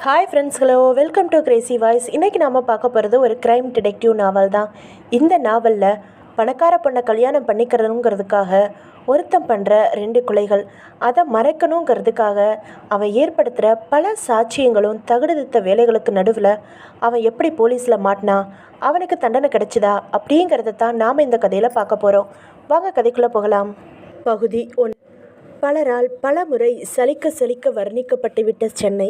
Hi friends, hello, welcome to Crazy voice. இன்றைக்கி நாம் பார்க்க போகிறது ஒரு க்ரைம் டிடெக்டிவ் நாவல் தான். இந்த நாவலில் பணக்கார பொண்ணை கல்யாணம் பண்ணிக்கிறதுங்கிறதுக்காக ஒருத்தன் பண்ணுற 2 கொலைகள், அதை மறைக்கணுங்கிறதுக்காக அவன் ஏற்படுத்துகிற பல சாட்சியங்களும் தகுடுதித்த வேலைகளுக்கு நடுவில் அவன் எப்படி போலீஸில் மாட்டினா, அவனுக்கு தண்டனை கிடைச்சிதா அப்படிங்கிறத தான் நாம் இந்த கதையில் பார்க்க போகிறோம். வாங்க கதைக்குள்ளே போகலாம். பகுதி 1. பலரால் பல முறை சலிக்க சலிக்க வர்ணிக்கப்பட்டுவிட்ட சென்னை.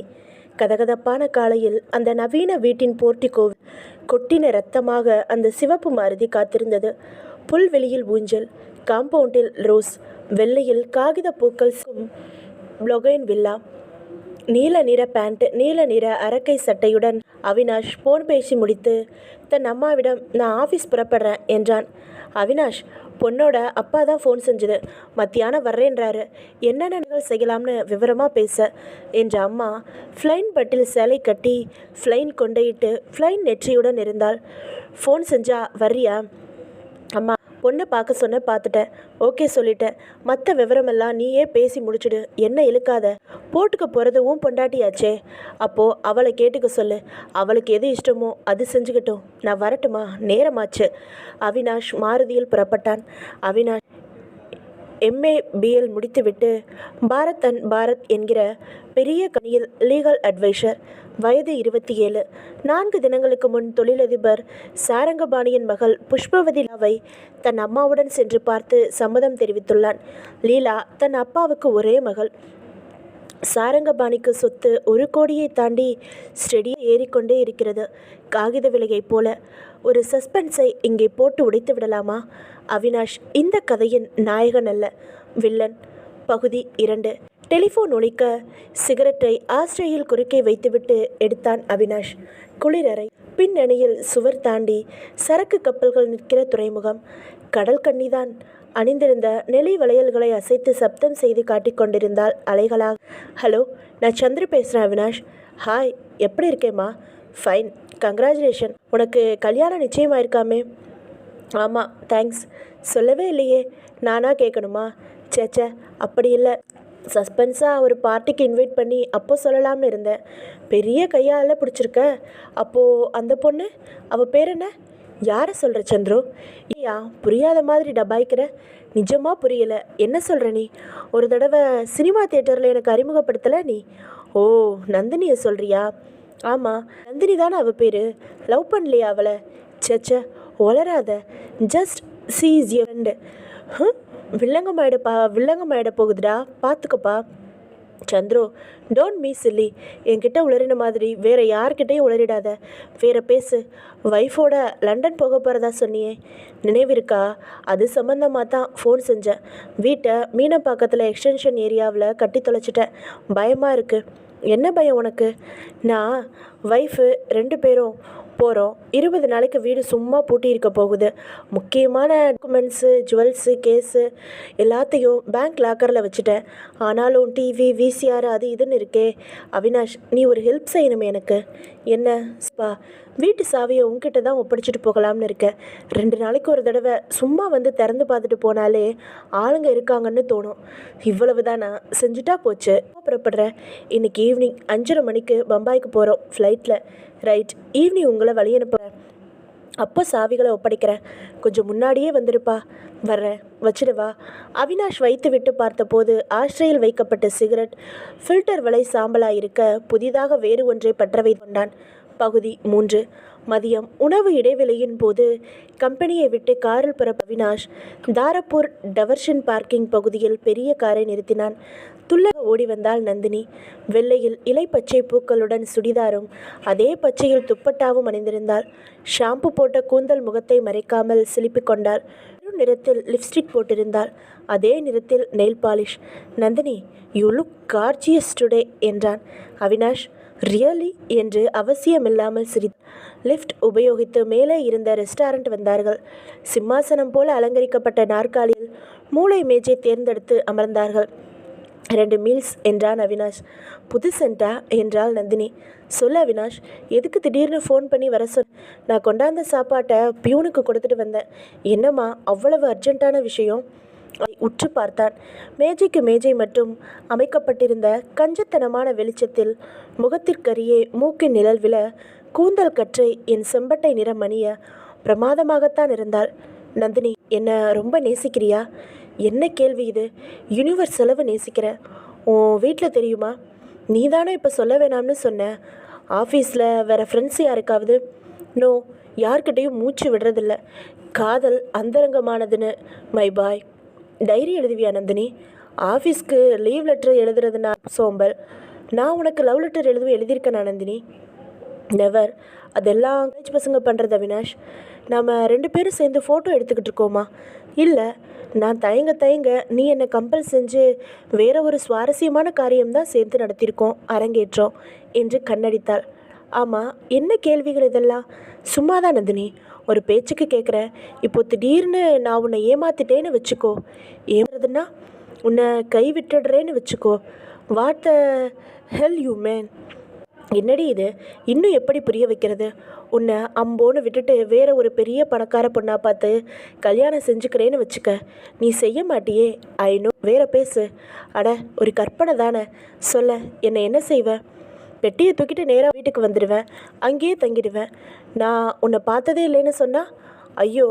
கதகதப்பான காலையில் அந்த நவீன வீட்டின் போர்ட்டிகோவில் கொட்டின இரத்தமாக அந்த சிவப்பு மாருதி காத்திருந்தது. புல்வெளியில் ஊஞ்சல், காம்பவுண்டில் ரோஸ், வெள்ளையில் காகித பூக்கள் ப்ளொகைன் வில்லா. நீல நிற பேண்ட், நீல நிற அரக்கை சட்டையுடன் அவினாஷ் போன் பேசி முடித்து தன் அம்மாவிடம் நான் ஆஃபீஸ் புறப்படுறேன் என்றான். அவினாஷ், பொண்ணோட அப்பா தான் ஃபோன் செஞ்சது, மத்தியானம் வர்றேன்றாரு, என்னென்ன செய்யலாம்னு விவரமாக பேச என்ற அம்மா ஃப்ளைன் பட்டில் சேலை கட்டி ஃப்ளைன் கொண்டையிட்டு ஃப்ளைன் நெற்றியுடன் இருந்தாள். ஃபோன் செஞ்சா வர்றியா? அம்மா, பொண்ணை பார்க்க சொன்ன, பார்த்துட்டேன், ஓகே சொல்லிட்டேன், மற்ற விவரமெல்லாம் நீயே பேசி முடிச்சுடு, என்ன இழுக்காத. போட்டுக்க போகிறது உன் பொண்டாட்டியாச்சே, அப்போது அவளை கேட்டுக்க சொல்லு, அவளுக்கு எது இஷ்டமோ அது செஞ்சுக்கிட்டோம், நான் வரட்டுமா, நேரமாச்சு. அவினாஷ் மாருதியில் புறப்பட்டான். அவினாஷ் எம்ஏ பிஎல் முடித்துவிட்டு பாரத் அண்ட் பாரத் என்கிற பெரிய கணியில் லீகல் அட்வைசர். வயது 27. 4 தினங்களுக்கு முன் தொழிலதிபர் சாரங்கபாணியின் மகள் புஷ்பவதிலாவை தன் அம்மாவுடன் சென்று பார்த்து சம்மதம் தெரிவித்துள்ளான். லீலா தன் அப்பாவுக்கு ஒரே மகள். சாரங்கபாணிக்கு சொத்து 1 கோடியை தாண்டி ஸ்டெடியாக ஏறிக்கொண்டே இருக்கிறது, காகித விலையைப் போல. ஒரு சஸ்பென்ஸை இங்கே போட்டு உடைத்து விடலாமா? அவினாஷ் இந்த கதையின் நாயகன் அல்ல, வில்லன். பகுதி 2. டெலிஃபோன் ஒலிக்க சிகரெட்டை ஆஸ்ட்ரேயில் குறுக்கே வைத்துவிட்டு எடுத்தான் அவினாஷ். குளிரறை, பின்னணியில் சுவர் தாண்டி சரக்கு கப்பல்கள் நிற்கிற துறைமுகம். கடல் கன்னிதான். அணிந்திருந்த நெளி வளையல்களை அசைத்து சப்தம் செய்து காட்டிக்கொண்டிருந்தாள் அலைகளாக. ஹலோ, நான் சந்திர பேசுகிறேன் அவினாஷ். ஹாய், எப்படி இருக்கேம்மா? ஃபைன், கங்க்ராச்சுலேஷன், உனக்கு கல்யாணம் நிச்சயமாயிருக்காமே? ஆமாம், தேங்க்ஸ். சொல்லவே இல்லையே, நானாக கேட்கணுமா? சேச்சே, அப்படி இல்லை, சஸ்பென்ஸாக ஒரு பார்ட்டிக்கு இன்வைட் பண்ணி அப்போ சொல்லலாம்னு இருந்தேன். பெரிய கையால் பிடிச்சிருக்க. அப்போது அந்த பொண்ணு, அவள் பேர் என்ன? யாரை சொல்கிற சந்துரு? ஐயா, புரியாத மாதிரி டபாய்க்கிற. நிஜமாக புரியலை, என்ன சொல்கிற நீ? ஒரு தடவை சினிமா தியேட்டரில் எனக்கு அறிமுகப்படுத்தலை நீ? ஓ, நந்தினியை சொல்கிறியா? ஆமாம், நந்தினி தானே அவள் பேர். லவ் பண்ணலையா அவளை? சேச்சே, ஒளராத, just she is your friend. வில்லங்கமாயிட போகுதுடா, பார்த்துக்கப்பா. Chandru, don't me silly. என்கிட்ட உளறின மாதிரி வேறு யார்கிட்டையும் உளறிடாத, வேறு பேசு. ஒய்ஃபோட லண்டன் போக போகிறதா சொன்னியே, நினைவிருக்கா? அது சம்மந்தமாக தான் ஃபோன் செஞ்சேன். வீட்டை மீனம்பாக்கத்தில் எக்ஸ்டென்ஷன் ஏரியாவில் கட்டி தொலைச்சிட்டேன். பயமாக இருக்குது. என்ன பயம் உனக்கு? நான் ஒய்ஃபு 2 பேரும் போகிறோம். 20 நாளைக்கு வீடு சும்மா பூட்டி இருக்க போகுது. முக்கியமான டாக்குமெண்ட்ஸு, ஜுவல்ஸு, கேஸு எல்லாத்தையும் பேங்க் லாக்கரில் வச்சுட்டேன். ஆனாலும் டிவி, விசிஆர் அது இதுன்னு இருக்கே. அவினாஷ், நீ ஒரு ஹெல்ப் செய்யணுமே எனக்கு. என்ன ஸ்பா? வீட்டு சாவியை உங்ககிட்ட தான் ஒப்படைச்சிட்டு போகலாம்னு இருக்கேன். 2 நாளைக்கு ஒரு தடவை சும்மா வந்து திறந்து பார்த்துட்டு போனாலே ஆளுங்க இருக்காங்கன்னு தோணும். இவ்வளவு தானா? செஞ்சுட்டா போச்சு. புறப்படுறேன். இன்றைக்கி ஈவினிங் 5:30 மணிக்கு பம்பாய்க்கு போகிறோம் ஃப்ளைட்டில். ரைட், ஈவினிங் உங்களை வழி அனுப்புகிறேன். அப்போ சாவிகளை ஒப்படைக்கிறேன். கொஞ்சம் முன்னாடியே வந்துடுப்பா. வர்றேன், வச்சிடுவா. அவினாஷ் வைத்து விட்டு பார்த்தபோது ஆஸ்ட்ரேயில் வைக்கப்பட்ட சிகரெட் ஃபில்டர் வலை சாம்பலாக இருக்க புதிதாக வேறு ஒன்றை பற்ற வைத்து கொண்டான். பகுதி 3. மதியம் உணவு இடைவெளியின் போது கம்பெனியை விட்டு காரில் புறப்பட்ட அவினாஷ் தாரப்பூர் டவர்ஷன் பார்க்கிங் பகுதியில் பெரிய காரை நிறுத்தினான். துள்ளக ஓடி வந்தாள் நந்தினி. வெள்ளையில் இலை பச்சை பூக்களுடன் சுடிதாரும் அதே பச்சையில் துப்பட்டாவும் அணிந்திருந்தாள். ஷாம்பு போட்ட கூந்தல் முகத்தை மறைக்காமல் சிலிப்பிக் கொண்டாள். நிறத்தில் லிப்ஸ்டிக் போட்டிருந்தாள். அதே நிறத்தில் nail polish. Nandini, you look gorgeous today என்றான். அவினாஷ், ரியலி என்று அவசியமில்லாமல் லிஃப்ட் உபயோகித்து மேலே இருந்த ரெஸ்டாரண்ட் வந்தார்கள். சிம்மாசனம் போல அலங்கரிக்கப்பட்ட நாற்காலியில் மூளை மேஜை தேர்ந்தெடுத்து அமர்ந்தார்கள். 2 மீல்ஸ் என்றான் அவினாஷ். புது சென்டா என்றாள் நந்தினி. சொல்ல அவினாஷ், எதுக்கு திடீர்னு ஃபோன் பண்ணி வர சொன்ன? நான் கொண்டாந்த சாப்பாட்டை பியூனுக்கு கொடுத்துட்டு வந்தேன். என்னம்மா அவ்வளவு அர்ஜென்ட்டான விஷயம்? அதை உற்று பார்த்தான். மேஜைக்கு மேஜை மட்டும் அமைக்கப்பட்டிருந்த கஞ்சத்தனமான வெளிச்சத்தில் முகத்திற்கரியே மூக்கின் நிழல் விழ கூந்தல் கற்றை என் செம்பட்டை நிறம் அணிய பிரமாதமாகத்தான் இருந்தாள். நந்தினி, என்ன ரொம்ப நேசிக்கிறியா? என்ன கேள்வி இது? யூனிவர்ஸ் செலவு நேசிக்கிறேன். உன் வீட்டில் தெரியுமா? நீ தானே இப்போ சொல்ல வேணாம்னு சொன்ன. ஆஃபீஸில் வேறு ஃப்ரெண்ட்ஸ் யாருக்காவது? நோ, யார்கிட்டையும் மூச்சு விடுறதில்ல. காதல் அந்தரங்கமானதுன்னு. My boy. டைரி எழுதுவியா நந்தினி? ஆஃபீஸ்க்கு லீவ் லெட்டர் எழுதுறதுனா சோம்பல். நான் உனக்கு லவ் லெட்டர் எழுதியிருக்கேனா நந்தினி? நெவர். அதெல்லாம் காலேஜ் பசங்க பண்ணுறது அவினாஷ். நாம் 2 பேரும் சேர்ந்து ஃபோட்டோ எடுத்துக்கிட்டு இருக்கோமா? இல்லை, நான் தயங்க நீ என்னை கம்பல் செஞ்சு வேற ஒரு சுவாரஸ்யமான காரியம்தான் சேர்ந்து நடத்தியிருக்கோம், அரங்கேற்றோம் என்று கண்ணடித்தாள். ஆமாம், என்ன கேள்விகள் இதெல்லாம்? சும்மாதான் நந்தினி, ஒரு பேச்சுக்கு கேட்குறேன். இப்போ திடீர்னு நான் உன்னை ஏமாத்திட்டேன்னு வச்சுக்கோ. ஏமாறதுன்னா உன்னை கை விட்டுடுறேன்னு வச்சுக்கோ. What the hell you man? என்னடி இது? இன்னும் எப்படி புரிய வைக்கிறது? உன்னை அம்போன்னு விட்டுட்டு வேற ஒரு பெரிய பணக்கார பொண்ணா பார்த்து கல்யாணம் செஞ்சுக்கிறேன்னு வச்சுக்க. நீ செய்ய மாட்டியே. ஐநோ. வேற பேசு. அட, ஒரு கற்பனை தானே. சொல்ல, என்னை என்ன செய்வேன்? பெட்டியை தூக்கிட்டு நேராக வீட்டுக்கு வந்துடுவேன். அங்கேயே தங்கிடுவேன். நான் உன்னை பார்த்ததே இல்லைன்னு சொன்னா? ஐயோ,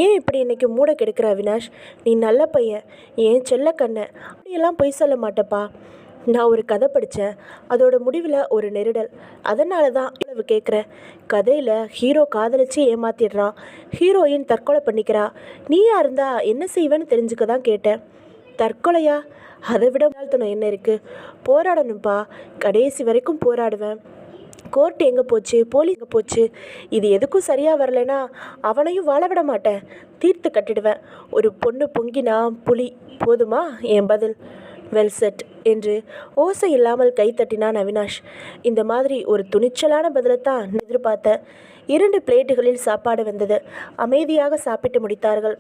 ஏன் இப்படி இன்னைக்கு மூட கெடுக்கிற அவினாஷ்? நீ நல்ல பையன், ஏன் செல்ல கண்ணை. அப்படியெல்லாம் பொய் சொல்ல மாட்டேப்பா. நான் ஒரு கதை படித்தேன். அதோட முடிவில் ஒரு நெருடல். அதனால தான் இவ்வளவு கேட்குறேன். கதையில் ஹீரோ காதலிச்சு ஏமாத்திடுறான், ஹீரோயின் தற்கொலை பண்ணிக்கிறா. நீயா இருந்தா என்ன செய்வேன்னு தெரிஞ்சுக்க தான் கேட்டேன். தற்கொலையா? அதை விட வாழ்த்தணும் என்ன இருக்குது? போராடணும்ப்பா. கடைசி வரைக்கும் போராடுவேன். கோர்ட் எங்கே போச்சு, போலீஸ் எங்கே போச்சு? இது எதுக்கும் சரியாக வரலைன்னா அவனையும் வாழ விட மாட்டேன், தீர்த்து கட்டிடுவேன். ஒரு பொண்ணு பொங்கினா புலி போதுமா? என் பதில். வெல் செட் என்று ஓசை இல்லாமல் கைத்தட்டினான் அவினாஷ். இந்த மாதிரி ஒரு துணிச்சலான பதிலைத்தான் எதிர்பார்த்தேன். 2 பிளேட்டுகளில் சாப்பாடு வந்தது. அமைதியாக சாப்பிட்டு முடித்தார்கள்.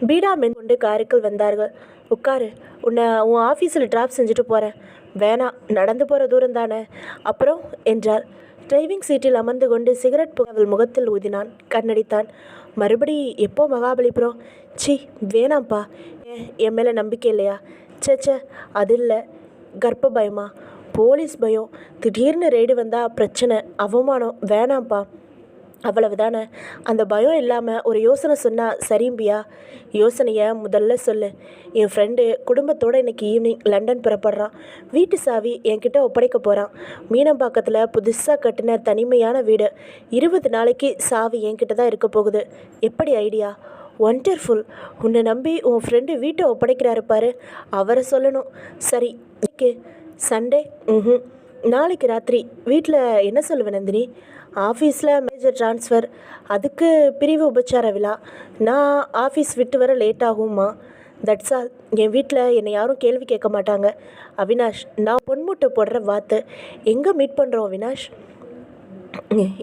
பீடா மென் கொண்டு காருக்குள் வந்தார்கள். உட்காரு, உன்னை உன் ஆஃபீஸில் ட்ராப் செஞ்சுட்டு போகிறேன். வேணாம், நடந்து போகிற தூரம் தானே. அப்புறம் என்றாள். டிரைவிங் சீட்டில் அமர்ந்து கொண்டு சிகரெட் புகை அவள் முகத்தில் ஊதினான். கண்ணடித்தான். மறுபடி எப்போ மகாபலிபுரம்? சி, வேணாம்ப்பா. என் மேலே நம்பிக்கை இல்லையா? சேச்சே, அது இல்லை. கர்ப்ப பயமா? போலீஸ் பயம். திடீர்னு ரெய்டு வந்தால் பிரச்சனை, அவமானம். வேணாம்ப்பா. அவ்வளவுதானே? அந்த பயம் இல்லாமல் ஒரு யோசனை சொன்னால் சரிம்பியா? யோசனையை முதல்ல சொல்லு. என் ஃப்ரெண்டு குடும்பத்தோடு இன்றைக்கி ஈவினிங் லண்டன் புறப்படுறான். வீட்டு சாவி என்கிட்ட ஒப்படைக்க போகிறான். மீனம்பாக்கத்தில் புதுசாக கட்டின தனிமையான வீடு. 20 நாளைக்கு சாவி என்கிட்ட தான் இருக்க போகுது. எப்படி ஐடியா? ஒண்டர்ஃபுல். உன்னை நம்பி உன் ஃப்ரெண்டு வீட்டை ஒப்படைக்கிறாரு பாரு, அவரை சொல்லணும். சரி, இன்னைக்கு சண்டே. நாளைக்கு ராத்திரி வீட்டில் என்ன சொல்லுவேன் நந்தினி? ஆஃபீஸில் மேஜர் ட்ரான்ஸ்ஃபர், அதுக்கு பிரிவு உபச்சார விழா. நான் ஆஃபீஸ் விட்டு வர லேட் ஆகும்மா. That's all. என் வீட்டில் என்னை யாரும் கேள்வி கேட்க மாட்டாங்க. அவினாஷ், நான் பொன்முட்டை போடுற வாத்து. எங்கே மீட் பண்ணுறோம் அவினாஷ்?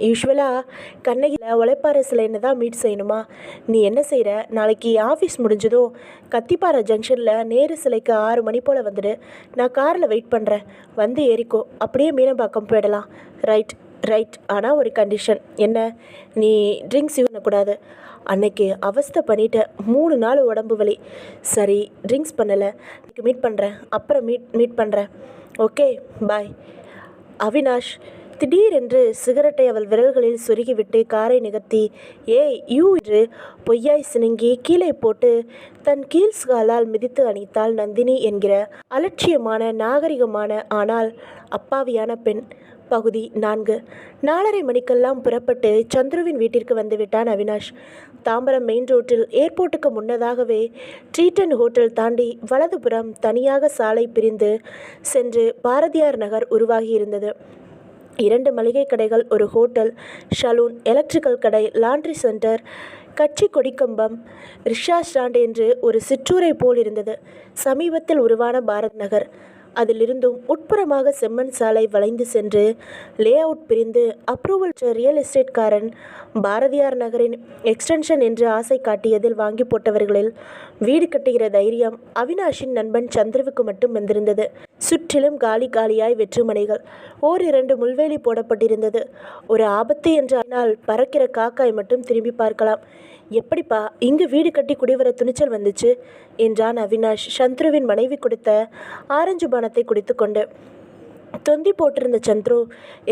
யூஸ்வலாக கண்ணகியில் உழைப்பாறை சிலைன்னு தான் மீட் செய்யணுமா? நீ என்ன செய்கிற? நாளைக்கு ஆஃபீஸ் முடிஞ்சதும் கத்திப்பாறை ஜங்ஷனில் நேரு சிலைக்கு 6 மணி போல் வந்துடு. நான் காரில் வெயிட் பண்ணுறேன். வந்து ஏறிக்கோ. அப்படியே மீனம்பாக்கம் போயிடலாம். Right right. ஆனால் ஒரு கண்டிஷன். என்ன? நீ ட்ரிங்க்ஸ் யூஸ் பண்ணக்கூடாது. அன்னைக்கு அவஸ்தை பண்ணிட்ட. 3 நாள் உடம்பு வலி. சரி, ட்ரிங்க்ஸ் பண்ணலை. இன்னைக்கு மீட் பண்ணுறேன். அப்புறம் மீட் பண்ணுறேன். ஓகே, பாய். அவினாஷ் திடீரென்று சிகரெட்டை அவள் விரல்களில் சொருகிவிட்டு காரை நிகழ்த்தி, ஏய் யூ என்று பொய்யாய் சினுங்கி கீழே போட்டு தன் கீழ்ஸ்காலால் மிதித்து அணித்தாள் நந்தினி என்கிற அலட்சியமான, நாகரிகமான, ஆனால் அப்பாவியான பெண். பகுதி 4. 4:30 மணிக்கெல்லாம் புறப்பட்டு சந்துருவின் வீட்டிற்கு வந்துவிட்டான் அவினாஷ். தாம்பரம் மெயின் ரோட்டில் ஏர்போர்ட்டுக்கு முன்னதாகவே ட்ரீட்டன் ஹோட்டல் தாண்டி வலதுபுறம் தனியாக சாலை பிரிந்து சென்று பாரதியார் நகர் உருவாகி இருந்தது. 2 மளிகை கடைகள், ஒரு ஹோட்டல், சலூன், எலக்ட்ரிக்கல் கடை, லாண்ட்ரி சென்டர், கட்சி கொடிக்கம்பம், ரிக்ஷா ஸ்டாண்ட் என்று ஒரு சிற்றூரை போல் இருந்தது சமீபத்தில் உருவான பாரத் நகர். அதிலிருந்தும் உட்புறமாக செம்மண் சாலை வளைந்து சென்று லே அவுட் பிரிந்து அப்ரூவல் ரியல் எஸ்டேட்காரன் பாரதியார் நகரின் எக்ஸ்டென்ஷன் என்று ஆசை காட்டியதில் வாங்கி போட்டவர்களில் வீடு கட்டுகிற தைரியம் அவினாஷின் நண்பன் சந்திரவுக்கு மட்டும் வந்திருந்தது. சுற்றிலும் காலியாய் வெற்றுமனைகள். 1-2 முள்வேலி போடப்பட்டிருந்தது. ஒரு ஆபத்து என்றால் பறக்கிற காக்காய் மட்டும் திரும்பி பார்க்கலாம். எப்படிப்பா இங்கு வீடு கட்டி குடிவர துணிச்சல் வந்துச்சு என்றான் அவினாஷ் சந்துருவின் மனைவி கொடுத்த ஆரஞ்சு பானத்தை குடித்து கொண்டு. தொந்தி போட்டிருந்த சந்துரு,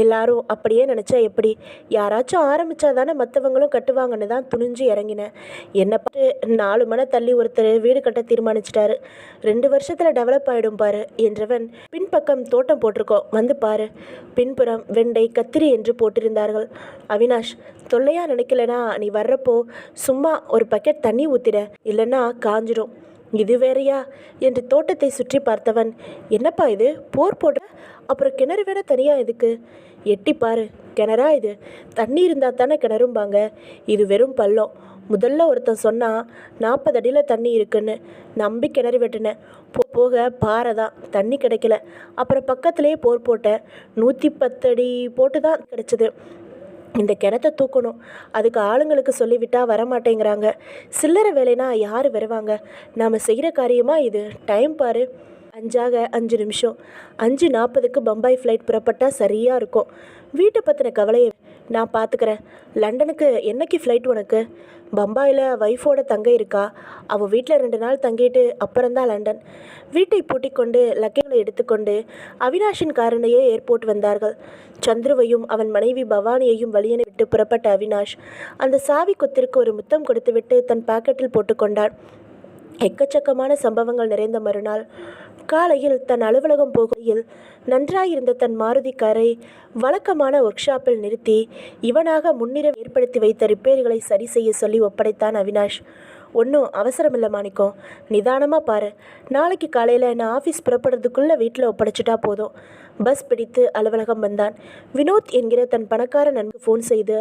எல்லாரும் அப்படியே நினச்சா எப்படி, யாராச்சும் ஆரம்பித்தா தானே மற்றவங்களும் கட்டுவாங்கன்னு தான் துணிஞ்சு இறங்கினேன். என்னை பார்த்து 4 மணி தள்ளி ஒருத்தர் வீடு கட்ட தீர்மானிச்சிட்டாரு. 2 வருஷத்தில் டெவலப் ஆகிடும் பாரு என்றவன், பின்பக்கம் தோட்டம் போட்டிருக்கோம் வந்து பாரு. பின்புறம் வெண்டை கத்திரி என்று போட்டிருந்தார்கள். அவினாஷ், தொல்லையாக நினைக்கலனா நீ வர்றப்போ சும்மா ஒரு பக்கெட் தண்ணி ஊற்றிட, இல்லைன்னா காஞ்சிடும். இது வேறையா என்று தோட்டத்தை சுற்றி பார்த்தவன், என்னப்பா இது போர் போடுற, அப்புறம் கிணறு வேற தனியாக எதுக்கு? எட்டி பாரு, கிணறா இது? தண்ணி இருந்தால் தானே கிணறும்பாங்க, இது வெறும் பள்ளம். முதல்ல ஒருத்தன் சொன்னால் 40 அடியில் தண்ணி இருக்குன்னு நம்பி கிணறு வெட்டினேன். போக பாறை தான், தண்ணி கிடைக்கல. அப்புறம் பக்கத்துலேயே போர் போட்டேன். 110 அடி போட்டு தான் கிடச்சிது. இந்த கிணத்தை தூக்கணும், அதுக்கு ஆளுங்களுக்கு சொல்லிவிட்டா வரமாட்டேங்கிறாங்க. சில்லறை வேலைனா யார் வருவாங்க? நாம் செய்கிற காரியமா இது? டைம் பாரு, 5 நிமிஷம். 5:40க்கு பம்பாய் ஃப்ளைட் புறப்பட்டால் சரியாக இருக்கும். வீட்டை பற்றின கவலையை நான் பார்த்துக்கிறேன். லண்டனுக்கு என்னைக்கு ஃப்ளைட் உனக்கு? பம்பாயில் ஒய்ஃபோட தங்க இருக்கா, அவள் வீட்டில் 2 நாள் தங்கிட்டு அப்புறம்தான் லண்டன். வீட்டை பூட்டிக் கொண்டு லக்கேஜை எடுத்துக்கொண்டு அவினாஷின் காரனையே ஏர்போர்ட் வந்தார்கள். சந்துருவையும் அவன் மனைவி பவானியையும் வழியனை விட்டு புறப்பட்ட அவினாஷ் அந்த சாவி கொத்திற்கு ஒரு முத்தம் கொடுத்துவிட்டு தன் பாக்கெட்டில் போட்டுக்கொண்டான். எக்கச்சக்கமான சம்பவங்கள் நிறைந்த மறுநாள் காலையில் தன் அலுவலகம் போகையில் நன்றாயிருந்த தன் மாருதி காரை வழக்கமான ஒர்க் ஷாப்பில் நிறுத்தி இவனாக முன்னிரவு ஏற்படுத்தி வைத்த ரிப்பேர்களை சரி செய்ய சொல்லி ஒப்படைத்தான் அவினாஷ். ஒன்றும் அவசரமில்லை மாணிக்கம், நிதானமாக பாரு. நாளைக்கு காலையில் நான் ஆஃபீஸ் புறப்படுறதுக்குள்ளே வீட்டில் ஒப்படைச்சிட்டா போதும். பஸ் பிடித்து அலுவலகம் வந்தான். வினோத் என்கிற தன் பணக்கார நண்பனுக்கு ஃபோன் செய்து,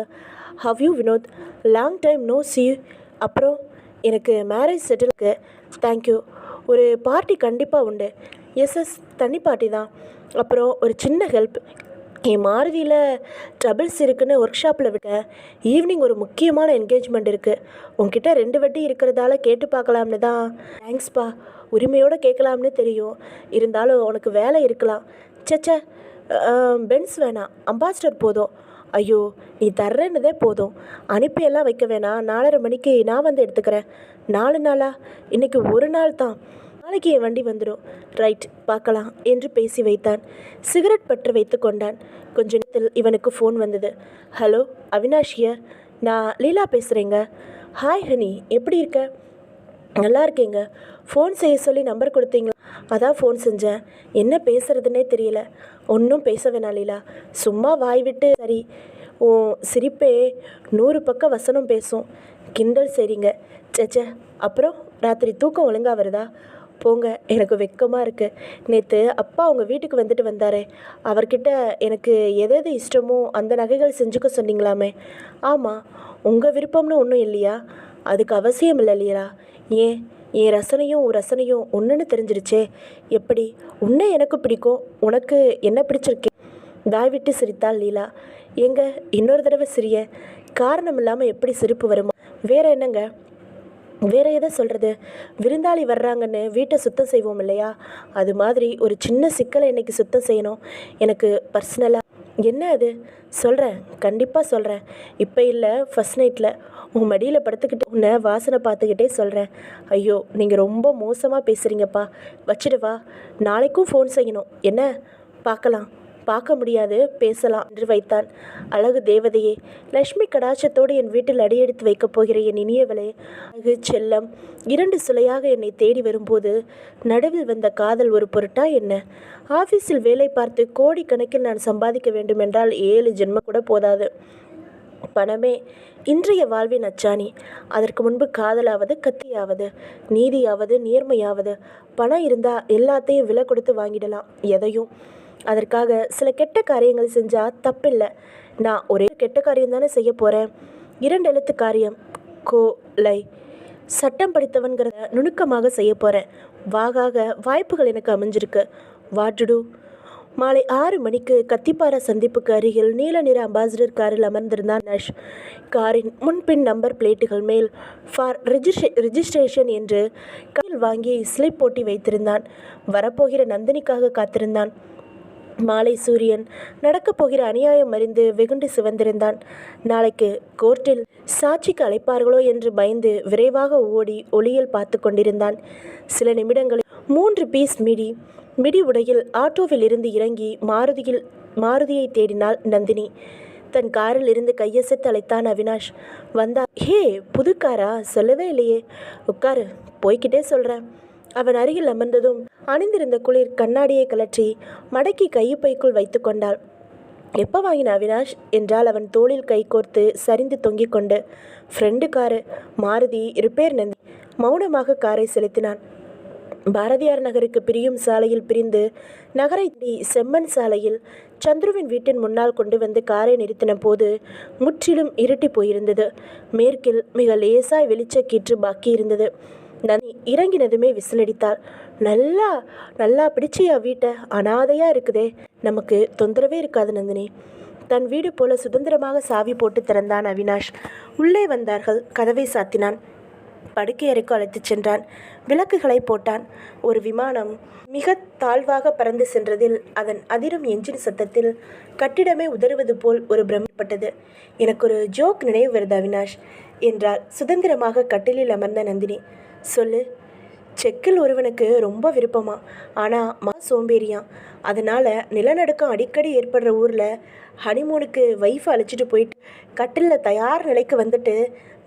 how you Vinod, long time no see. அப்புறம் எனக்கு மேரேஜ் செட்டிலுக்கு தேங்க்யூ. ஒரு பார்ட்டி கண்டிப்பாக உண்டு. எஸ் தனி பார்ட்டி தான். அப்புறம் ஒரு சின்ன ஹெல்ப், என் மாருதியில் ட்ரபிள்ஸ் இருக்குன்னு ஒர்க் ஷாப்பில் விட்டேன். ஈவினிங் ஒரு முக்கியமான என்கேஜ்மெண்ட் இருக்குது. உங்ககிட்ட 2 வட்டி இருக்கிறதால கேட்டு பார்க்கலாம்னு தான். தேங்க்ஸ்ப்பா, உரிமையோடு கேட்கலாம்னு தெரியும், இருந்தாலும் உனக்கு வேலை இருக்கலாம். சச்சா, பென்ஸ் வேணாம், அம்பாஸ்டர் போதும். ஐயோ, நீ தர்றேன்னதே போதும், அனுப்பியெல்லாம் வைக்க வேணாம். 4:30 மணிக்கு நான் வந்து எடுத்துக்கிறேன். 4 நாளா? இன்றைக்கி 1 நாள் தான். நாளைக்கு என் வண்டி வந்துடும். ரைட், பார்க்கலாம் என்று பேசி வைத்தான். சிகரெட் பற்ற வைத்து கொண்டான். கொஞ்ச நேரத்தில் இவனுக்கு ஃபோன் வந்தது. ஹலோ அவினாஷ் ஹியர், நான் லீலா பேசுகிறேங்க. ஹாய் ஹனி, எப்படி இருக்க? நல்லா இருக்கேங்க. ஃபோன் செய்ய சொல்லி நம்பர் கொடுத்தீங்களா? அதான் ஃபோன் செஞ்சேன். என்ன பேசுகிறதுனே தெரியல. ஒன்றும் பேச வேணாம் லீலா, சும்மா வாய் விட்டு சரி. ஓ சிரிப்பே 100 பக்கம் வசனம் பேசும். கிண்டல் சரிங்க. சச்சே, அப்புறம் ராத்திரி தூக்கம் ஒழுங்காக வருதா? போங்க, எனக்கு வெக்கமாக இருக்குது. நேற்று அப்பா உங்கள் வீட்டுக்கு வந்துட்டு வந்தாரே, அவர்கிட்ட எனக்கு எது இஷ்டமோ அந்த நகைகள் செஞ்சுக்க சொன்னீங்களாமே. ஆமாம், உங்கள் விருப்பம்னு ஒன்றும் இல்லையா? அதுக்கு அவசியம் இல்லை லீலா. ஏன், என் ரசனையும் உன் ரசனையும் ஒன்றுன்னு தெரிஞ்சிருச்சே. எப்படி? உன்னை எனக்கு பிடிக்கும், உனக்கு என்ன பிடிச்சிருக்கே? தாய் விட்டு சிரித்தாள் லீலா. எங்க இன்னொரு தடவை சிரிய. காரணம் இல்லாமல் எப்படி சிரிப்பு வருமா? வேற என்னங்க? வேற எதை சொல்கிறது? விருந்தாளி வர்றாங்கன்னு வீட்டை சுத்தம் செய்வோம் இல்லையா, அது மாதிரி ஒரு சின்ன சிக்கலை இன்னைக்கு சுத்தம் செய்யணும் எனக்கு பர்சனலாக. என்ன அது? சொல்கிறேன், கண்டிப்பாக சொல்கிறேன். இப்போ இல்லை, ஃபஸ்ட் நைட்டில் உன் மடியில் படுத்துக்கிட்டு உன்னை வாசனை பார்த்துக்கிட்டே சொல்கிறேன். ஐயோ, நீங்கள் ரொம்ப மோசமாக பேசுகிறீங்கப்பா. வச்சிடுவா, நாளைக்கும் ஃபோன் செய்யணும். என்ன? பார்க்கலாம். பார்க்க முடியாது, பேசலாம் என்று வைத்தான். அழகு தேவதையே, லக்ஷ்மி கடாட்சத்தோடு என் வீட்டில் அடியெடுத்து வைக்கப் போகிற என் இனியவளே, அழகு செல்லம் 2 சுளையாக என்னை தேடி வரும்போது நடுவில் வந்த காதல் ஒரு பொருட்டா என்ன? ஆஃபீஸில் வேலை பார்த்து கோடிக்கணக்கில் நான் சம்பாதிக்க வேண்டுமென்றால் 7 ஜென்மம் கூட போதாது. பணமே இன்றைய வாழ்வின் அச்சாணி. அதற்கு முன்பு காதலாவது, கத்தியாவது, நீதியாவது, நேர்மையாவது. பணம் இருந்தால் எல்லாத்தையும் விலை கொடுத்து வாங்கிடலாம், எதையும். அதற்காக சில கெட்ட காரியங்கள் செஞ்சால் தப்பில்லை. நான் ஒரே கெட்ட காரியம் தானே செய்ய போகிறேன். 2 எழுத்து காரியம், கொலை. சட்டம் படித்தவன்கிறத நுணுக்கமாக செய்ய போகிறேன். வாகாக வாய்ப்புகள் எனக்கு அமைஞ்சிருக்கு. வாட்டுடு. மாலை 6 மணிக்கு கத்திப்பாரா சந்திப்புக்கு அருகில் நீல நிற அம்பாசிடர் காரில் அமர்ந்திருந்தான் நஷ். காரின் முன்பின் நம்பர் பிளேட்டுகள் மேல் ஃபார் ரிஜிஸ்ட்ரேஷன் என்று கையில் வாங்கி ஸ்லிப் போட்டி வைத்திருந்தான். வரப்போகிற நந்தினிக்காக காத்திருந்தான். மாலை சூரியன் நடக்கப் போகிற அநியாயம் அறிந்து வெகுண்டு சிவந்திருந்தான். நாளைக்கு கோர்ட்டில் சாட்சிக்கு அழைப்பார்களோ என்று பயந்து விரைவாக ஓடி ஒளியில் பார்த்து கொண்டிருந்தான். சில நிமிடங்களில் 3 பீஸ் மிடி உடையில் ஆட்டோவில் இருந்து இறங்கி மாருதியை தேடினாள் நந்தினி. தன் காரில் இருந்து கையசைத்து அழைத்தான் அவினாஷ். வந்தா. ஹே, புது காரா? சொல்லவே இல்லையே. உட்காரு, போய்கிட்டே சொல்கிறேன். அவன் அருகில் அமர்ந்ததும் அணிந்திருந்த குளிர் கண்ணாடியை கலற்றி மடக்கி கைப்பைக்குள் வைத்து கொண்டாள். எப்போ வாங்கின அவினாஷ் என்றால் அவன் தோளில் கை கோர்த்து சரிந்து தொங்கிக் கொண்டு. Friend car, Maruti repair. Nandi மௌனமாக காரை செலுத்தினான். பாரதியார் நகருக்கு பிரியும் சாலையில் பிரிந்து நகரை செம்மண் சாலையில் சந்துருவின் வீட்டின் முன்னால் கொண்டு வந்து காரை நிறுத்தின போது முற்றிலும் இருட்டி போயிருந்தது. மேற்கில் மிக லேசாய் வெளிச்ச கீற்று பாக்கி இருந்தது. நந்தி இறங்கினதுமே விசிலடித்தாள். நல்லா நல்லா பிடிச்சியா வீட்டை? அனாதையா இருக்குதே. நமக்கு தொந்தரவே இருக்காது நந்தினி. தன் வீடு போல சுதந்திரமாக சாவி போட்டு திறந்தான் அவினாஷ். உள்ளே வந்தார்கள். கதவை சாத்தினான். படுக்கை அறைக்கு அழைத்துச் சென்றான். விளக்குகளை போட்டான். ஒரு விமானம் மிக தாழ்வாக பறந்து சென்றதில் அதன் அதிரும் எஞ்சின் சத்தத்தில் கட்டிடமே உதறுவது போல் ஒரு பிரமிப்பட்டது. எனக்கு ஒரு ஜோக் நினைவு வருது அவினாஷ் என்றாள் சுதந்திரமாக கட்டிலில் அமர்ந்த நந்தினி. சொல்லு. செக்கில் ஒருவனுக்கு ரொம்ப விருப்பமா, ஆனால் சோம்பேறியான். அதனால் நிலநடுக்கம் அடிக்கடி ஏற்படுற ஊரில் ஹனிமூனுக்கு வைஃப் அழைச்சிட்டு போயிட்டு கட்டிலில் தயார் நிலைக்கு வந்துட்டு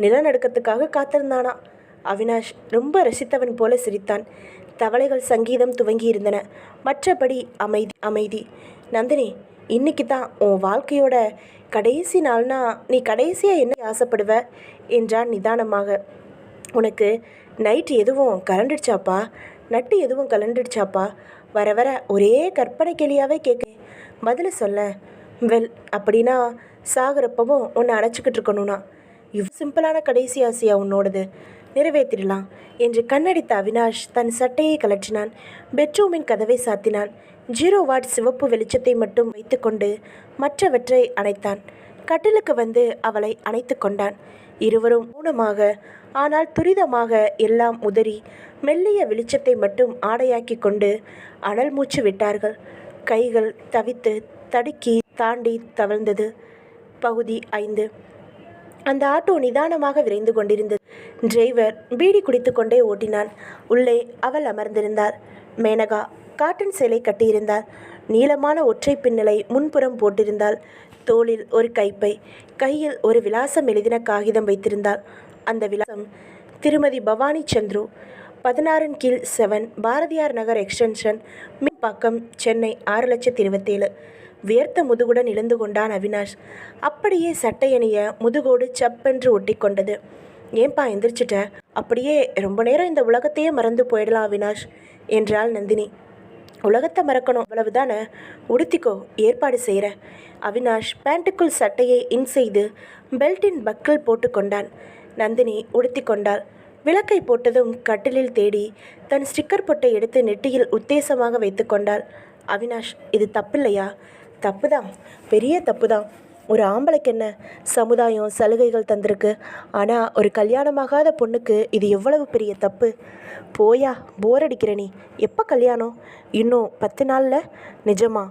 நிலநடுக்கத்துக்காக காத்திருந்தானா. அவினாஷ் ரொம்ப ரசித்தவன் போல சிரித்தான். தவளைகள் சங்கீதம் துவங்கி இருந்தன. மற்றபடி அமைதி. நந்தினி, இன்னைக்கு தான் உன் வாழ்க்கையோட கடைசி நாள்னா நீ கடைசியாக என்ன ஆசைப்படுவ என்றான் நிதானமாக. உனக்கு நைட்டு எதுவும் கலண்டுடுச்சாப்பா? நட்டு எதுவும் கலண்டுடுச்சாப்பா? வர வர ஒரே கற்பனை கேலியாவே கேட்க. பதில் சொல்ல. வெல், அப்படின்னா சாகுறப்பவும் உன்னை அணைச்சிக்கிட்டு இருக்கணும்னா சிம்பிளான கடைசி ஆசையா உன்னோடது? நிறைவேற்றிடலாம் என்று கண்ணடித்த அவினாஷ் தன் சட்டையை கலற்றினான். பெட்ரூமின் கதவை சாத்தினான். 0 வாட் சிவப்பு வெளிச்சத்தை மட்டும் வைத்துக்கொண்டு மற்றவற்றை அணைத்தான். கட்டிலுக்கு வந்து அவளை அணைத்து கொண்டான். இருவரும் மௌனமாக, ஆனால் துரிதமாக எல்லாம் உதறி மெல்லிய வெளிச்சத்தை மட்டும் ஆடையாக்கி கொண்டு அனல் மூச்சு விட்டார்கள். கைகள் தவித்து தடுக்கி தாண்டி தவழ்ந்தது. பகுதி 5. அந்த ஆட்டோ நிதானமாக விரைந்து கொண்டிருந்தது. டிரைவர் பீடி குடித்து கொண்டே ஓட்டினான். உள்ளே அவள் அமர்ந்திருந்தாள். மேனகா காட்டன் சேலை கட்டியிருந்தாள். நீளமான ஒற்றை பின்னலை முன்புறம் போட்டிருந்தாள். தோளில் ஒரு கைப்பை, கையில் ஒரு விலாசம் எழுதின காகிதம் வைத்திருந்தாள். அந்த விலாசம் திருமதி பவானி சந்துரு, 16/7, பாரதியார் நகர் எக்ஸ்டென்ஷன், மீன்பாக்கம், சென்னை 6,27,000. வியர்த்த முதுகுடன் இழந்து கொண்டான் அவினாஷ். அப்படியே சட்டையணிய முதுகோடு சப்பென்று ஒட்டி கொண்டது. ஏன்பா எந்திரிச்சிட்ட? அப்படியே ரொம்ப நேரம் இந்த உலகத்தையே மறந்து போயிடலாம் அவினாஷ் என்றாள் நந்தினி. உலகத்தை மறக்கணும், அவ்வளவுதானே? உடுத்திக்கோ, ஏற்பாடு செய்கிற. அவினாஷ் பேண்ட்டுக்குள் சட்டையை இன் செய்து பெல்ட்டின் பக்கிள் போட்டு கொண்டான். நந்தினி உடுத்தி கொண்டாள். விளக்கை போட்டதும் கட்டிலில் தேடி தன் ஸ்டிக்கர் பொட்டை எடுத்து நெட்டியில் உத்தேசமாக வைத்து கொண்டாள். அவினாஷ், இது தப்பில்லையா? தப்புதான், பெரிய தப்புதான். ஒரு ஆம்பளைக்கு என்ன சமுதாயம் சலுகைகள் தந்திருக்கு, ஆனால் ஒரு கல்யாணமாகாத பொண்ணுக்கு இது எவ்வளவு பெரிய தப்பு. போயா, போர் அடிக்கிற நீ. எப்போ கல்யாணம்? இன்னும் 10 நாளில். நிஜமா?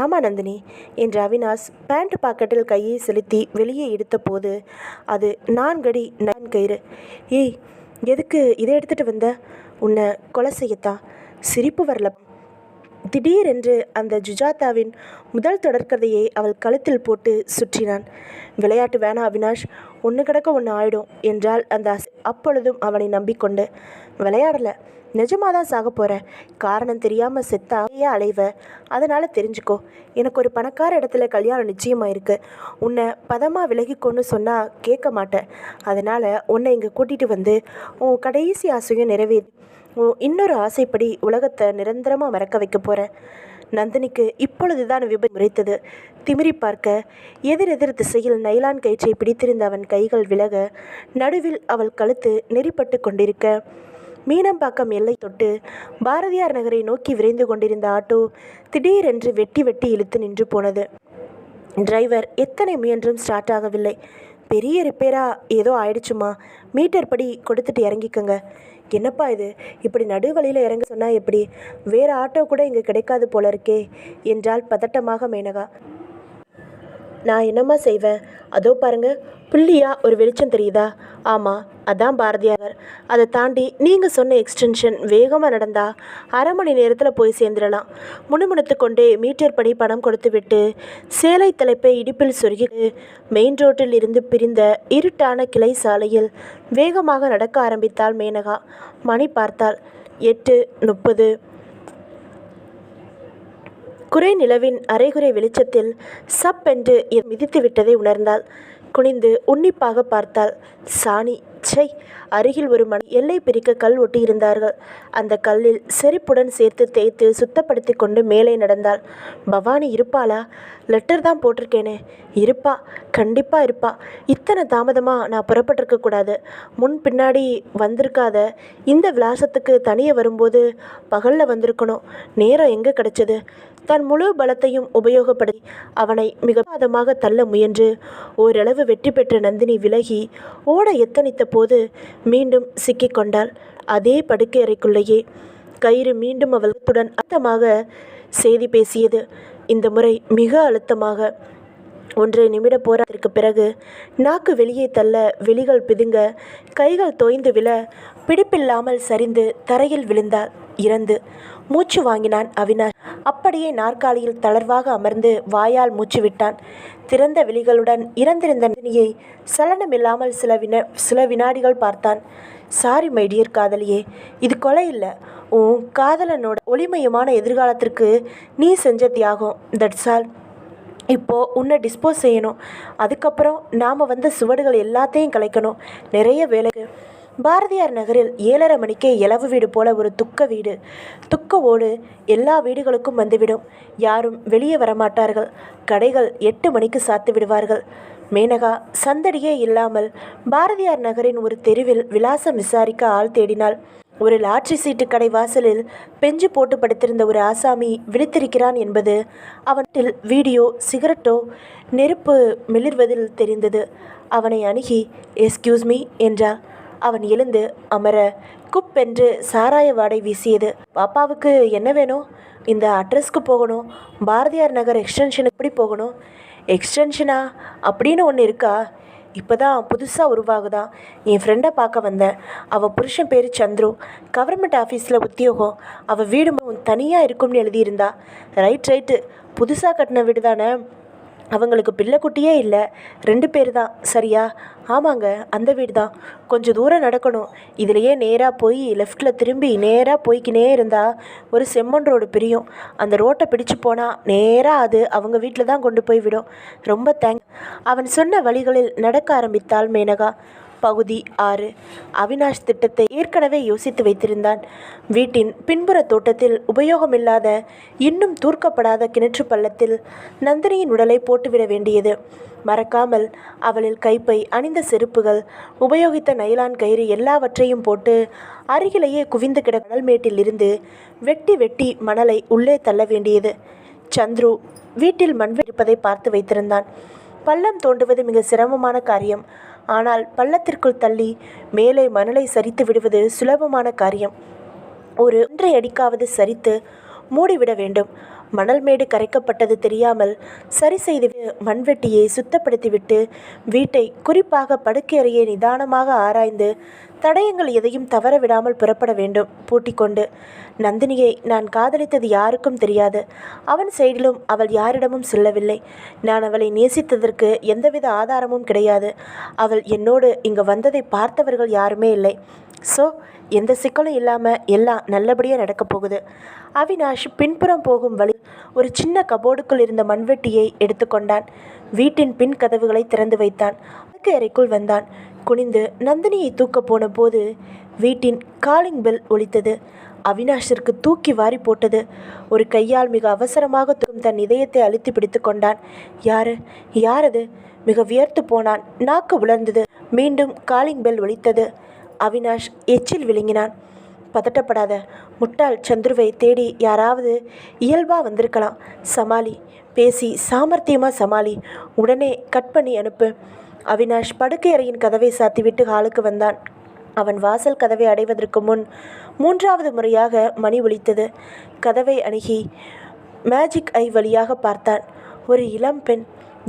ஆமாம் நந்தினி என்று அவினாஷ் பேண்ட் பாக்கெட்டில் கையை செலுத்தி வெளியே எடுத்த போது அது 4 அடி கயிறு. ஏய், எதுக்கு இதை எடுத்துகிட்டு வந்த? உன்னை கொலை செய்யத்தான். சிரிப்பு வரல. திடீரென்று அந்த ஜுஜாதாவின் முதல் தொடர்கதையை அவள் கழுத்தில் போட்டு சுற்றினான். விளையாட்டு வேணாம் அவினாஷ், ஒன்று கிடக்க ஒன்று ஆயிடும் என்றால் அந்த அப்பொழுதும் அவனை நம்பிக்கொண்டு. விளையாடலை, நிஜமாக தான் சாக போகிற. காரணம் தெரியாமல் செத்தா ஏன் அலைவ? அதனால் தெரிஞ்சுக்கோ, எனக்கு ஒரு பணக்கார இடத்துல கல்யாணம் நிச்சயமாயிருக்கு. உன்னை பதமாக விலகிக்கொண்டு சொன்னால் கேட்க மாட்டேன். அதனால் உன்னை இங்கே கூட்டிகிட்டு வந்து உன் கடைசி ஆசையும் நிறைவேறி இன்னொரு ஆசைப்படி உலகத்தை நிரந்தரமாக மறக்க வைக்க போகிறேன். நந்தினிக்கு இப்பொழுதுதான் விபத்து முறைத்தது. திமிரி பார்க்க எதிரெதிர் திசையில் நைலான் கயிற்றை பிடித்திருந்த அவன் கைகள் விலக நடுவில் அவள் கழுத்து நெறிப்பட்டு கொண்டிருக்க மீனம்பாக்கம் எல்லை தொட்டு பாரதியார் நகரை நோக்கி விரைந்து கொண்டிருந்த ஆட்டோ திடீரென்று வெட்டி வெட்டி இழுத்து நின்று போனது. டிரைவர் எத்தனை முயன்றும் ஸ்டார்ட் ஆகவில்லை. பெரிய ரிப்பேராக ஏதோ ஆயிடுச்சுமா, மீட்டர் படி கொடுத்துட்டு இறங்கிக்கோங்க. என்னப்பா இது, இப்படி நடு வழியில் இறங்க சொன்னால் எப்படி? வேறு ஆட்டோ கூட இங்கே கிடைக்காது போல இருக்கே என்றால் பதட்டமாக மேனகா. நான் என்னம்மா செய்வேன்? அதோ பாருங்க, புள்ளியா ஒரு வெளிச்சம் தெரியுதா? ஆமாம், அதான் பாரதியார். அதை தாண்டி நீங்கள் சொன்ன எக்ஸ்டென்ஷன் வேகமாக நடந்தா அரை மணி நேரத்தில் போய் சேர்ந்துடலாம். முணுமுணுத்து கொண்டே மீட்டர் படி பணம் கொடுத்து விட்டு சேலை தலைப்பை இடுப்பில் சொருகிட்டு மெயின் ரோட்டில் இருந்து பிரிந்த இருட்டான கிளை சாலையில் வேகமாக நடக்க ஆரம்பித்தாள் மேனகா. மணி பார்த்தாள் 8:30. குறை நிலவின் அரைகுறை வெளிச்சத்தில் சப் என்று மிதித்து விட்டதை உணர்ந்தாள். குனிந்து உன்னிப்பாக பார்த்தாள். சாணி, சை! அருகில் ஒரு எல்லை பிரிக்க கல் ஒட்டி இருந்தார்கள். அந்த கல்லில் செருப்புடன் சேர்த்து தேய்த்து சுத்தப்படுத்தி கொண்டு மேலே நடந்தாள். பவானி இருப்பாளா? லெட்டர் தான் போட்டிருக்கேனே. இருப்பா, கண்டிப்பாக இருப்பா. இத்தனை தாமதமாக நான் புறப்பட்டிருக்க கூடாது. முன் பின்னாடி வந்திருக்காத. இந்த விலாசத்துக்கு தனியே வரும்போது பகலில் வந்திருக்கணும். நேரம் எங்கே கிடைச்சது? தன் முழு பலத்தையும் உபயோகப்படுத்தி அவனை மிக பாதமாக தள்ள முயன்று ஓரளவு வெற்றி பெற்ற நந்தினி விலகி ஓட எத்தனித்த போது மீண்டும் சிக்கிக்கொண்டாள். அதே படுக்கை அறைக்குள்ளேயே. கயிறு மீண்டும் அவளுடன் அழுத்தமாக செய்தி பேசியது. இந்த முறை மிக அழுத்தமாக. 1 நிமிட போராட்டத்திற்கு பிறகு நாக்கு வெளியே தள்ள விழிகள் பிதுங்க கைகள் தோய்ந்து விழ பிடிப்பில்லாமல் சரிந்து தரையில் விழுந்தாள். இறந்து மூச்சு வாங்கினான் அவினாஷ். அப்படியே நாற்காலியில் தளர்வாக அமர்ந்து வாயால் மூச்சு விட்டான். திறந்த விழிகளுடன் இறந்திருந்த நந்தினியை சலனமில்லாமல் சில வினாடிகள் பார்த்தான். சாரி மை டியர் காதலியே, இது கொலை இல்லை. உன் காதலனோட ஒளிமயமான எதிர்காலத்திற்கு நீ செஞ்ச தியாகம். That's all. இப்போது உன்னை டிஸ்போஸ் செய்யணும். அதுக்கப்புறம் நாம் வந்த சுவடுகள் எல்லாத்தையும் கலைக்கணும். நிறைய வேலைக்கு. பாரதியார் நகரில் 7:30 மணிக்கே இலவு வீடு போல ஒரு துக்க வீடு. துக்க ஓடு எல்லா வீடுகளுக்கும் வந்துவிடும். யாரும் வெளியே வரமாட்டார்கள். கடைகள் 8 மணிக்கு சாத்து விடுவார்கள். மேனகா சந்தடியே இல்லாமல் பாரதியார் நகரின் ஒரு தெருவில் விலாசம் விசாரிக்க ஆள் தேடினாள். ஒரு லாட்ரி சீட்டு கடை வாசலில் பெஞ்சு போட்டு படுத்திருந்த ஒரு ஆசாமி விழித்திருக்கிறான் என்பது அவனில் வீடியோ சிகரெட்டோ நெருப்பு மிளிர்வதில் தெரிந்தது. அவனை அணுகி எஸ்கியூஸ் மீ என்றாள். அவன் எழுந்து அமர குப்பென்று சாராய வாடை வீசியது. பாப்பாவுக்கு என்ன வேணும்? இந்த அட்ரஸ்க்கு போகணும். பாரதியார் நகர் எக்ஸ்டென்ஷனுக்கு எப்படி போகணும்? எக்ஸ்டென்ஷனா அப்படின்னு ஒன்று இருக்கா? இப்போ தான் புதுசாக உருவாகுதான். என் ஃப்ரெண்டை பார்க்க வந்தேன். அவள் புருஷன் பேர் சந்துரு. கவர்மெண்ட் ஆஃபீஸில் உத்தியோகம். அவள் வீடு தனியாக இருக்கும்னு எழுதியிருந்தா. ரைட்டு. புதுசாக கட்டின வீடு தானே? அவங்களுக்கு பிள்ளைக்குட்டியே இல்லை. 2 பேர் தான். சரியா? ஆமாங்க, அந்த வீடு தான். கொஞ்சம் தூரம் நடக்கணும். இதுலையே நேராக போய் லெஃப்டில் திரும்பி நேராக போய்க்கினே இருந்தால் ஒரு செம்மண் ரோடு பிரியும். அந்த ரோட்டை பிடிச்சு போனால் நேராக அது அவங்க வீட்டில் தான் கொண்டு போய் விடும். ரொம்ப தேங்க்ஸ். அவன் சொன்ன வழிகளில் நடக்க ஆரம்பித்தாள் மேனகா. பகுதி 6. அவினாஷ் திட்டத்தை ஏற்கனவே யோசித்து வைத்திருந்தான். வீட்டின் பின்புற தோட்டத்தில் உபயோகமில்லாத இன்னும் தூர்க்கப்படாத கிணற்று பள்ளத்தில் நந்தினியின் உடலை போட்டுவிட வேண்டியது. மறக்காமல் அவளில் கைப்பை, அணிந்த செருப்புகள், உபயோகித்த நைலான் கயிறு எல்லாவற்றையும் போட்டு அருகிலேயே குவிந்து கிட கடல்மேட்டில் இருந்து வெட்டி மணலை உள்ளே தள்ள வேண்டியது. சந்துரு வீட்டில் மண் இருப்பதை பார்த்து வைத்திருந்தான். பள்ளம் தோண்டுவது மிக சிரமமான காரியம். ஆனால் பள்ளத்திற்குள் தள்ளி மேலே மணலை சரித்து விடுவது சுலபமான காரியம். ஒரு 1.5 அடிக்காவது சரித்து மூடிவிட வேண்டும். மணல் மேடு கரைக்கப்பட்டது தெரியாமல் சரி செய்து மண்வெட்டியை சுத்தப்படுத்திவிட்டு வீட்டை, குறிப்பாக படுக்கை அறையை நிதானமாக ஆராய்ந்து தடயங்கள் எதையும் தவற விடாமல் புறப்பட வேண்டும். பூட்டிக்கொண்டு நந்தினியை நான் காதலித்தது யாருக்கும் தெரியாது. அவன் சைடிலும் அவள் யாரிடமும் செல்லவில்லை. நான் அவளை நேசித்ததற்கு எந்தவித ஆதாரமும் கிடையாது. அவள் என்னோடு இங்கு வந்ததை பார்த்தவர்கள் யாருமே இல்லை. ஸோ எந்த சிக்கலும் இல்லாமல் எல்லாம் நல்லபடியாக நடக்கப் போகுது. அவினாஷ் பின்புறம் போகும் வழி ஒரு சின்ன கபோர்டுக்குள் இருந்த மண்வெட்டியை எடுத்துக்கொண்டான். வீட்டின் பின் கதவுகளை திறந்து வைத்தான். படுக்கை அறைக்குள் வந்தான். குனிந்து நந்தினியை தூக்க போன போது வீட்டின் காலிங் பெல் ஒலித்தது. அவினாஷிற்கு தூக்கி வாரி போட்டது. ஒரு கையால் மிக அவசரமாக தன் இதயத்தை அழுத்தி பிடித்து கொண்டான். யாரது? மிக வியர்த்து போனான். நாக்கு உலர்ந்தது. மீண்டும் காலிங் பெல் ஒலித்தது. அவினாஷ் எச்சில் விழுங்கினான். பதட்டப்படாத. முட்டாள் சந்துருவை தேடி யாராவது இயல்பாக வந்திருக்கலாம். சமாளி. பேசி சாமர்த்தியமாக சமாளி. உடனே கட் பண்ணி அனுப்பு. அவினாஷ் படுக்கை அறையின் கதவை சாத்திவிட்டு ஹாலுக்கு வந்தான். அவன் வாசல் கதவை அடைவதற்கு முன் 3வது முறையாக மணி ஒலித்தது. கதவை அணுகி மேஜிக் ஐ வழியாக பார்த்தான். ஒரு இளம் பெண்.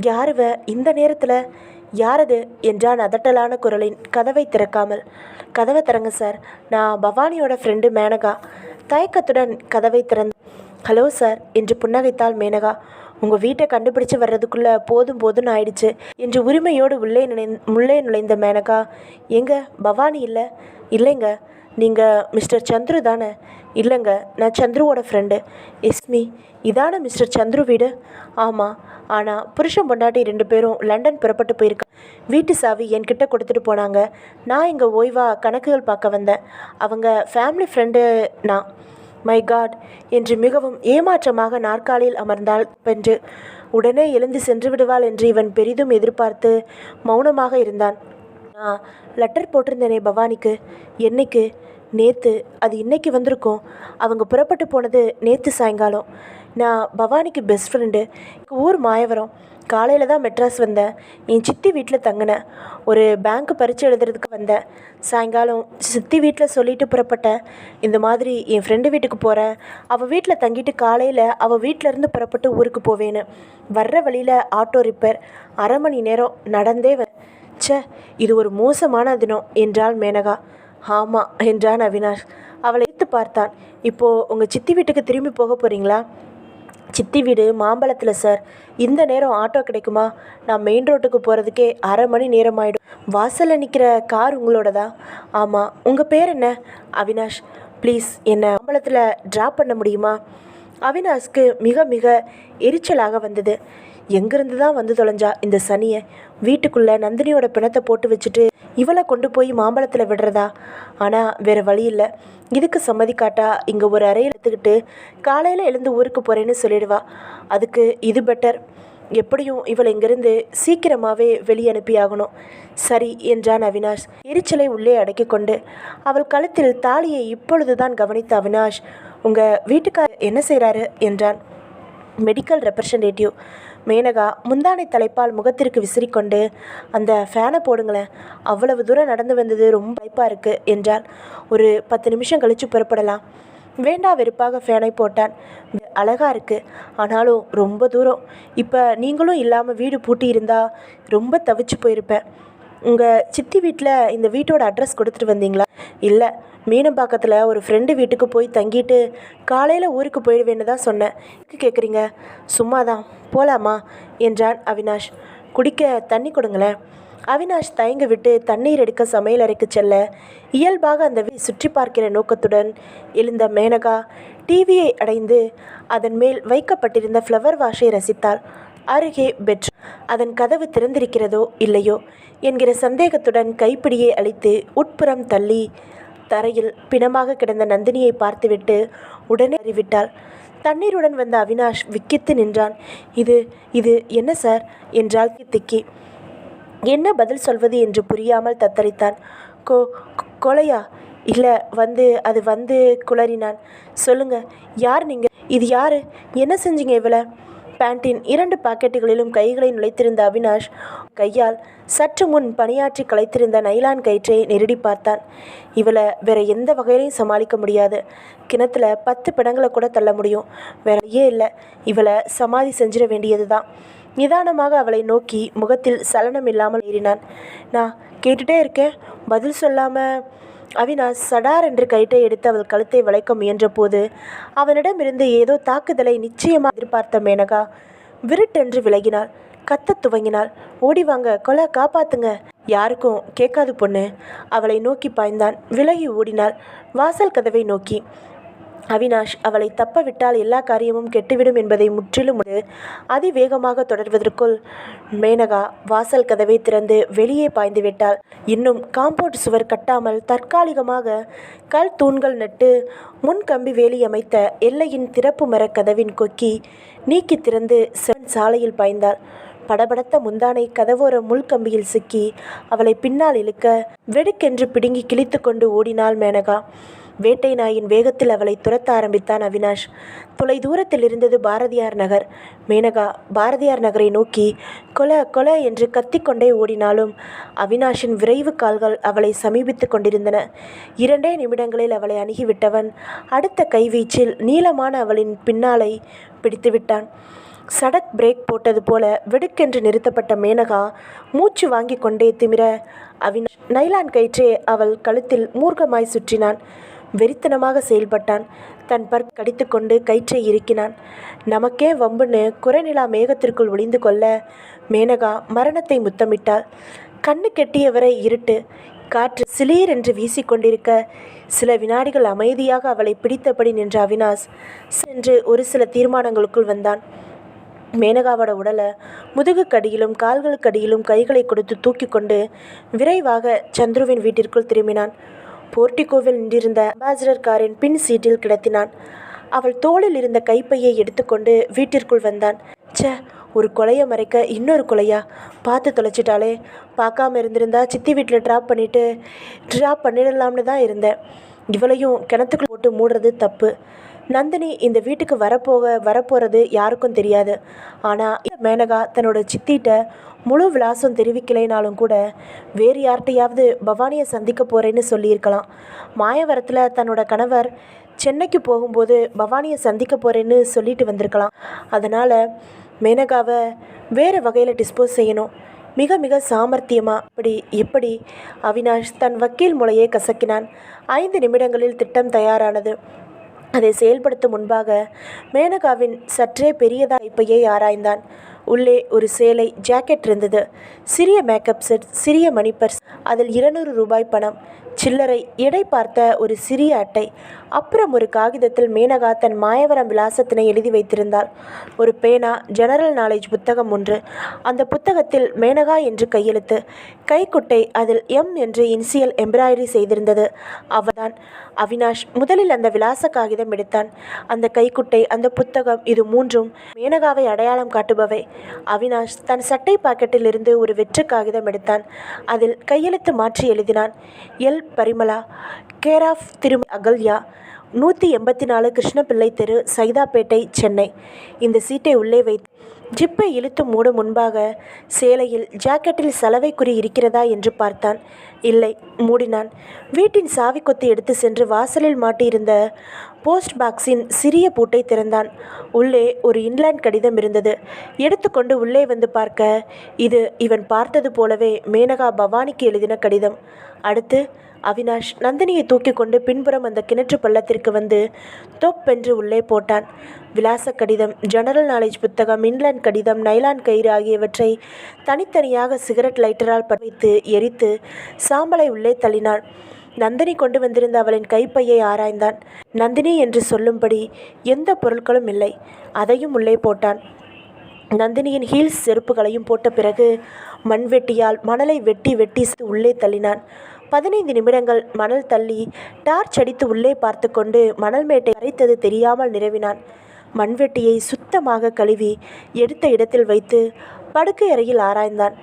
யாருவ இந்த நேரத்தில்? யாரது என்றான் அதட்டலான குரலின் கதவை திறக்காமல். கதவை திறங்க சார், நான் பவானியோட ஃப்ரெண்டு மேனகா. தயக்கத்துடன் கதவை திறந்து ஹலோ சார் என்று புன்னகைத்தாள் மேனகா. உங்கள் வீட்டை கண்டுபிடிச்சு வர்றதுக்குள்ளே போதும் போதும்னு ஆயிடுச்சு என்று உரிமையோடு உள்ளே நுழைந்த மேனகா, எங்க பவானி இல்லை? இல்லைங்க. நீங்கள் மிஸ்டர் சந்துரு தானே? இல்லைங்க, நான் சந்துருவோட ஃப்ரெண்டு. எஸ்மி, இதான மிஸ்டர் சந்துரு வீடு? ஆமாம், ஆனால் புருஷன் பொண்டாட்டி 2 பேரும் லண்டன் புறப்பட்டு போயிருக்காங்க. வீட்டு சாவி என்கிட்ட கொடுத்துட்டு போனாங்க. நான் இங்கே ஓய்வாக கணக்குகள் பார்க்க வந்தேன். அவங்க ஃபேமிலி ஃப்ரெண்டு நான். மை காட் என்று மிகவும் ஏமாற்றமாக நாற்காலியில் அமர்ந்தாள் பென்று. உடனே எழுந்து சென்று விடுவாள் என்று இவன் பெரிதும் எதிர்பார்த்து மௌனமாக இருந்தான். நான் லெட்டர் போட்டிருந்தேனே பவானிக்கு. என்னைக்கு? நேற்று. அது இன்னைக்கு வந்திருக்கோம். அவங்க புறப்பட்டு போனது நேற்று சாயங்காலம். நான் பவானிக்கு பெஸ்ட் ஃப்ரெண்டு. ஊர் மாயவரம். காலையில் தான் மெட்ராஸ் வந்தேன். என் சித்தி வீட்டில் தங்கினேன். ஒரு பேங்க்கு பரீட்சை எழுதுறதுக்கு வந்தேன். சாயங்காலம் சித்தி வீட்டில் சொல்லிட்டு புறப்பட்டேன். இந்த மாதிரி என் ஃப்ரெண்டு வீட்டுக்கு போகிறேன், அவள் வீட்டில் தங்கிட்டு காலையில் அவள் வீட்டிலேருந்து புறப்பட்டு ஊருக்கு போவேன்னு. வர்ற வழியில் ஆட்டோ ரிப்பேர். அரை மணி நேரம் நடந்தே ச்சே, இது ஒரு மோசமான தினம் என்றாள் மேனகா. ஆமாம் என்றான் அவினாஷ். அவளை எடுத்து பார்த்தான். இப்போது உங்கள் சித்தி வீட்டுக்கு திரும்பி போக போகிறீங்களா? சித்தி வீடு மாம்பழத்தில் சார். இந்த நேரம் ஆட்டோ கிடைக்குமா? நான் மெயின் ரோட்டுக்கு போகிறதுக்கே அரை மணி நேரம் ஆகிடும். வாசலில் நிற்கிற கார் உங்களோடதா? ஆமாம். உங்கள் பேர் என்ன? அவினாஷ். ப்ளீஸ் என்னை மாம்பழத்தில் ட்ராப் பண்ண முடியுமா? அவினாஷ்க்கு மிக மிக எரிச்சலாக வந்தது. எங்கேருந்து தான் வந்து தொலைஞ்சா இந்த சனியை? வீட்டுக்குள்ளே நந்தினியோட பிணத்தை போட்டு வச்சுட்டு இவளை கொண்டு போய் மாம்பழத்தில் விடுறதா? ஆனால் வேறு வழி இல்லை. இதுக்கு சம்மதிக்காட்டா இங்கே ஒரு அறையில் எடுத்துக்கிட்டு காலையில் எழுந்து ஊருக்கு போகிறேன்னு சொல்லிடுவா. அதுக்கு இது பெட்டர். எப்படியும் இவளை இங்கேருந்து சீக்கிரமாகவே வெளியே அனுப்பியாகணும். சரி என்றான் அவினாஷ் எரிச்சலை உள்ளே அடக்கி கொண்டு. அவள் கழுத்தில் தாலியை இப்பொழுது தான் கவனித்த அவினாஷ், உங்கள் வீட்டுக்காரர் என்ன செய்கிறாரு என்றான். Medical representative. மேனகா முந்தானை தலைப்பால் முகத்திற்கு விசிறிக்கொண்டு, அந்த ஃபேனை போடுங்களேன், அவ்வளவு தூரம் நடந்து வந்தது ரொம்ப வாய்ப்பாக இருக்குது என்றாள். ஒரு 10 நிமிஷம் கழித்து புறப்படலாம். வேண்டா வெறுப்பாக ஃபேனை போட்டான். அழகாக இருக்குது, ஆனாலும் ரொம்ப தூரம். இப்போ நீங்களும் இல்லாமல் வீடு பூட்டி இருந்தால் ரொம்ப தவிச்சு போயிருப்பேன். உங்கள் சித்தி வீட்டில் இந்த வீட்டோட அட்ரஸ் கொடுத்துட்டு வந்தீங்களா? இல்லை, மீனம்பாக்கத்தில் ஒரு ஃப்ரெண்டு வீட்டுக்கு போய் தங்கிட்டு காலையில் ஊருக்கு போயிடுவேன்னு தான் சொன்னேன். எதுக்கு கேட்குறீங்க? சும்மா தான். போகலாமா என்றான் அவினாஷ். குடிக்க தண்ணி கொடுங்களேன். அவினாஷ் தயங்க விட்டு தண்ணீர் எடுக்க சமையல் அறைக்கு செல்ல இயல்பாக அந்த சுற்றி பார்க்கிற நோக்கத்துடன் எழுந்த மேனகா டிவியை அடைந்து அதன் மேல் வைக்கப்பட்டிருந்த ஃப்ளவர் வாஷை ரசித்தாள். அருகே பெட்ரூம். அதன் கதவு திறந்திருக்கிறதோ இல்லையோ என்கிற சந்தேகத்துடன் கைப்பிடியை அழித்து உட்புறம் தள்ளி தரையில் பிணமாக கிடந்த நந்தினியை பார்த்துவிட்டு உடனே அறிவிட்டாள். தண்ணீருடன் வந்த அவினாஷ் விக்கித்து நின்றான். இது இது என்ன சார் என்றால் திக்கி. என்ன பதில் சொல்வது என்று புரியாமல் தத்தளித்தான். கொலையா? இல்லை, வந்து குளறினான். சொல்லுங்க, யார் நீங்கள்? இது யாரு? என்ன செஞ்சீங்க இவளை? பேண்டின் 2 பாக்கெட்டுகளிலும் கைகளை நுழைத்திருந்த அவினாஷ் கையால் சற்று முன் பணியாற்றி களைத்திருந்த நைலான் கயிற்றை நெருடி பார்த்தான். இவளை வேற எந்த வகையிலையும் சமாளிக்க முடியாது. கிணத்துல 10 பிணங்களை கூட தள்ள முடியும். வேறையே இல்லை. இவளை சமாதி செஞ்சிட வேண்டியது தான். நிதானமாக அவளை நோக்கி முகத்தில் சலனம் இல்லாமல் ஏறினான். நான் கேட்டுட்டே இருக்கேன், பதில் சொல்லாமல். அவினாஷ் சடார் என்று கயிற்றை எடுத்து அவள் கழுத்தை வளைக்க முயன்ற போது அவனிடமிருந்து ஏதோ தாக்குதலை நிச்சயமாக எதிர்பார்த்த மேனகா விருட்டென்று விலகினாள். கத்தத் துவங்கினாள். ஓடிவாங்க, கொலை, காப்பாத்துங்க. யாருக்கும் கேட்காது பொண்ணு. அவளை நோக்கி பாய்ந்தான். விலகி ஓடினாள் வாசல் கதவை நோக்கி. அவினாஷ் அவளை தப்ப விட்டால் எல்லா காரியமும் கெட்டுவிடும் என்பதை முற்றிலும் அதிவேகமாக தொடர்வதற்குள் மேனகா வாசல் கதவை திறந்து வெளியே பாய்ந்து விட்டாள். இன்னும் காம்பவுண்ட் சுவர் கட்டாமல் தற்காலிகமாக கல் தூண்கள் நட்டு முன்கம்பி வேலி அமைத்த எல்லையின் திறப்பு மர கதவின் கொக்கி நீக்கி திறந்து சாலையில் பாய்ந்தாள். படபடத்த முந்தானை கதவோர முள்கம்பியில் சிக்கி அவளை பின்னால் இழுக்க வெடுக்கென்று பிடுங்கி கிழித்து கொண்டு ஓடினாள் மேனகா. வேட்டை நாயின் வேகத்தில் அவளை துரத்த ஆரம்பித்தான் அவினாஷ். தொலை தூரத்தில் இருந்தது பாரதியார் நகர். மேனகா பாரதியார் நகரை நோக்கி கொலை கொலை என்று கத்திக்கொண்டே ஓடினாலும் அவினாஷின் விரைவு கால்கள் அவளை சமீபித்து கொண்டிருந்தன. 2 நிமிடங்களில் அவளை அணுகிவிட்டவன் அடுத்த கைவீச்சில் நீளமான அவளின் பின்னாலை பிடித்துவிட்டான். சடக் பிரேக் போட்டது போல வெடுக்கென்று நிறுத்தப்பட்ட மேனகா மூச்சு வாங்கி கொண்டே திமிர அவினாஷ் நைலான் கயிற்றே அவள் கழுத்தில் மூர்க்கமாய் சுற்றினான். வெறித்தனமாக செயல்பட்டான். தன் கடித்து கொண்டு கயிற்றை இறுக்கினான். நமக்கே வம்புன்னு குறைநிலா மேகத்திற்குள் ஒளிந்து கொள்ள மேனகா மரணத்தை முத்தமிட்டாள். கண்ணு கெட்டியவரை இருட்டு. காற்று சிலீர் என்று வீசிக்கொண்டிருக்க சில வினாடிகள் அமைதியாக அவளை பிடித்தபடி நின்ற அவினாஷ் சென்று ஒரு சில தீர்மானங்களுக்குள் வந்தான். மேனகாவோட உடலை முதுகுக்கடியிலும் கால்களுக்கடியிலும் கைகளை கொடுத்து தூக்கி கொண்டு விரைவாக சந்துருவின் வீட்டிற்குள் திரும்பினான். போர்ட்டிகோவில் நின்றிருந்த அம்பாசிடர் காரின் பின் சீட்டில் கிடத்தினான். அவள் தோளில் இருந்த கைப்பையை எடுத்துக்கொண்டு வீட்டிற்குள் வந்தான். ஒரு கொலையை மறைக்க இன்னொரு கொலையா? பார்த்து தொலைச்சிட்டாலே. பார்க்காம இருந்திருந்தா சித்தி வீட்டில் ட்ராப் பண்ணிடலாம்னு தான் இருந்தேன். இவளையும் கிணத்துக்குள் போட்டு மூடுறது தப்பு. நந்தினி இந்த வீட்டுக்கு வரப்போகிறது யாருக்கும் தெரியாது. ஆனால் மேனகா தன்னோட சித்திட்ட முழு விலாசம் தெரிவிக்கலைனாலும் கூட வேறு யார்கிட்டையாவது பவானியை சந்திக்க போகிறேன்னு சொல்லியிருக்கலாம். மாயவரத்தில் தன்னோட கணவர் சென்னைக்கு போகும்போது பவானியை சந்திக்க போகிறேன்னு சொல்லிட்டு வந்திருக்கலாம். அதனால் மேனகாவை வேறு வகையில் டிஸ்போஸ் செய்யணும். மிக மிக சாமர்த்தியமாக. எப்படி? அவினாஷ் தன் வக்கீல் முளையை கசக்கினான். 5 நிமிடங்களில் திட்டம் தயாரானது. அதை செயல்படுத்தும் முன்பாக மேனகாவின் சற்றே பெரியதா கைப்பையை ஆராய்ந்தான். உள்ளே ஒரு சேலை ஜாக்கெட் இருந்தது. சிறிய மேக்கப் செட், சிறிய மணி பர்ஸ், அதில் 200 ரூபாய் பணம், சில்லறை, எடை பார்த்த ஒரு சிறிய அட்டை. அப்புறம் ஒரு காகிதத்தில் மேனகா தன் மாயவரம் விலாசத்தினை எழுதி வைத்திருந்தாள். ஒரு பேனா, ஜெனரல் நாலேஜ் புத்தகம் ஒன்று. அந்த புத்தகத்தில் மேனகா என்று கையெழுத்து. கைக்குட்டை, அதில் எம் என்று இன்சியல் எம்ப்ராய்டரி செய்திருந்தது. அவள்தான். அவினாஷ் முதலில் அந்த விலாச காகிதம் எடுத்தான். அந்த கைக்குட்டை, அந்த புத்தகம், இது மூன்றும் மேனகாவை அடையாளம் காட்டுபவை. அவினாஷ் தன் சட்டை பாக்கெட்டில் இருந்து ஒரு வெற்று காகிதம் எடுத்தான். அதில் கையெழுத்து மாற்றி எழுதினான். எல் பரிமளா, கேர் ஆஃப் திருமதி அகல்யா, 184 கிருஷ்ணபிள்ளை தெரு, சைதாப்பேட்டை, சென்னை. இந்த சீட்டை உள்ளே வைத்து ஜிப்பை இழுத்து மூடும் முன்பாக சேலையில் ஜாக்கெட்டில் சலவை குறி இருக்கிறதா என்று பார்த்தான். இல்லை. மூடினான். வீட்டின் சாவி கொத்து எடுத்து சென்று வாசலில் மாட்டியிருந்த போஸ்ட் பாக்ஸின் சிறிய பூட்டை திறந்தான். உள்ளே ஒரு இன்லேண்ட் கடிதம் இருந்தது. எடுத்துக்கொண்டு உள்ளே வந்து பார்க்க இது இவன் பார்த்தது போலவே மேனகா பவானிக்கு எழுதின கடிதம். அடுத்து அவினாஷ் நந்தினியை தூக்கி கொண்டு பின்புறம் அந்த கிணற்று பள்ளத்திற்கு வந்து தொப்பென்று உள்ளே போட்டான். விலாச கடிதம், ஜெனரல் நாலேஜ் புத்தகம், இன்லேண்ட் கடிதம், நைலான் கயிறு ஆகியவற்றை தனித்தனியாக சிகரெட் லைட்டரால் வைத்து எரித்து சாம்பலை உள்ளே தள்ளினான். நந்தினி கொண்டு வந்திருந்த அவளின் கைப்பையை ஆராய்ந்தான். நந்தினி என்று சொல்லும்படி எந்த பொருட்களும் இல்லை. அதையும் உள்ளே போட்டான். நந்தினியின் ஹீல்ஸ் செருப்புகளையும் போட்ட பிறகு மண்வெட்டியால் மணலை வெட்டி வெட்டி உள்ளே தள்ளினான். 15 நிமிடங்கள் மணல் தள்ளி டார்ச் அடித்து உள்ளே பார்த்து கொண்டு மணல் மேட்டை அரைத்தது தெரியாமல் நிரவினான். மண்வெட்டியை சுத்தமாக கழுவி எடுத்த இடத்தில் வைத்து படுக்கை அறையில் ஆராய்ந்தான்.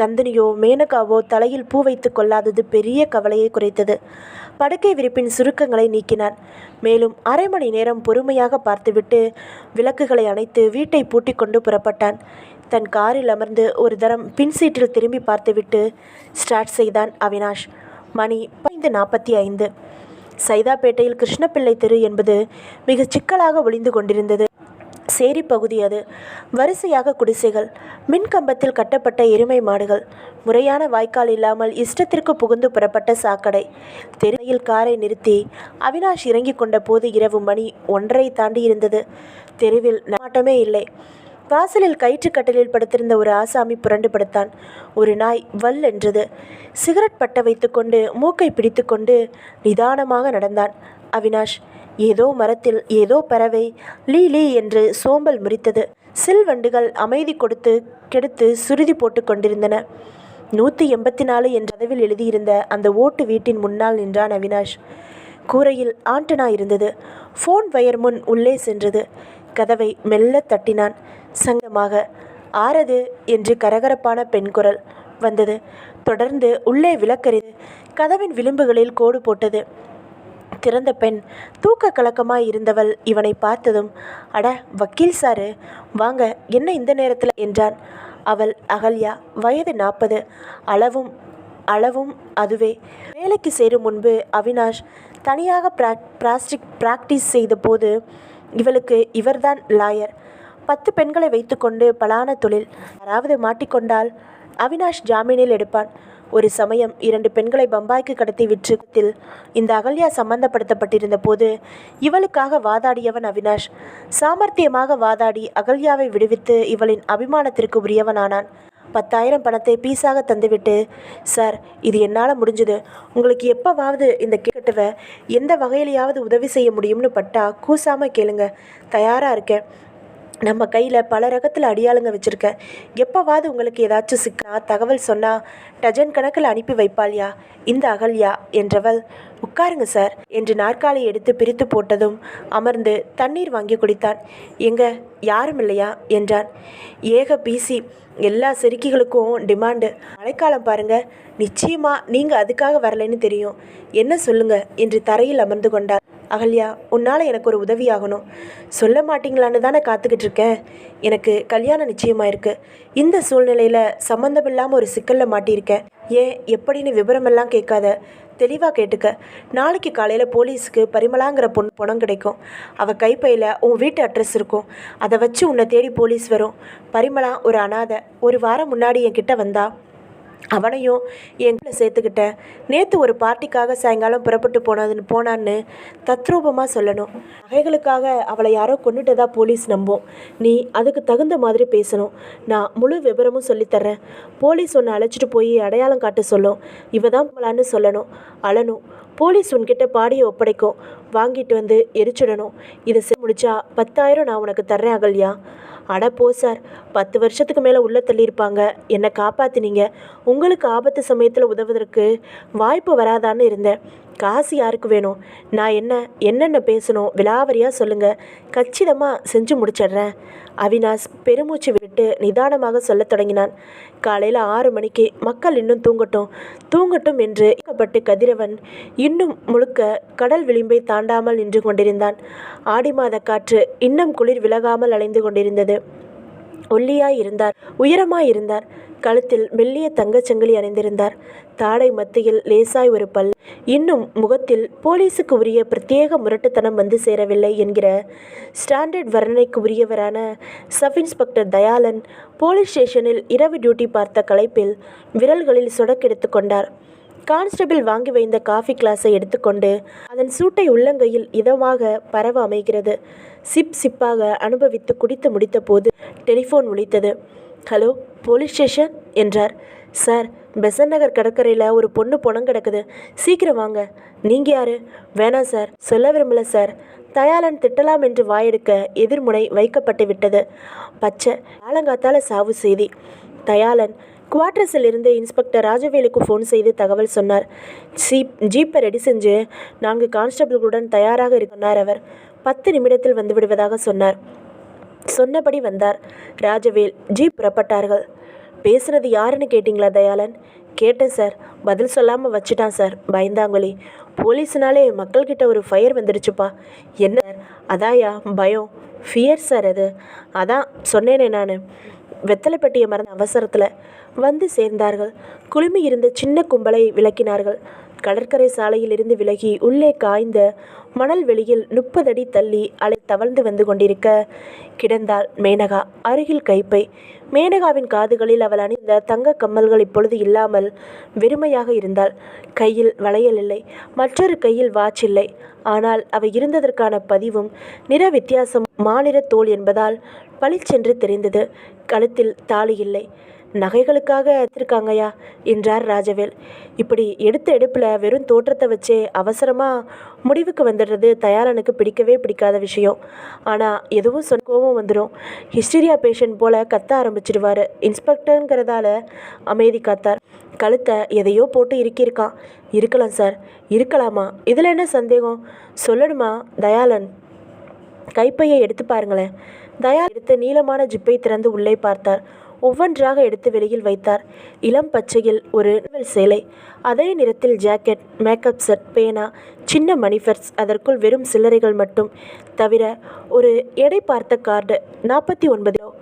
நந்தினியோ மேனகாவோ தலையில் பூ வைத்து கொள்ளாதது பெரிய கவலையை குறைத்தது. படுக்கை விரிப்பின் சுருக்கங்களை நீக்கினான். மேலும் 1/2 மணி நேரம் பொறுமையாக பார்த்துவிட்டு விளக்குகளை அணைத்து வீட்டை பூட்டி கொண்டு புறப்பட்டான். தன் காரில் அமர்ந்து ஒரு தரம் பின் சீட்டில் திரும்பி பார்த்துவிட்டு ஸ்டார்ட் செய்தான் அவினாஷ். மணி 5:45. சைதாப்பேட்டையில் கிருஷ்ணபிள்ளை தெரு என்பது மிக சிக்கலாக ஒளிந்து கொண்டிருந்தது. சேரி பகுதி அது. வரிசையாக குடிசைகள், மின்கம்பத்தில் கட்டப்பட்ட எருமை மாடுகள், முறையான வாய்க்கால் இல்லாமல் இஷ்டத்திற்கு புகுந்து புறப்பட்ட சாக்கடை. தெருவில் காரை நிறுத்தி அவினாஷ் இறங்கி கொண்ட போது இரவு மணி 1:30 தாண்டி இருந்தது. தெருவில் நாட்டமே இல்லை. வாசலில் கயிற்றுக்கட்டலில் படுத்திருந்த ஒரு ஆசாமி புரண்டு படுத்தான். ஒரு நாய் வல் என்றது. சிகரெட் பட்ட வைத்துக்கொண்டு மூக்கை பிடித்து கொண்டு நிதானமாக நடந்தான் அவினாஷ். ஏதோ மரத்தில் ஏதோ பறவை லீ லீ என்று சோம்பல் முறித்தது. சில்வண்டுகள் அமைதி கெடுத்து சுருதி போட்டு கொண்டிருந்தன. 184 என்ற அளவில் எழுதியிருந்த அந்த ஓட்டு வீட்டின் முன்னால் நின்றான் அவினாஷ். கூரையில் ஆண்டனா இருந்தது. ஃபோன் வயர் முன் உள்ளே சென்றது. கதவை மெல்ல தட்டினான். சங்கமாக ஆறது என்று கரகரப்பான பெண் குரல் வந்தது. தொடர்ந்து உள்ளே விளக்கறிது கதவின் விளிம்புகளில் கோடு போட்டது. திறந்த பெண். தூக்க கலக்கமாய் இருந்தவள் இவனை பார்த்ததும், அட வக்கீல் சாரு, வாங்க, என்ன இந்த நேரத்தில் என்றான். அவள் அகல்யா, வயது 40, அளவும் அளவும் அதுவே. வேலைக்கு சேரும் முன்பு அவினாஷ் தனியாக பிராக்டிஸ் செய்த போது இவளுக்கு இவர்தான் லாயர். 10 பெண்களை வைத்துக்கொண்டு பலான தொழில். யாராவது மாட்டிக்கொண்டால் அவினாஷ் ஜாமீனில் எடுப்பான். ஒரு சமயம் 2 பெண்களை பம்பாய்க்கு கடத்தி விற்றத்தில் இந்த அகல்யா சம்பந்தப்படுத்தப்பட்டிருந்த போது இவளுக்காக வாதாடியவன் அவினாஷ். சாமர்த்தியமாக வாதாடி அகல்யாவை விடுவித்து இவளின் அபிமானத்திற்கு உரியவனானான். 10,000 பணத்தை பீஸாக தந்துவிட்டு, சார், இது என்னால் முடிஞ்சது. உங்களுக்கு எப்போவாவது இந்த கேட்டுவ எந்த வகையிலையாவது உதவி செய்ய முடியும்னு பட்டா கூசாமல் கேளுங்க, தயாராக இருக்கேன். நம்ம கையில் பல ரகத்தில் அடியாளுங்க வச்சுருக்கேன். எப்போவாவது உங்களுக்கு ஏதாச்சும் சிக்கனா தகவல் சொன்னால் டஜன் கணக்கில் அனுப்பி வைப்பாள்யா இந்த அகல்யா என்றவள். உட்காருங்க சார் என்று நாற்காலி எடுத்து பிரித்து போட்டதும் அமர்ந்து தண்ணீர் வாங்கி குடித்தான். எங்க யாரும் இல்லையா என்றான். ஏக பிசி, எல்லா செருக்கிகளுக்கும் டிமாண்டு. மழைக்காலம் பாருங்க, நிச்சயமாக நீங்கள் அதுக்காக வரலைன்னு தெரியும். என்ன சொல்லுங்க என்று தரையில் அமர்ந்து கொண்டார். அகல்யா, உன்னால் எனக்கு ஒரு உதவியாகணும். சொல்ல மாட்டீங்களான்னு தானே காத்துக்கிட்டு இருக்கேன். எனக்கு கல்யாணம் நிச்சயமாயிருக்கு. இந்த சூழ்நிலையில் சம்மந்தமில்லாமல் ஒரு சிக்கலில் மாட்டியிருக்கேன். ஏன் எப்படின்னு விவரமெல்லாம் கேட்காத, தெளிவாக கேட்டுக்க. நாளைக்கு காலையில் போலீஸுக்கு பரிமளாங்கிற பணம் கிடைக்கும். அவள் கைப்பையில் உன் வீட்டு அட்ரஸ் இருக்கும். அதை வச்சு உன்னை தேடி போலீஸ் வரும். பரிமளா ஒரு அனாதை. ஒரு வாரம் முன்னாடி என்கிட்ட வந்தா. அவனையும் எங்களை சேர்த்துக்கிட்டேன். நேற்று ஒரு பார்ட்டிக்காக சாயங்காலம் புறப்பட்டு போனான்னு தத்ரூபமாக சொல்லணும். நகைகளுக்காக அவளை யாரோ கொண்டுட்டதா போலீஸ் நம்பும். நீ அதுக்கு தகுந்த மாதிரி பேசணும். நான் முழு விவரமும் சொல்லித்தர்றேன். போலீஸ் ஒன்று அழைச்சிட்டு போய் அடையாளம் காட்ட சொல்லும். இவ தான் போலான்னு சொல்லணும். அழணும். போலீஸ் உன்கிட்ட பாடியை ஒப்படைக்கும். வாங்கிட்டு வந்து எரிச்சிடணும். இதை முடிச்சா 10,000 நான் உனக்கு தர்றேன் அகல்யா. அட போ சார், 10 வருஷத்துக்கு மேலே உள்ளே தள்ளியிருப்பாங்க. என்னை காப்பாற்றினீங்க. உங்களுக்கு ஆபத்து சமயத்தில் உதவுவதற்கு வாய்ப்பு வராதான்னு இருந்தேன். காசு யாருக்கு வேணும்? நான் என்னென்ன பேசணும் விலாவரியாக சொல்லுங்கள். கச்சிதமாக செஞ்சு முடிச்சிடுறேன். அவினாஷ் பெருமூச்சு விட்டு நிதானமாக சொல்லத் தொடங்கினான். காலையில் 6 மணிக்கு மக்கள் இன்னும் தூங்கட்டும் என்று இயக்கப்பட்டு கதிரவன் இன்னும் முழுக்க கடல் விளிம்பை தாண்டாமல் நின்று கொண்டிருந்தான். ஆடி மாத காற்று இன்னும் குளிர் விலகாமல் அலைந்து கொண்டிருந்தது. ஒல்லியாய் இருந்தார், உயரமாய் இருந்தார். கழுத்தில் மெல்லிய தங்கச்சங்கிலி அணிந்திருந்தார். தாடை மத்தியில் லேசாய் ஒரு பல். இன்னும் முகத்தில் போலீஸுக்கு உரிய பிரத்யேக முரட்டுத்தனம் வந்து சேரவில்லை என்கிற ஸ்டாண்டர்ட் வர்ணனைக்கு உரியவரான சப் இன்ஸ்பெக்டர் தயாளன் போலீஸ் ஸ்டேஷனில் இரவு டியூட்டி பார்த்த களைப்பில் விரல்களில் சொடக்கெடுத்து கொண்டார். கான்ஸ்டபிள் வாங்கி வைந்த காஃபி கிளாஸை எடுத்துக்கொண்டு அதன் சூட்டை உள்ளங்கையில் இதமாக பரவ அமைகிறது. சிப்பாக அனுபவித்து குடித்து முடித்த போது டெலிஃபோன் ஒலித்தது. ஹலோ, போலீஸ் ஸ்டேஷன் என்றார். சார், பெசன்ட் நகர் கடற்கரையில் ஒரு பொண்ணு பணம் கிடக்குது. சீக்கிரம் வாங்க. நீங்கள் யார்? வேணாம் சார், சொல்ல விரும்பல சார். தயாளன் திட்டலாம் என்று வாயெடுக்க எதிர்முனை வைக்கப்பட்டு விட்டது. பச்சை ஆலங்காத்தால சாவு செய்தி. தயாளன் குவார்ட்டர்ஸில் இருந்து இன்ஸ்பெக்டர் ராஜவேலுக்கு ஃபோன் செய்து தகவல் சொன்னார். ஜீப்பை ரெடி செஞ்சு 4 கான்ஸ்டபிள்களுடன் தயாராக சொன்னார். அவர் 10 நிமிடத்தில் வந்து விடுவதாக சொன்னார். சொன்னபடி வந்தார் ராஜவேல். ஜீப் புறப்பட்டார்கள். பேசுனது யாருன்னு கேட்டிங்களா தயாளன்? கேட்டேன் சார். பதில் சொல்லாமல் வச்சுட்டான் சார். பயந்தாங்கொலி. போலீஸ்னாலே மக்கள்கிட்ட ஒரு ஃபயர் வந்துடுச்சுப்பா. என்ன சார்? அதாயா பயம்? ஃபியர் சார் அது. அதான் சொன்னேனே நான். வெத்தலைப்பட்டியை மறந்த அவசரத்தில் வந்து சேர்ந்தார்கள். குழுமி இருந்த சின்ன கும்பலை விளக்கினார்கள். கடற்கரை சாலையிலிருந்து விலகி உள்ளே காய்ந்த மணல் வெளியில் 30 அடி தள்ளி அலை தவழ்ந்து வந்து கொண்டிருக்க கிடந்தாள் மேனகா. அருகில் கைப்பை. மேனகாவின் காதுகளில் அவள் அணிந்த தங்க கம்மல்கள் இப்பொழுது இல்லாமல் வெறுமையாக இருந்தாள். கையில் வளையல் இல்லை. மற்றொரு கையில் வாட்ச் இல்லை. ஆனால் அவை இருந்ததற்கான பதிவும் நிற வித்தியாசம் மாநிற தோல் என்பதால் பளிச்சென்று தெரிந்தது. கழுத்தில் தாலி இல்லை. நகைகளுக்காக எடுத்திருக்காங்கயா என்றார் ராஜவேல். இப்படி எடுத்த எடுப்பில் வெறும் தோற்றத்தை வச்சே அவசரமாக முடிவுக்கு வந்துடுறது தயாளனுக்கு பிடிக்கவே பிடிக்காத விஷயம். ஆனால் எதுவும் சொன்ன கோபம் வந்துடும். ஹிஸ்டீரியா பேஷண்ட் போல் கத்த ஆரம்பிச்சிடுவார். இன்ஸ்பெக்டருங்கிறதால அமைதி காத்தார். கழுத்தை எதையோ போட்டு இருக்கியிருக்கான். இருக்கலாம் சார். இருக்கலாமா? இதில் என்ன சந்தேகம்? சொல்லணுமா? தயாளன் கைப்பையை எடுத்து பாருங்களேன். தயாள் எடுத்த நீளமான ஜிப்பை திறந்து உள்ளே பார்த்தார். ஒவ்வொன்றாக எடுத்து வெளியில் வைத்தார். இளம் பச்சையில் ஒரு சேலை, அதே நிறத்தில் ஜாக்கெட், மேக்கப் செட், பேனா, சின்ன மணிபர்ஸ், அதற்குள் வெறும் சில்லறைகள் மட்டும், தவிர ஒரு எடை பார்த்த கார்டு. 49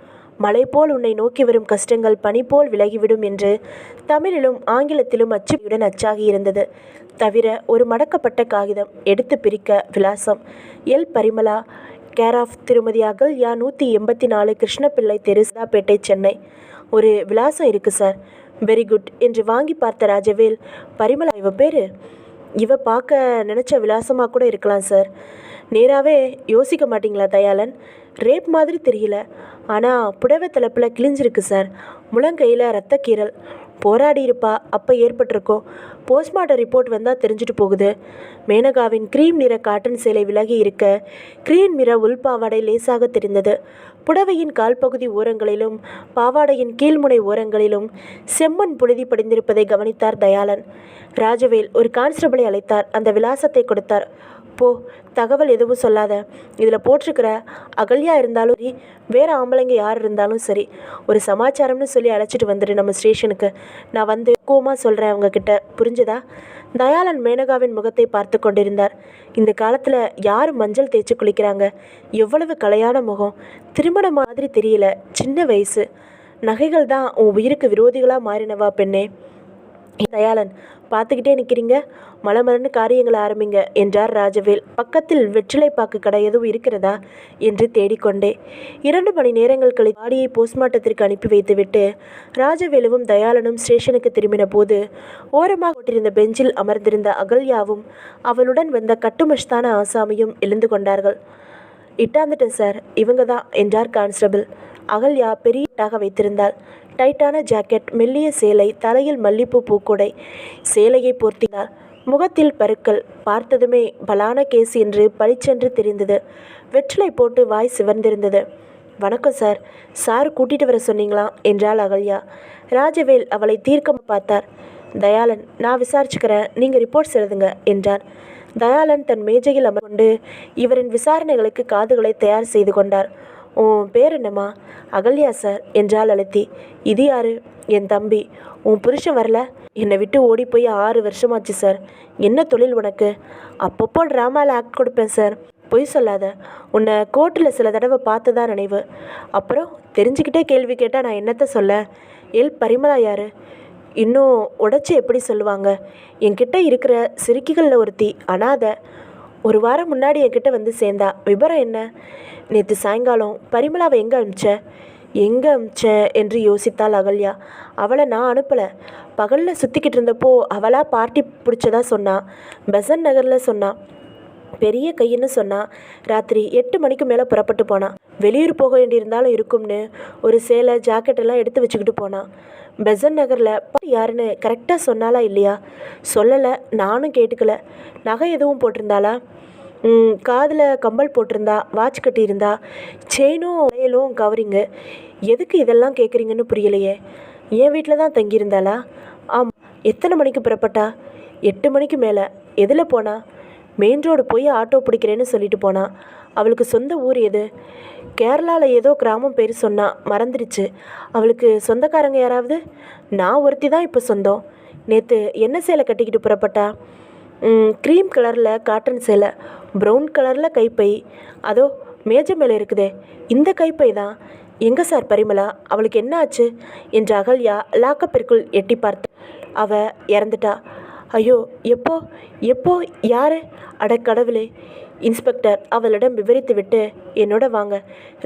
மலை போல் உன்னை நோக்கி வரும் கஷ்டங்கள் பனி போல் விலகிவிடும் என்று தமிழிலும் ஆங்கிலத்திலும் அச்சுடன் அச்சாகி இருந்தது. தவிர ஒரு மடக்கப்பட்ட காகிதம். எடுத்து பிரிக்க விலாசம்: எல். பரிமளா, கேர் ஆஃப் திருமதி அகல்யா, 184 கிருஷ்ணபிள்ளை தெரு, சதாப்பேட்டை, சென்னை. ஒரு விலாசம் இருக்கு சார். வெரி குட் என்று வாங்கி பார்த்த ராஜவேல், பரிமளா இவ பேர்? இவ பார்க்க நினச்ச விலாசமாக கூட இருக்கலாம் சார். நேராகவே யோசிக்க மாட்டிங்களா தயாளன்? ரேப் மாதிரி தெரியல, ஆனால் புடவை தலைப்பில் கிழிஞ்சிருக்கு சார். முழங்கையில் இரத்தக்கீரல். போராடி இருப்பா, அப்போ ஏற்பட்டிருக்கோம். போஸ்ட்மார்ட்டம் ரிப்போர்ட் வந்தால் தெரிஞ்சுட்டு போகுது. மேனகாவின் க்ரீம் நிற காட்டன் சேலை விலகி இருக்க க்ரீம் நிற உள்பாவாடை லேசாக தெரிந்தது. புடவையின் கால்பகுதி ஓரங்களிலும் பாவாடையின் கீழ்முனை ஓரங்களிலும் செம்மண் புழுதி படிந்திருப்பதை கவனித்தார் தயாளன். ராஜவேல் ஒரு கான்ஸ்டபிளை அழைத்தார். அந்த விலாசத்தை கொடுத்தார். போ, தகவல் எதுவும் சொல்லாத. இதில் போட்டிருக்கிற அகல்யா இருந்தாலும் சரி, வேறு ஆம்பளைங்க யார் இருந்தாலும் சரி, ஒரு சமாச்சாரம்னு சொல்லி அழைச்சிட்டு வந்துடு நம்ம ஸ்டேஷனுக்கு. நான் வந்து கோமா சொல்கிறேன் அவங்கக்கிட்ட, புரிஞ்சுதா? தயாளன் மேனகாவின் முகத்தை பார்த்து கொண்டிருந்தார். இந்த காலத்தில் யார் மஞ்சள் தேய்ச்சி குளிக்கிறாங்க? எவ்வளவு கலையான முகம், திருமண மாதிரி தெரியல, சின்ன வயசு. நகைகள் தான் உன் உயிருக்கு விரோதிகளாக மாறினவா பெண்ணே. தயாளன், பார்த்துக்கிட்டே நிற்கிறீங்க, மலமரன்னு காரியங்களை ஆரம்பிங்க என்றார் ராஜவேல். பக்கத்தில் வெற்றிலைப்பாக்கு கடை எதுவும் இருக்கிறதா என்று தேடிக்கொண்டே. 2 மணி நேரங்கள் கழித்து பாடியை போஸ்ட்மார்ட்டத்திற்கு அனுப்பி வைத்துவிட்டு ராஜவேலுவும் தயாளனும் ஸ்டேஷனுக்கு திரும்பின போது ஓரமாக போட்டிருந்த பெஞ்சில் அமர்ந்திருந்த அகல்யாவும் அவளுடன் வந்த கட்டுமஷ்தான ஆசாமியும் எழுந்து கொண்டார்கள். இட்டாந்துட்டேன் சார், இவங்க தான் என்றார் கான்ஸ்டபிள். அகல்யா பெரியட்டாக வைத்திருந்தாள். டைட்டான ஜாக்கெட், மெல்லிய சேலை, தலையில் மல்லிப்பூ பூக்கூடை. சேலையை போர்த்தினாள். முகத்தில் பருக்கள். பார்த்ததுமே பலான கேஸ் என்று பளிச்சென்று தெரிந்தது. வெற்றிலை போட்டு வாய் சிவந்திருந்தது. வணக்கம் சார், சார் கூட்டிகிட்டு வர சொன்னீங்களா என்றாள் அகல்யா. ராஜவேல் அவளை தீர்க்கமாக பார்த்தார். தயாளன், நான் விசாரிச்சுக்கிறேன், நீங்கள் ரிப்போர்ட்ஸ் எழுதுங்க என்றார். தயாளன் தன் மேஜையில் அமர்ந்து இவரின் விசாரணைகளுக்கு காதுகளை தயார் செய்து கொண்டார். உன் பேர் என்னம்மா? அகல்யா சார் என்றாள் அழுத்தி. இது யாரு? என் தம்பி. உன் புருஷன் வரல? என்னை விட்டு ஓடி போய் 6 வருஷமாச்சு சார். என்ன தொழில் உனக்கு? அப்பப்போ ட்ராமாவில் ஆக்ட் கொடுப்பேன் சார். பொய் சொல்லாத. உன்னை கோர்ட்டில் சில தடவை பார்த்ததா நினைவு. அப்புறம் தெரிஞ்சுக்கிட்டே கேள்வி கேட்டால் நான் என்னத்தை சொல்ல? எல். பரிமளா யாரு? இன்னும் உடச்சி எப்படி சொல்லுவாங்க? என்கிட்ட இருக்கிற சிறுக்கிகளில் ஒருத்தி, அனாதை. 1 வாரம் முன்னாடி என்கிட்ட வந்து சேர்ந்தா. விபரம் என்ன? நேற்று சாயங்காலம் பரிமளாவை எங்கே அமிச்ச என்று யோசித்தாள் அகல்யா. அவளை நான் அனுப்பலை. பகலில் சுற்றிக்கிட்டு இருந்தப்போ அவளாக பார்ட்டி பிடிச்சதா சொன்னா. பெசன் நகரில் சொன்னா. பெரிய கையின்னு சொன்னா. ராத்திரி 8 மணிக்கு மேலே புறப்பட்டு போனான். வெளியூர் போக வேண்டியிருந்தாலும் இருக்கும்னு ஒரு சேலை, ஜாக்கெட்டெல்லாம் எடுத்து வச்சுக்கிட்டு போனான். பெசன் நகரில் யாருன்னு கரெக்டாக சொன்னாலா இல்லையா? சொல்லலை, நானும் கேட்டுக்கல. நகை எதுவும் போட்டிருந்தாளா? காதில் கம்பல் போட்டிருந்தா, வாட்ச் கட்டியிருந்தா, செயினும் வளையலும் கவரிங்கு. எதுக்கு இதெல்லாம் கேட்குறீங்கன்னு புரியலையே. என் வீட்டில் தான் தங்கியிருந்தாளா? ஆமாம். எத்தனை மணிக்கு புறப்பட்டா? 8 மணிக்கு மேலே. எதில் போனா? மெயின் ரோடு போய் ஆட்டோ பிடிக்கிறேன்னு சொல்லிட்டு போனா. அவளுக்கு சொந்த ஊர் எது? கேரளாவில் ஏதோ கிராமம் பேர் சொன்னா, மறந்துடுச்சு. அவளுக்கு சொந்தக்காரங்க யாராவது? நான் ஒருத்தி தான் இப்போ சொந்தம். நேற்று என்ன சேலை கட்டிக்கிட்டு புறப்பட்டா? க்ரீம் கலரில் காட்டன் சேலை, ப்ரௌன் கலரில் கைப்பை. அதோ மேஜை மேலே இருக்குதே, இந்த கைப்பை தான். எங்கே சார் பரிமளா? அவளுக்கு என்ன ஆச்சு என்ற அகல்யா லாக்கப்பிற்குள் எட்டி பார்த்து. அவள் இறந்துட்டா. ஐயோ, எப்போ எப்போ யார்? அட கடவுளே! இன்ஸ்பெக்டர் அவளிடம் விவரித்துவிட்டு, என்னோட வாங்க.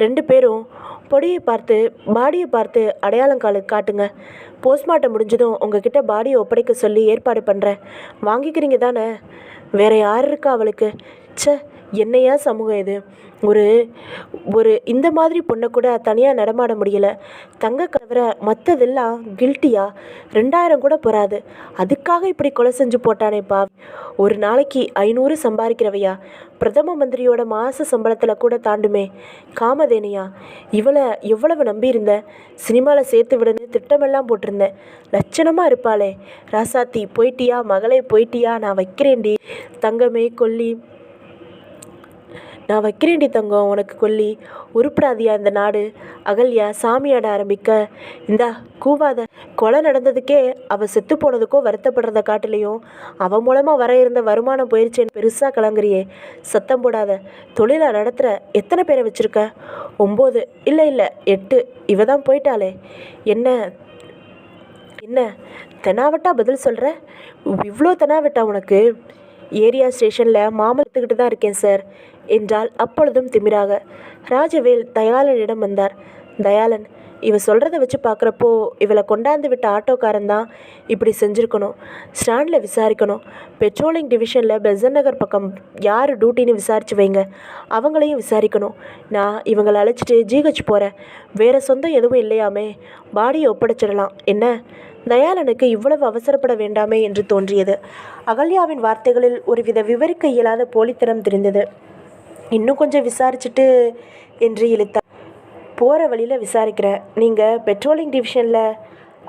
2 பேரும் பொடியை பார்த்து பாடியை பார்த்து அடையாளம் காட்டுங்க. போஸ்ட்மார்ட்டம் முடிஞ்சதும் உங்ககிட்ட பாடியை ஒப்படைக்க சொல்லி ஏற்பாடு பண்ணுறேன். வாங்கிக்கிறீங்க தானே? வேறு யார் இருக்கா அவளுக்கு? ச்சே, என்னையா சமூகம் இது! ஒரு இந்த மாதிரி பொண்ணை கூட தனியாக நடமாட முடியல. தங்க தவிர மற்றதெல்லாம் கில்ட்டியா? 2000 கூட போகாது. அதுக்காக இப்படி கொலை செஞ்சு போட்டானேப்பா. ஒரு நாளைக்கு 500 சம்பாதிக்கிறவையா? பிரதம மந்திரியோட மாத சம்பளத்தில் கூட தாண்டுமே. காமதேனியா? இவளை எவ்வளவு நம்பியிருந்தேன். சினிமாவில் சேர்த்து விடுன்னு திட்டமெல்லாம் போட்டிருந்தேன். லட்சணமாக இருப்பாளே. ராசாத்தி போயிட்டியா? மகளே போயிட்டியா? நான் வைக்கிறேன்டி. தங்கமே கொல்லி, நான் வைக்கிறேன்டி தங்கம் உனக்கு கொல்லி. உருப்படாதியா இந்த நாடு? அகல்யா சாமியாட ஆரம்பிக்க, இந்தா கூவாத. கொலை நடந்ததுக்கே அவள் செத்து போனதுக்கோ வருத்தப்படுறத காட்டிலையும் அவன் மூலமாக வர இருந்த வருமானம் போயிடுச்சேன்னு பெருசாக கலங்குறியே. சத்தம் போடாத. தொழிலை நடத்துகிற எத்தனை பேரை வச்சுருக்க? 9 இல்லை 8. இவ தான் போயிட்டாளே. என்ன என்ன தெனாவட்டா பதில் சொல்கிற? இவ்வளோ தெனாவட்டா உனக்கு? ஏரியா ஸ்டேஷனில் மாமல் எடுத்துக்கிட்டு தான் இருக்கேன் சார் என்றால் அப்பொழுதும் திமிராக. ராஜவேல் தயாளனிடம் வந்தார். தயாளன், இவ சொல்கிறத வச்சு பார்க்குறப்போ இவளை கொண்டாந்து விட்ட ஆட்டோக்காரன் தான் இப்படி செஞ்சுருக்கணும். ஸ்டாண்டில் விசாரிக்கணும். பெட்ரோலிங் டிவிஷனில் பெசன் நகர் பக்கம் யார் டியூட்டின்னு விசாரித்து வைங்க. அவங்களையும் விசாரிக்கணும். நான் இவங்களை அழைச்சிட்டு ஜிஹெச் போகிறேன். வேறு சொந்தம் எதுவும் இல்லையாமே, பாடியை ஒப்படைச்சிடலாம். என்ன? தயாளனுக்கு இவ்வளவு அவசரப்பட வேண்டாமே என்று தோன்றியது. அகல்யாவின் வார்த்தைகளில் ஒருவித விவரிக்க இயலாத போலித்தனம் தெரிந்தது. இன்னும் கொஞ்சம் விசாரிச்சுட்டு என்று இழுத்தார். போகிற வழியில் விசாரிக்கிறேன். நீங்கள் பெட்ரோலிங் டிவிஷனில்?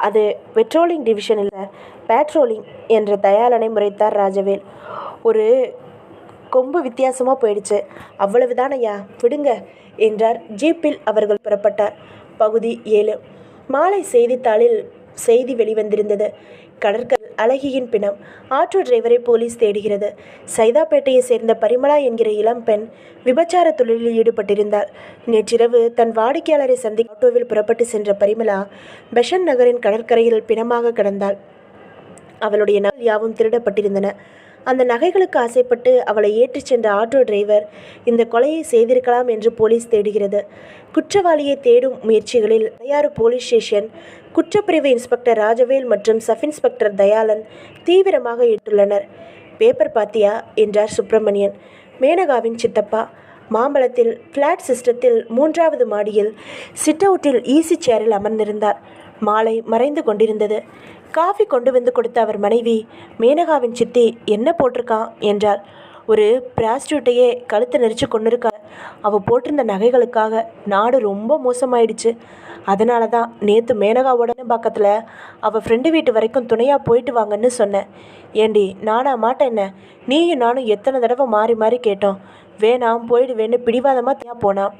அது பெட்ரோலிங் டிவிஷன் இல்லை, பேட்ரோலிங் என்ற தயாளனை முறைத்தார் ராஜவேல். ஒரு கொம்பு வித்தியாசமாக போயிடுச்சு, அவ்வளவுதானையா, விடுங்க என்றார். ஜீப்பில் அவர்கள் புறப்பட்டார். பகுதி 7. மாலை செய்தித்தாளில் செய்தி வெளிவந்திருந்தது. கடற்கரை அழகியின் பிணம். ஆட்டோ டிரைவரை போலீஸ் தேடுகிறது. சைதாப்பேட்டையை சேர்ந்த பரிமளா என்கிற இளம்பெண் விபச்சார தொழிலில் ஈடுபட்டிருந்தாள். நேற்றிரவு தன் வாடிக்கையாளரை சந்திக்க ஆட்டோவில் புறப்பட்டு சென்ற பரிமளா பெசன்ட் நகரின் கடற்கரையில் பிணமாக கிடந்தாள். அவளுடைய நகைகள் யாவும் திருடப்பட்டிருந்தன. அந்த நகைகளுக்கு ஆசைப்பட்டு அவளை ஏற்றிச் சென்ற ஆட்டோ டிரைவர் இந்த கொலையை செய்திருக்கலாம் என்று போலீஸ் தேடுகிறது. குற்றவாளியை தேடும் முயற்சிகளில் அடையாறு போலீஸ் ஸ்டேஷன் குற்றப்பிரிவு இன்ஸ்பெக்டர் ராஜவேல் மற்றும் சப் இன்ஸ்பெக்டர் தயாளன் தீவிரமாக ஈடுபட்டுள்ளனர். பேப்பர் பாத்தியா என்றார் சுப்பிரமணியன், மேனகாவின் சித்தப்பா. மாம்பழத்தில் ஃப்ளாட் சிஸ்டத்தில் 3வது மாடியில் சிட் அவுட்டில் ஈசி சேரில் அமர்ந்திருந்தார். மாலை மறைந்து கொண்டிருந்தது. காஃபி கொண்டு வந்து கொடுத்த அவர் மனைவி மேனகாவின் சித்தி என்ன போட்டிருக்கான் என்றாள். ஒரு பிராஸ்டியூட்டையே கழுத்தை நெரிச்சு கொண்டிருக்கா. அவள் போட்டிருந்த நகைகளுக்காக நாடு ரொம்ப மோசமாயிடுச்சு. அதனால தான் நேற்று மேனகாவோட பக்கத்தில் அவள் ஃப்ரெண்டு வீட்டு வரைக்கும் துணையாக போயிட்டு வாங்கன்னு சொன்னேன். ஏண்டி நானா மாட்டேன் என்ன? நீயும் நானும் எத்தனை தடவை மாறி மாறி கேட்டோம். வேணாம் போயிடுவேன்னு பிடிவாதமாக போனான்.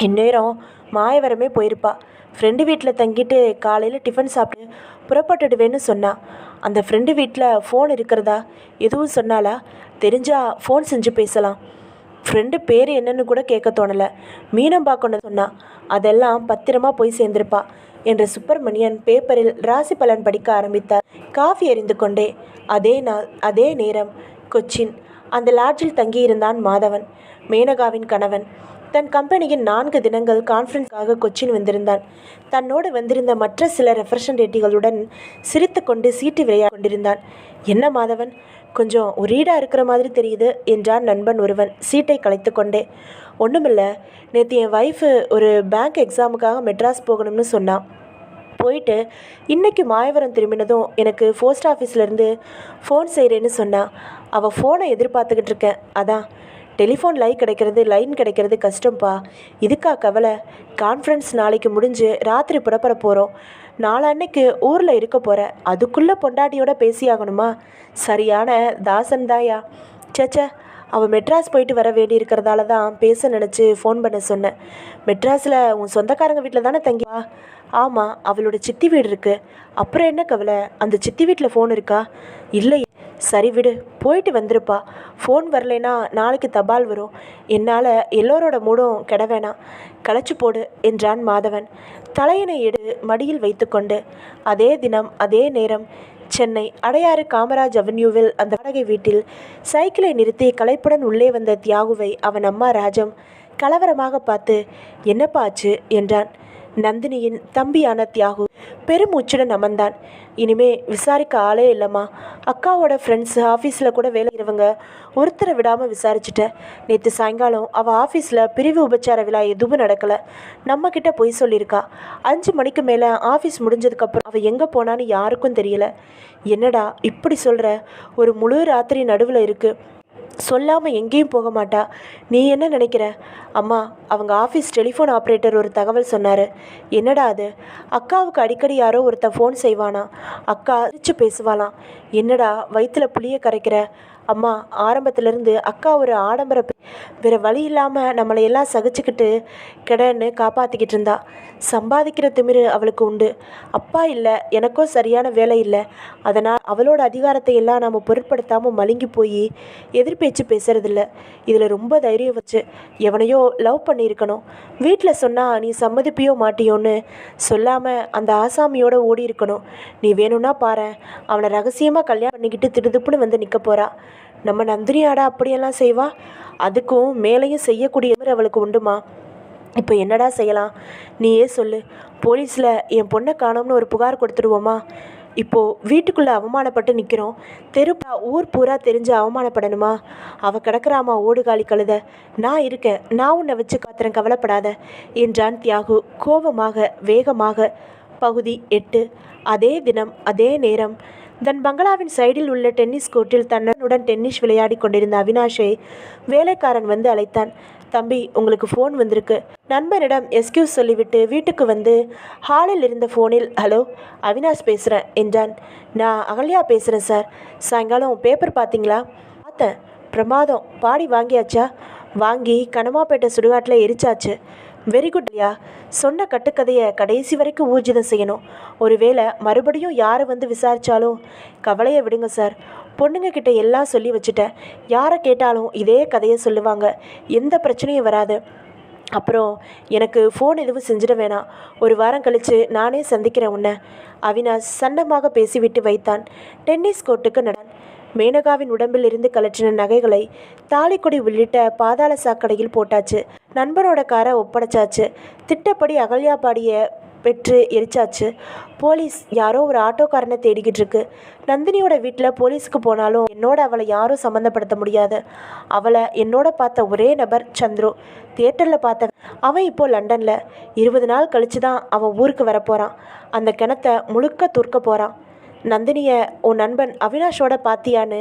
இந்நேரம் மாயவரமே போயிருப்பா. ஃப்ரெண்டு வீட்டில் தங்கிட்டு காலையில் டிஃபன் சாப்பிட்டு புறப்பட்டுடுவேன்னு சொன்னான். அந்த ஃப்ரெண்டு வீட்டில் ஃபோன் இருக்கிறதா எதுவும் சொன்னாலா? தெரிஞ்சால் ஃபோன் செஞ்சு பேசலாம். ஃப்ரெண்டு பேர் என்னன்னு கூட கேட்க தோணலை. மீனம்பாக்கொண்டு சொன்னான். அதெல்லாம் பத்திரமா போய் சேர்ந்திருப்பா என்ற சுப்பிரமணியன் பேப்பரில் ராசி பலன் படிக்க ஆரம்பித்தார். காஃபி எறிந்து கொண்டே. அதே நாள் அதே நேரம் கொச்சின். அந்த லாட்ஜில் தங்கியிருந்தான் மாதவன், மேனகாவின் கணவன். தன் கம்பெனியின் 4 தினங்கள் கான்ஃபரன்ஸாக கொச்சின் வந்திருந்தான். தன்னோடு வந்திருந்த மற்ற சில ரெப்ரசன்டேட்டிவ்களுடன் சிரித்து கொண்டு சீட்டு விளையாடி கொண்டிருந்தான். என்ன மாதவன், கொஞ்சம் உரீடாக இருக்கிற மாதிரி தெரியுது என்றான் நண்பன் ஒருவன் சீட்டை கலைத்து கொண்டே. ஒன்றுமில்ல, நேற்று என் ஒய்ஃபு ஒரு பேங்க் எக்ஸாமுக்காக மெட்ராஸ் போகணும்னு சொன்னான். போயிட்டு இன்றைக்கி மாயவரம் திரும்பினதும் எனக்கு போஸ்ட் ஆஃபீஸ்லேருந்து ஃபோன் செய்கிறேன்னு சொன்னான். அவள் ஃபோனை எதிர்பார்த்துக்கிட்டு இருக்கேன். அதான் டெலிஃபோன் லைன் கிடைக்கிறது கஷ்டம்ப்பா. இதுக்கா கவலை? கான்ஃபரன்ஸ் நாளைக்கு முடிஞ்சு ராத்திரி புறப்பட போகிறோம். நாளன்னைக்கு ஊரில் இருக்க போகிற. அதுக்குள்ளே பொண்டாட்டியோட பேசியாகணுமா? சரியான தாசன் தாயா. சேச்சே, அவள் மெட்ராஸ் போயிட்டு வர வேண்டியிருக்கிறதால தான் பேச நினச்சி ஃபோன் பண்ண சொன்னேன். மெட்ராஸில் உன் சொந்தக்காரங்க வீட்டில் தானே தங்கிவா? ஆமாம், அவளோட சித்தி வீடு இருக்குது. அப்புறம் என்ன கவலை? அந்த சித்தி வீட்டில் ஃபோன் இருக்கா? இல்லையே. சரி விடு, போயிட்டு வந்திருப்பா. ஃபோன் வரலைன்னா நாளைக்கு தபால் வரும். என்னால் எல்லோரோட மூடும் கெட வேணாம், களைச்சி போடு என்றான் மாதவன் தலையினை மடியில் வைத்து கொண்டு. அதே தினம் அதே நேரம் சென்னை அடையாறு காமராஜ் அவென்யூவில் அந்த வாடகை வீட்டில் சைக்கிளை நிறுத்தி களைப்புடன் உள்ளே வந்த தியாகுவை அவன் அம்மா ராஜம் கலவரமாக பார்த்து என்னப்பா ஆச்சு என்றான். நந்தினியின் தம்பியான தியாகு பெருமூச்சுடன் அமர்ந்தான். இனிமே விசாரிக்க ஆளே இல்லைம்மா. அக்காவோட ஃப்ரெண்ட்ஸு ஆஃபீஸில் கூட வேலை செய்கிறவங்க ஒருத்தரை விடாமல் விசாரிச்சுட்டேன். நேற்று சாயங்காலம் அவள் ஆஃபீஸில் பிரிவு உபச்சார விழா எதுவும் நடக்கலை. நம்மக்கிட்ட பொய் சொல்லியிருக்கா. 5 மணிக்கு மேலே ஆஃபீஸ் முடிஞ்சதுக்கப்புறம் அவள் எங்கே போனான்னு யாருக்கும் தெரியல. என்னடா இப்படி சொல்கிற? ஒரு முழு ராத்திரி நடுவில் இருக்குது. சொல்லாமல் எங்கேயும் போக மாட்டா. நீ என்ன நினைக்கிற? அம்மா, அவங்க ஆஃபீஸ் டெலிஃபோன் ஆப்ரேட்டர் ஒரு தகவல் சொன்னார். என்னடா அது? அக்காவுக்கு அடிக்கடி யாரோ ஒருத்தன் ஃபோன் செய்வானா. அக்கா அடிச்சு பேசுவாளாம். என்னடா வயிற்றில் புளிய கரைக்கிற? அம்மா, ஆரம்பத்திலேருந்து அக்கா ஒரு ஆடம்பர வேறு வழி இல்லாமல் நம்மளையெல்லாம் சகிச்சுக்கிட்டு கிடன்னு காப்பாற்றிக்கிட்டு இருந்தா. சம்பாதிக்கிற திமிரு அவளுக்கு உண்டு. அப்பா இல்லை, எனக்கும் சரியான வேலை இல்லை. அதனால் அவளோட அதிகாரத்தை எல்லாம் நம்ம பொருட்படுத்தாமல் மழுங்கி போய் எதிர்பேச்சு பேசுறதில்ல. இதில் ரொம்ப தைரியம் வச்சு எவனையோ லவ் பண்ணியிருக்கணும். வீட்டில் சொன்னால் நீ சம்மதிப்பியோ மாட்டியோன்னு சொல்லாமல் அந்த ஆசாமியோட ஓடி இருக்கணும். நீ வேணும்னா பாரு, அவனை ரகசியமாக கல்யாணம் பண்ணிக்கிட்டு திடுதுப்புன்னு வந்து நிற்க போறா. நம்ம நந்தினியாடா அப்படியெல்லாம் செய்வா? அதுக்கும் மேலேயும் செய்யக்கூடிய அவளுக்கு உண்டுமா? இப்போ என்னடா செய்யலாம்? நீயே சொல்லு. போலீஸில் என் பொண்ணை காணோம்னு ஒரு புகார் கொடுத்துருவோமா? இப்போது வீட்டுக்குள்ளே அவமானப்பட்டு நிற்கிறோம். ஊர் பூரா தெரிஞ்சு அவமானப்படணுமா? அவள் கிடக்கிறாமா ஓடுகாலி கழுத. நான் இருக்கேன், நான் உன்னை வச்சு காத்துறேன், கவலைப்படாத என்றான் தியாகு கோபமாக வேகமாக. பகுதி 8. அதே தினம் அதே நேரம் தன் பங்களாவின் சைடில் உள்ள டென்னிஸ் கோர்ட்டில் தன்னுடன் டென்னிஸ் விளையாடி கொண்டிருந்த அவினாஷை வேலைக்காரன் வந்து அழைத்தான். தம்பி, உங்களுக்கு ஃபோன் வந்திருக்கு. நண்பனிடம் எஸ்கியூஸ் சொல்லிவிட்டு வீட்டுக்கு வந்து ஹாலில் இருந்த ஃபோனில் ஹலோ, அவினாஷ் பேசுகிறேன் என்றான். நான் அகல்யா பேசுகிறேன் சார். சாயங்காலம் பேப்பர் பார்த்தீங்களா? பார்த்தேன். பிரமாதம். பாடி வாங்கியாச்சா? வாங்கி கனமாப்பேட்டை சுடுகாட்டில் எரிச்சாச்சு. வெரி குட் ஐயா. சொன்ன கட்டுக்கதையை கடைசி வரைக்கும் ஊர்ஜிதம் செய்யணும். ஒருவேளை மறுபடியும் யார் வந்து விசாரித்தாலும் கவலையை விடுங்க சார். பொண்ணுங்க கிட்ட எல்லாம் சொல்லி வச்சுட்டேன். யாரை கேட்டாலும் இதே கதையை சொல்லுவாங்க. எந்த பிரச்சனையும் வராது. அப்புறம் எனக்கு ஃபோன் எதுவும் செஞ்சிட வேணாம். ஒரு வாரம் கழித்து நானே சந்திக்கிறேன் உன்னை. அவினாஷ் சன்னமாக பேசிவிட்டு வைத்தான். டென்னிஸ் கோர்ட்டுக்கு நடான். மேனகாவின் உடம்பில் இருந்து கலற்றின நகைகளை தாலிக்கொடி உள்ளிட்ட பாதாள சாக்கடையில் போட்டாச்சு. நண்பனோட காரை ஒப்படைச்சாச்சு. திட்டப்படி அகல்யா பாடிய பெற்று எரிச்சாச்சு. போலீஸ் யாரோ ஒரு ஆட்டோக்காரனை தேடிக்கிட்டு இருக்கு. நந்தினியோட வீட்டில் போலீஸுக்கு போனாலும் என்னோட அவளை யாரும் சம்மந்தப்படுத்த முடியாது. அவளை என்னோட பார்த்த ஒரே நபர் சந்துரு. தியேட்டரில் பார்த்த அவன் இப்போ லண்டனில். 20 நாள் கழித்து தான் அவன் ஊருக்கு வரப்போகிறான். அந்த கிணத்தை முழுக்க துர்க்க போகிறான். நந்தினியை உன் நண்பன் அவினாஷோட பார்த்தியான்னு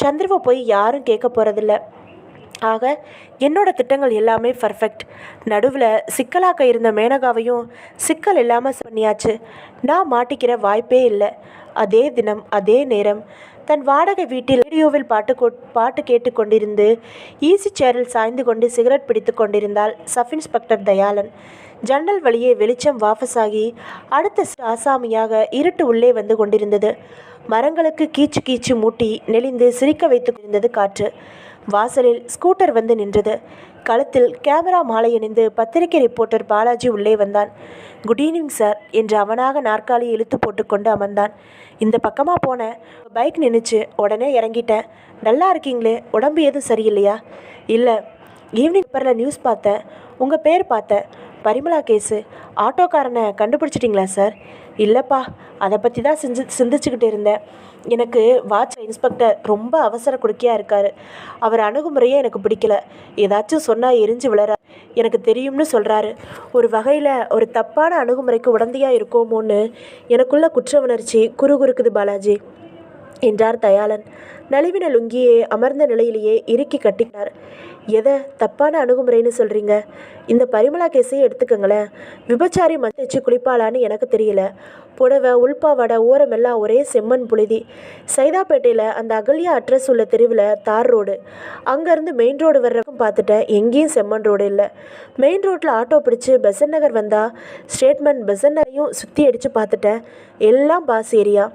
சந்துருவை போய் யாரும் கேட்க போகிறதில்ல. ஆக என்னோட திட்டங்கள் எல்லாமே பர்ஃபெக்ட். நடுவில் சிக்கலாக்க இருந்த மேனகாவையும் சிக்கல் இல்லாமல் பண்ணியாச்சு. நான் மாட்டிக்கிற வாய்ப்பே இல்லை. அதே தினம் அதே நேரம் தன் வாடகை வீட்டில் ரேடியோவில் பாட்டு கேட்டு கொண்டிருந்து ஈசி சேரில் சாய்ந்து கொண்டு சிகரெட் பிடித்து கொண்டிருந்தாள் சப் இன்ஸ்பெக்டர் தயாளன். ஜன்னல் வழியே வெளிச்சம் வாபஸாகி அடுத்த ஆசாமியாக இருட்டு உள்ளே வந்து கொண்டிருந்தது. மரங்களுக்கு கீச்சு கீச்சு மூட்டி நெளிந்து சிரிக்க வைத்து கொண்டிருந்தது காற்று. வாசலில் ஸ்கூட்டர் வந்து நின்றது. கழுத்தில் கேமரா மாலை அணிந்து பத்திரிகை ரிப்போர்ட்டர் பாலாஜி உள்ளே வந்தான். குட் ஈவினிங் சார் என்று அவனாக நாற்காலி இழுத்து போட்டுக்கொண்டு அமர்ந்தான். இந்த பக்கமாக போனேன், பைக் நின்றுச்சு, உடனே இறங்கிட்டேன். நல்லா இருக்கீங்களே, உடம்பு எதுவும் சரியில்லையா? இல்லை, ஈவினிங் பேப்பரில் நியூஸ் பார்த்தேன், உங்கள் பேர் பார்த்தேன். பரிமளா கேஸு, ஆட்டோக்காரனை கண்டுபிடிச்சிட்டிங்களா சார்? இல்லைப்பா, அதை பற்றி தான் சிந்திச்சுக்கிட்டு இருந்தேன். எனக்கு வாட்ச் இன்ஸ்பெக்டர் ரொம்ப அவசர குடுக்கையாக இருக்கார். அவர் அணுகுமுறையே எனக்கு பிடிக்கல. ஏதாச்சும் சொன்னால் எரிஞ்சு விழற எனக்கு தெரியும்னு சொல்கிறாரு. ஒரு வகையில் ஒரு தப்பான அணுகுமுறைக்கு உடந்தையாக இருக்கோமோன்னு எனக்குள்ள குற்ற உணர்ச்சி குறுகுறுக்குது பாலாஜி என்றார் தயாளன். நலிவின லுங்கியே அமர்ந்த நிலையிலேயே இறுக்கி கட்டினார். எதை தப்பான அணுகுமுறைன்னு சொல்கிறீங்க? இந்த பரிமளா கேஸையே எடுத்துக்கங்களேன். விபச்சாரி மத்திச்சு குளிப்பாளான்னு எனக்கு தெரியல. புடவை உள்பாவாடை ஓரமெல்லாம் ஒரே செம்மண் புழுதி. சைதாப்பேட்டையில் அந்த அகல்யா அட்ரஸ் உள்ள தெருவில் தார் ரோடு. அங்கேருந்து மெயின் ரோடு வர்றதுக்கும் பார்த்துட்டேன், எங்கேயும் செம்மண் ரோடு இல்லை. மெயின் ரோட்டில் ஆட்டோ பிடிச்சி பெசன் நகர் வந்தால் ஸ்டேட்மெண்ட் பெசன் நகரையும் சுற்றி அடித்து பார்த்துட்டேன், எல்லாம் பாஸ் ஏரியா.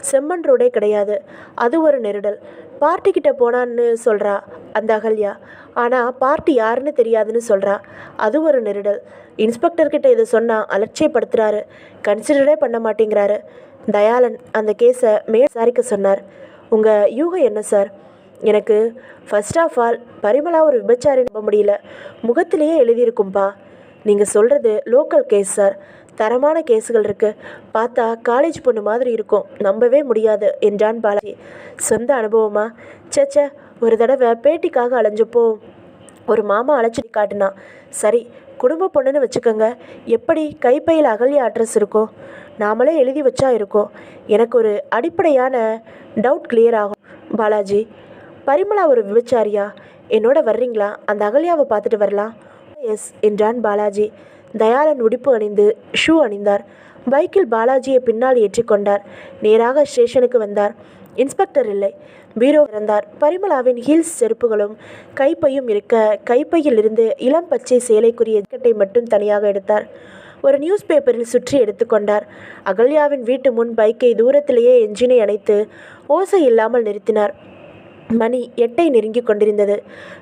செம்மண் ரோடே கிடையாது. அது ஒரு நெருடல். பார்ட்டிக்கிட்ட போனான்னு சொல்கிறா அந்த அகல்யா. ஆனால் பார்ட்டி யாருன்னு தெரியாதுன்னு சொல்கிறா. அது ஒரு நெருடல். இன்ஸ்பெக்டர்கிட்ட இதை சொன்னால் அலட்சியப்படுத்துகிறாரு, கன்சிடரே பண்ண மாட்டேங்கிறாரு. தயாளன் அந்த கேஸை விசாரிக்க சொன்னார். உங்கள் யூகம் என்ன சார்? எனக்கு ஃபர்ஸ்ட் ஆஃப் ஆல் பரிமளா ஒரு விபச்சாரி நம்ப முடியல. முகத்திலேயே எழுதியிருக்கும்பா. நீங்கள் சொல்கிறது லோக்கல் கேஸ் சார். தரமான கேஸுகள் இருக்குது. பார்த்தா காலேஜ் பொண்ணு மாதிரி இருக்கும், நம்பவே முடியாது என்றான் பாலாஜி. சொந்த அனுபவமா? சேச்சே, ஒரு தடவை பேட்டிக்காக அலைஞ்சப்போ ஒரு மாமா அழைச்சி காட்டினா. சரி, குடும்ப பொண்ணுன்னு வச்சுக்கோங்க. எப்படி கைப்பையில் அகல்யா அட்ரஸ் இருக்கும்? நாமளே எழுதி வச்சா இருக்கும். எனக்கு ஒரு அடிப்படையான டவுட் கிளியர் ஆகும் பாலாஜி. பரிமளா ஒரு விபச்சாரியா? என்னோட வர்றீங்களா? அந்த அகல்யாவை பார்த்துட்டு வரலாம். எஸ் என்றான் பாலாஜி. தயாளன் உடுப்பு அணிந்து ஷூ அணிந்தார். பைக்கில் பாலாஜியை பின்னால் ஏற்றிக்கொண்டார். நேராக ஸ்டேஷனுக்கு வந்தார். இன்ஸ்பெக்டர் இல்லை. பீரோ திறந்தார். பரிமளாவின் ஹீல்ஸ் செருப்புகளும் கைப்பையும் இருக்க கைப்பையில் இருந்து இளம் பச்சை சேலைக்குரிய ஜாக்கெட்டை மட்டும் தனியாக எடுத்தார். ஒரு நியூஸ் பேப்பரில் சுற்றி எடுத்துக்கொண்டார். அகல்யாவின் வீட்டு முன் பைக்கை தூரத்திலேயே என்ஜினை அணைத்து ஓசை இல்லாமல் நிறுத்தினார். மணி 8ஐ நெருங்கி கொண்டிருந்தது.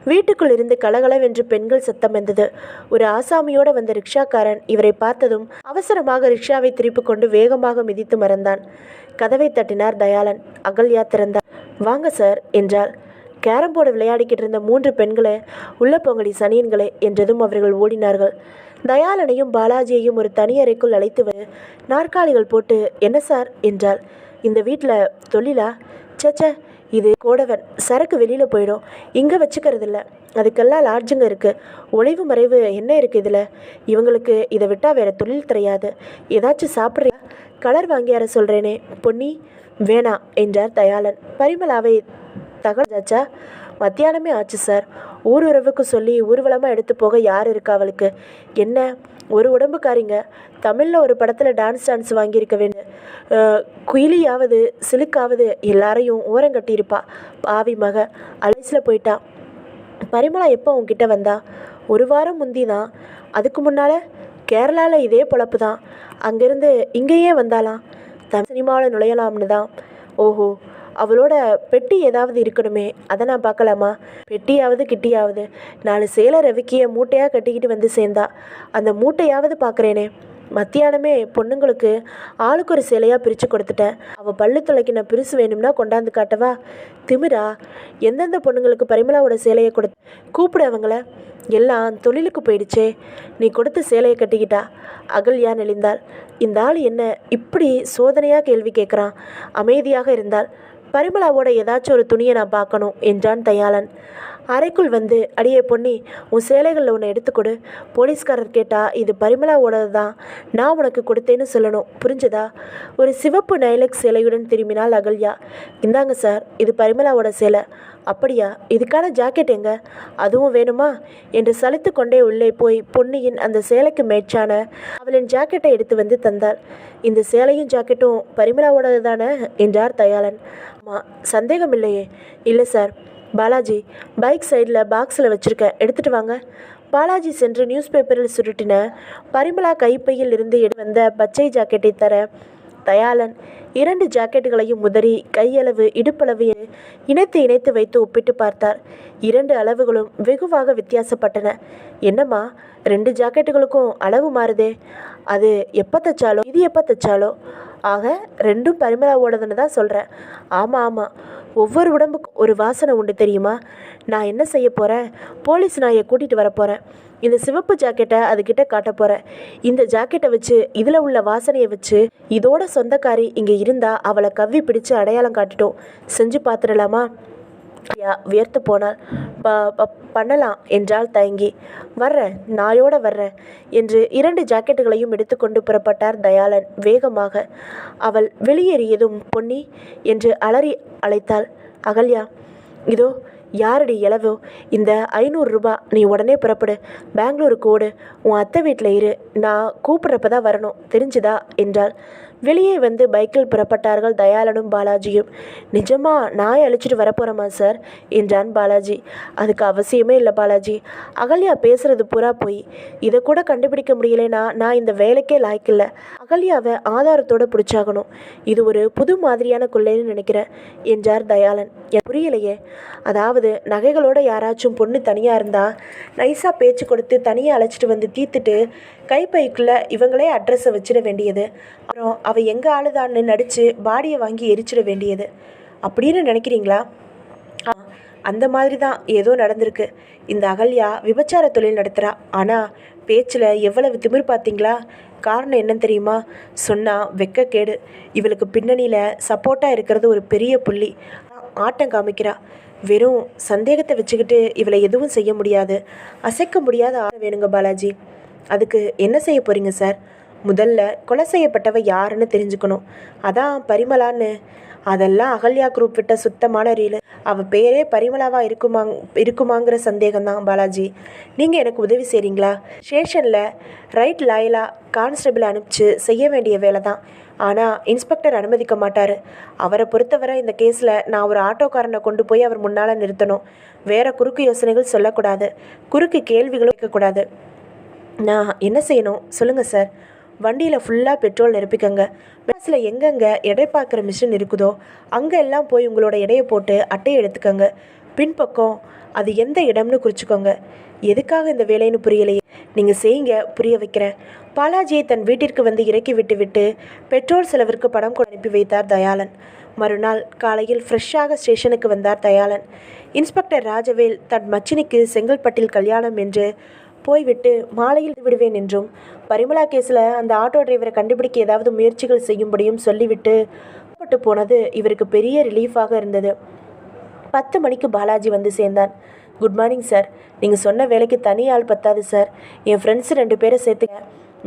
வீட்டுக்குள் இருந்து கலகலவென்று பெண்கள் சத்தம் வந்தது. ஒரு ஆசாமியோடு வந்த ரிக்ஷாக்காரன் இவரை பார்த்ததும் அவசரமாக ரிக்ஷாவை திருப்பி கொண்டு வேகமாக மிதித்து மறந்தான். கதவை தட்டினார் தயாளன். அகல்யா திறந்தார். வாங்க சார் என்றாள். கேரம் போர்டு விளையாடிக்கிட்டு இருந்த 3 பெண்களை உள்ள பொங்கடி சனியன்களே என்றதும் அவர்கள் ஓடினார்கள். தயாளனையும் பாலாஜியையும் ஒரு தனி அறைக்குள் அழைத்து வந்து நாற்காலிகள் போட்டு என்ன சார் என்றாள். இந்த வீட்டில் தொழிலா? சேச்சே, இது கோடவன். சரக்கு வெளியில் போயிடும், இங்கே வச்சுக்கிறதில்ல. அதுக்கெல்லாம் லாட்ஜுங்க இருக்குது. ஒளிவு மறைவு என்ன இருக்குது இதில்? இவங்களுக்கு இதை விட்டால் வேறு தொழில் தெரியாது. ஏதாச்சும் சாப்பிட்றியா? கலர் வாங்கியார சொல்கிறேனே பொன்னி. வேணா என்றார் தயாளன். பரிமளாவை தகவலாச்சா? மத்தியானமே ஆச்சு சார். ஊர் உறவுக்கு சொல்லி ஊர்வலமாக எடுத்து போக யார் இருக்கா அவளுக்கு? என்ன ஒரு உடம்புக்காரிங்க. தமிழில் ஒரு படத்தில் டான்ஸ் வாங்கியிருக்க வேண்டும். குயிலியாவது சிலுக்காவது எல்லாரையும் ஓரங்கட்டியிருப்பா. பாவி மக அலைஸில் போயிட்டா. பரிமளா எப்போ உங்ககிட்ட வந்தா? 1 வாரம் முந்தி தான். அதுக்கு முன்னால் கேரளாவில் இதே பொழப்பு தான். அங்கேருந்து இங்கேயே வந்தாலாம். தமிழ் சினிமாவில் நுழையலாம்னு தான். ஓஹோ, அவளோட பெட்டி ஏதாவது இருக்கணுமே, அதை நான் பார்க்கலாமா? பெட்டியாவது கிட்டியாவது 4 சேலை ரவிக்கிய மூட்டையாக கட்டிக்கிட்டு வந்து சேர்ந்தா. அந்த மூட்டையாவது பார்க்குறேனே. மத்தியானமே பொண்ணுங்களுக்கு ஆளுக்கு ஒரு சேலையாக பிரித்து கொடுத்துட்டேன். அவள் பல்லு துளைக்கின பிரிசு வேணும்னா கொண்டாந்து காட்டவா? திமிரா? எந்தெந்த பொண்ணுங்களுக்கு பரிமளாவோட சேலையை கூப்பிடு அவங்கள. எல்லாம் தொழிலுக்கு போயிடுச்சே. நீ கொடுத்து சேலையை கட்டிக்கிட்டா. அகல்யா நெளிந்தாள். இந்த ஆள் என்ன இப்படி சோதனையாக கேள்வி கேட்குறான்? அமைதியாக இருந்தாள். பரிமளாவோட ஏதாச்சும் ஒரு துணியை நான் பார்க்கணும் என்றான் தயாளன். அறைக்குள் வந்து அடியே பொன்னி, உன் சேலைகளில் ஒன்று எடுத்துக்கொடு. போலீஸ்காரர் கேட்டால் இது பரிமளாவோடது தான், நான் உனக்கு கொடுத்தேன்னு சொல்லணும். புரிஞ்சதா? ஒரு சிவப்பு நைலக்ஸ் சேலையுடன் திரும்பினாள் அகல்யா. இந்தாங்க சார், இது பரிமளாவோட சேலை. அப்படியா? இதுக்கான ஜாக்கெட் எங்க? அதுவும் வேணுமா என்று சலித்து கொண்டே உள்ளே போய் பொன்னியின் அந்த சேலைக்கு மேட்சான அவளின் ஜாக்கெட்டை எடுத்து வந்து தந்தாள். இந்த சேலையும் ஜாக்கெட்டும் பரிமளாவோடது தானே என்றார் தயாளன். ஆமாம், சந்தேகம் இல்லையே. இல்லை சார். பாலாஜி, பைக் சைடில் பாக்ஸில் வச்சுருக்கேன், எடுத்துகிட்டு வாங்க. பாலாஜி சென்று நியூஸ் பேப்பரில் சுருட்டின பரிமளா கைப்பையில் இருந்து வந்த பச்சை ஜாக்கெட்டை தர தயாளன் 2 ஜாக்கெட்டுகளையும் உதறி கையளவு இடுப்பளவு இணைத்து வைத்து ஒப்பிட்டு பார்த்தார். 2 அளவுகளும் வெகுவாக வித்தியாசப்பட்டன. என்னம்மா, 2 ஜாக்கெட்டுகளுக்கும் அளவு மாறுதே. அது எப்போ தைச்சாலோ இது எப்போ தைச்சாலோ. ஆக 2ம் பரிமளாவோடதுன்னு தான் சொல்கிறேன். ஆமாம், ஒவ்வொரு உடம்புக்கும் ஒரு வாசனை உண்டு தெரியுமா? நான் என்ன செய்ய போகிறேன்? போலீஸ் நாயை கூட்டிகிட்டு வர போகிறேன். இந்த சிவப்பு ஜாக்கெட்டை அதுக்கிட்ட காட்ட போகிறேன். இந்த ஜாக்கெட்டை வச்சு இதில் உள்ள வாசனையை வச்சு இதோட சொந்தக்காரி இங்கே இருந்தால் அவளை கவ்வி பிடிச்சு அடையாளம் காட்டிட்டோம். செஞ்சு பார்த்துடலாமா? வியர்த்து போனாள். பண்ணலாம் என்றால் தயங்கி. வர்றேன், நாயோட வர்றேன் என்று 2 ஜாக்கெட்டுகளையும் எடுத்துக்கொண்டு புறப்பட்டார் தயாளன் வேகமாக. அவள் வெளியேறியதும் பொன்னி என்று அலறி அழைத்தாள். அகல்யா, இதோ யாரடி இளவோ, இந்த 500 ரூபா, நீ உடனே புறப்படு. பெங்களூருக்கு ஓடு. உன் அத்தை வீட்டில் இரு. நான் கூப்பிட்றப்ப தான் வரணும், தெரிஞ்சுதா என்றாள். வெளியே வந்து பைக்கில் புறப்பட்டார்கள் தயாளனும் பாலாஜியும். நிஜமா நாயை அழைச்சிட்டு வரப்போகிறோமா சார் என்றான் பாலாஜி. அதுக்கு அவசியமே இல்லை பாலாஜி. அகல்யா பேசுறது பூரா போய். இதை கூட கண்டுபிடிக்க முடியலைன்னா நான் இந்த வேலைக்கே லாய்க்கில்லை. அகல்யாவை ஆதாரத்தோடு பிடிச்சாகணும். இது ஒரு புது மாதிரியான கொள்ளைன்னு நினைக்கிறேன் என்றார் தயாளன். புரியலையே. அதாவது நகைகளோட யாராச்சும் பொண்ணு தனியாக இருந்தால் நைஸாக பேச்சு கொடுத்து தனியாக அழைச்சிட்டு வந்து தீர்த்துட்டு கைப்பைக்குள்ளே இவங்களே அட்ரஸை வச்சிட வேண்டியது. அப்புறம் அவள் எங்கள் ஆளுதான்னு நடித்து பாடியை வாங்கி எரிச்சிட வேண்டியது. அப்படின்னு நினைக்கிறீங்களா? அந்த மாதிரி தான் ஏதோ நடந்திருக்கு. இந்த அகல்யா விபச்சார தொழில் நடத்துகிறா. ஆனால் பேச்சில் எவ்வளவு திமிர் பார்த்தீங்களா? காரணம் என்னன்னு தெரியுமா? சொன்னால் வெக்கக்கேடு. இவளுக்கு பின்னணியில் சப்போர்ட்டாக இருக்கிறது ஒரு பெரிய புள்ளி. ஆட்டம் காமிக்கிறா. வெறும் சந்தேகத்தை வச்சுக்கிட்டு இவளை எதுவும் செய்ய முடியாது. அசைக்க முடியாத ஆள் வேணுங்க பாலாஜி. அதுக்கு என்ன செய்ய போகிறீங்க சார்? முதல்ல கொலை செய்யப்பட்டவ யாருன்னு தெரிஞ்சுக்கணும். அதான் பரிமளான்னு. அதெல்லாம் அகல்யா குரூப் விட்ட சுத்தமான ரீலு. அவள் பேரே பரிமளாவாக இருக்குமாங்கிற சந்தேகம்தான் பாலாஜி. நீங்கள் எனக்கு உதவி செய்கிறீங்களா? ஸ்டேஷனில் ரைட் லாயலா கான்ஸ்டபிள் அனுப்பிச்சு செய்ய வேண்டிய வேலை தான். ஆனால் இன்ஸ்பெக்டர் அனுமதிக்க மாட்டார். அவரை பொறுத்தவரை இந்த கேஸில் நான் ஒரு ஆட்டோக்காரனை கொண்டு போய் அவர் முன்னால் நிறுத்தணும். வேறு குறுக்கு யோசனைகள் சொல்லக்கூடாது, குறுக்கு கேள்விகளும் கேட்கக்கூடாது. நான் என்ன செய்யணும் சொல்லுங்கள் சார். வண்டியில் ஃபுல்லாக பெட்ரோல் நிரப்பிக்கங்க. பஸ்ஸில் எங்கெங்கே எடை பார்க்குற மிஷின் இருக்குதோ அங்கே எல்லாம் போய் உங்களோட எடையை போட்டு அட்டையை எடுத்துக்கோங்க. பின்பக்கம் அது எந்த இடம்னு குறிச்சிக்கோங்க. எதுக்காக இந்த வேலைன்னு புரியலையே, நீங்கள் செய்யுங்க, புரிய வைக்கிறேன். பாலாஜியை தன் வீட்டிற்கு வந்து இறக்கி விட்டு பெட்ரோல் செலவிற்கு பணம் கொண்டு அனுப்பி வைத்தார் தயாளன். மறுநாள் காலையில் ஃப்ரெஷ்ஷாக ஸ்டேஷனுக்கு வந்தார் தயாளன். இன்ஸ்பெக்டர் ராஜவேல் தன் மச்சினிக்கு செங்கல்பட்டில் கல்யாணம் என்று போய்விட்டு மாலையில் விடுவேன் என்றும், பரிமளா கேஸில் அந்த ஆட்டோ டிரைவரை கண்டுபிடிக்க ஏதாவது முயற்சிகள் செய்யும்படியும் சொல்லிவிட்டு போனது இவருக்கு பெரிய ரிலீஃபாக இருந்தது. 10 மணிக்கு பாலாஜி வந்து சேர்ந்தான். Good morning sir. நீங்கள் சொன்ன வேலைக்கு தனி ஆள் பத்தாது சார். என் ஃப்ரெண்ட்ஸ் 2 பேரை சேர்த்துக்க.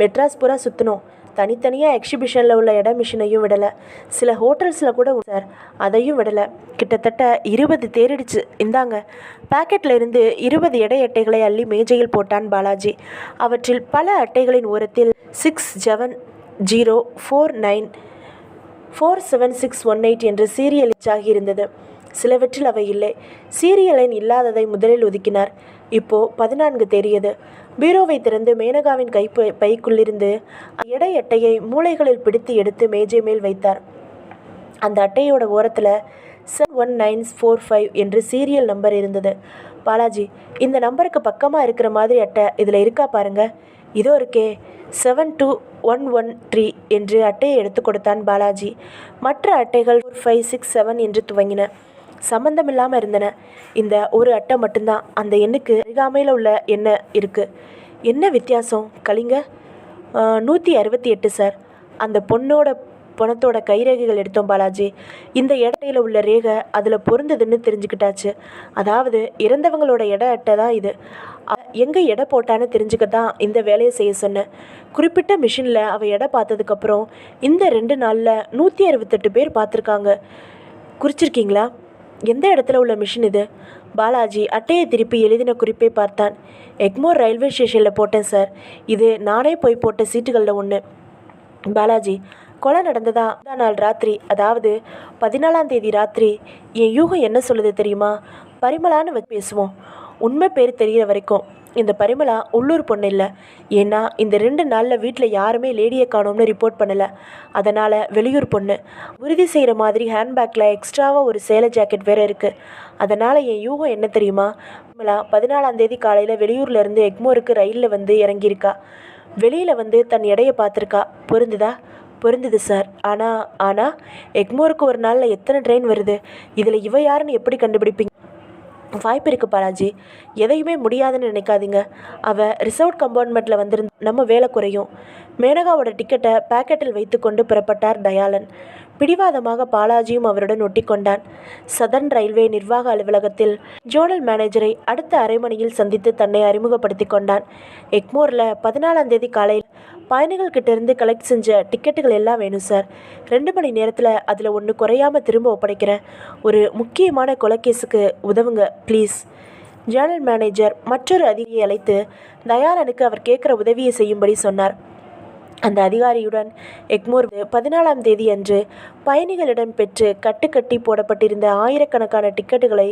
மெட்ராஸ் பூரா சுற்றணும். தனித்தனியாக எக்ஸிபிஷனில் உள்ள இட மிஷினையும் விடலை. சில ஹோட்டல்ஸில் கூட சார் அதையும் விடலை. கிட்டத்தட்ட 20 தேறிடுச்சு. இந்தாங்க. பாக்கெட்டில் இருந்து 20 எடை அட்டைகளை அள்ளி மேஜையில் போட்டான் பாலாஜி. அவற்றில் பல அட்டைகளின் ஓரத்தில் 6704947618 என்ற சீரியல் ஆகி இருந்தது. சிலவற்றில் அவை இல்லை. சீரியல் எண் இல்லாததை முதலில் ஒதுக்கினார். இப்போ 14 தேறியது. பீரோவை திறந்து மேனகாவின் பைக்குள்ளிருந்து எடை அட்டையை மூளைகளில் பிடித்து எடுத்து மேஜை மேல் வைத்தார். அந்த அட்டையோட ஓரத்தில் 71945 என்று சீரியல் நம்பர் இருந்தது. பாலாஜி, இந்த நம்பருக்கு பக்கமாக இருக்கிற மாதிரி அட்டை இதில் இருக்கா பாருங்க. இதோ இருக்கே, 72113 என்று அட்டையை எடுத்து கொடுத்தான் பாலாஜி. மற்ற அட்டைகள் 4567 என்று துவங்கின. சம்பந்தமில்லாமல் இருந்தன. இந்த ஒரு அட்டை மட்டும்தான் அந்த எண்ணுக்கு அருகாமையில் உள்ள எண்ணெய் இருக்குது. என்ன வித்தியாசம் கலிங்க? 168 சார். அந்த பணத்தோட கைரேகைகள் எடுத்தோம் பாலாஜி. இந்த இடையில உள்ள ரேகை அதில் பொருந்ததுன்னு தெரிஞ்சுக்கிட்டாச்சு. அதாவது இறந்தவங்களோட எடை அட்டை தான் இது. எங்கே எடை போட்டான்னு தெரிஞ்சுக்க தான் இந்த வேலையை செய்ய சொன்னேன். குறிப்பிட்ட மிஷினில் அவள் எடை பார்த்ததுக்கப்புறம் இந்த 2 நாளில் 168 பேர் பார்த்துருக்காங்க. குறிச்சிருக்கீங்களா? எந்த இடத்துல உள்ள மிஷின் இது? பாலாஜி அட்டையை திருப்பி எழுதின குறிப்பை பார்த்தான். எக்மோர் ரயில்வே ஸ்டேஷனில் போட்டேன் சார். இது நானே போய் போட்ட சீட்டுகளில் ஒன்று. பாலாஜி, கொலை நடந்ததா நாள் ராத்திரி, அதாவது 14ஆம் தேதி ராத்திரி. என் யூகம் என்ன சொல்லுது தெரியுமா? பரிமளான்னு வச்சு பேசுவோம். உண்மை பேர் தெரிகிற வரைக்கும் இந்த பரிமளா உள்ளூர் பொண்ணு இல்லை. ஏன்னா இந்த 2 நாளில் வீட்டில் யாருமே லேடியை காணோம்னு ரிப்போர்ட் பண்ணலை. அதனால் வெளியூர் பொண்ணு. உறுதி செய்கிற மாதிரி ஹேண்ட்பேக்கில் எக்ஸ்ட்ராவாக ஒரு சேலை ஜாக்கெட் வேறு இருக்குது. அதனால் என் யூகம் என்ன தெரியுமா? பரிமளா 14ஆம் தேதி காலையில் வெளியூர்லேருந்து எக்மோருக்கு ரயிலில் வந்து இறங்கியிருக்கா. வெளியில் வந்து தன் எடையை பார்த்துருக்கா. பொருந்துதா? பொருந்துது சார். ஆனால் எக்மோருக்கு ஒரு நாளில் எத்தனை ட்ரெயின் வருது? இதில் இவ யாருன்னு எப்படி கண்டுபிடிப்பீங்க? வாய்ப்பு இருக்குது பாலாஜி. எதையுமே முடியாதுன்னு நினைக்காதீங்க. அவள் ரிசர்வ் கம்பார்ட்மெண்ட்டில் வந்திருந்து நம்ம வேலை குறையும். மேனகாவோட டிக்கெட்டை பாக்கெட்டில் வைத்து கொண்டு புறப்பட்டார் தயாளன். பிடிவாதமாக பாலாஜியும் அவருடன் ஒட்டி கொண்டான். சதர்ன் ரயில்வே நிர்வாக அலுவலகத்தில் ஜோனல் மேனேஜரை அடுத்த அரை மணியில் சந்தித்து தன்னை அறிமுகப்படுத்தி கொண்டான். எக்மோரில் 14ஆம் தேதி காலையில் பயணிகள் கிட்டேருந்து கலெக்ட் செஞ்ச டிக்கெட்டுகள் எல்லாம் வேணும் சார். 2 மணி நேரத்தில் அதில் ஒன்று குறையாமல் திரும்ப ஒப்படைக்கிறேன். ஒரு முக்கியமான கொலைக்கேஸுக்கு உதவுங்க ப்ளீஸ். ஜேர்னல் மேனேஜர் மற்றொரு அதிகாரியை அழைத்து தயாளனுக்கு அவர் கேட்குற உதவியை செய்யும்படி சொன்னார். அந்த அதிகாரியுடன் எக்மோர் 14ஆம் தேதி அன்று பயணிகளிடம் பெற்று கட்டி போடப்பட்டிருந்த ஆயிரக்கணக்கான டிக்கெட்டுகளை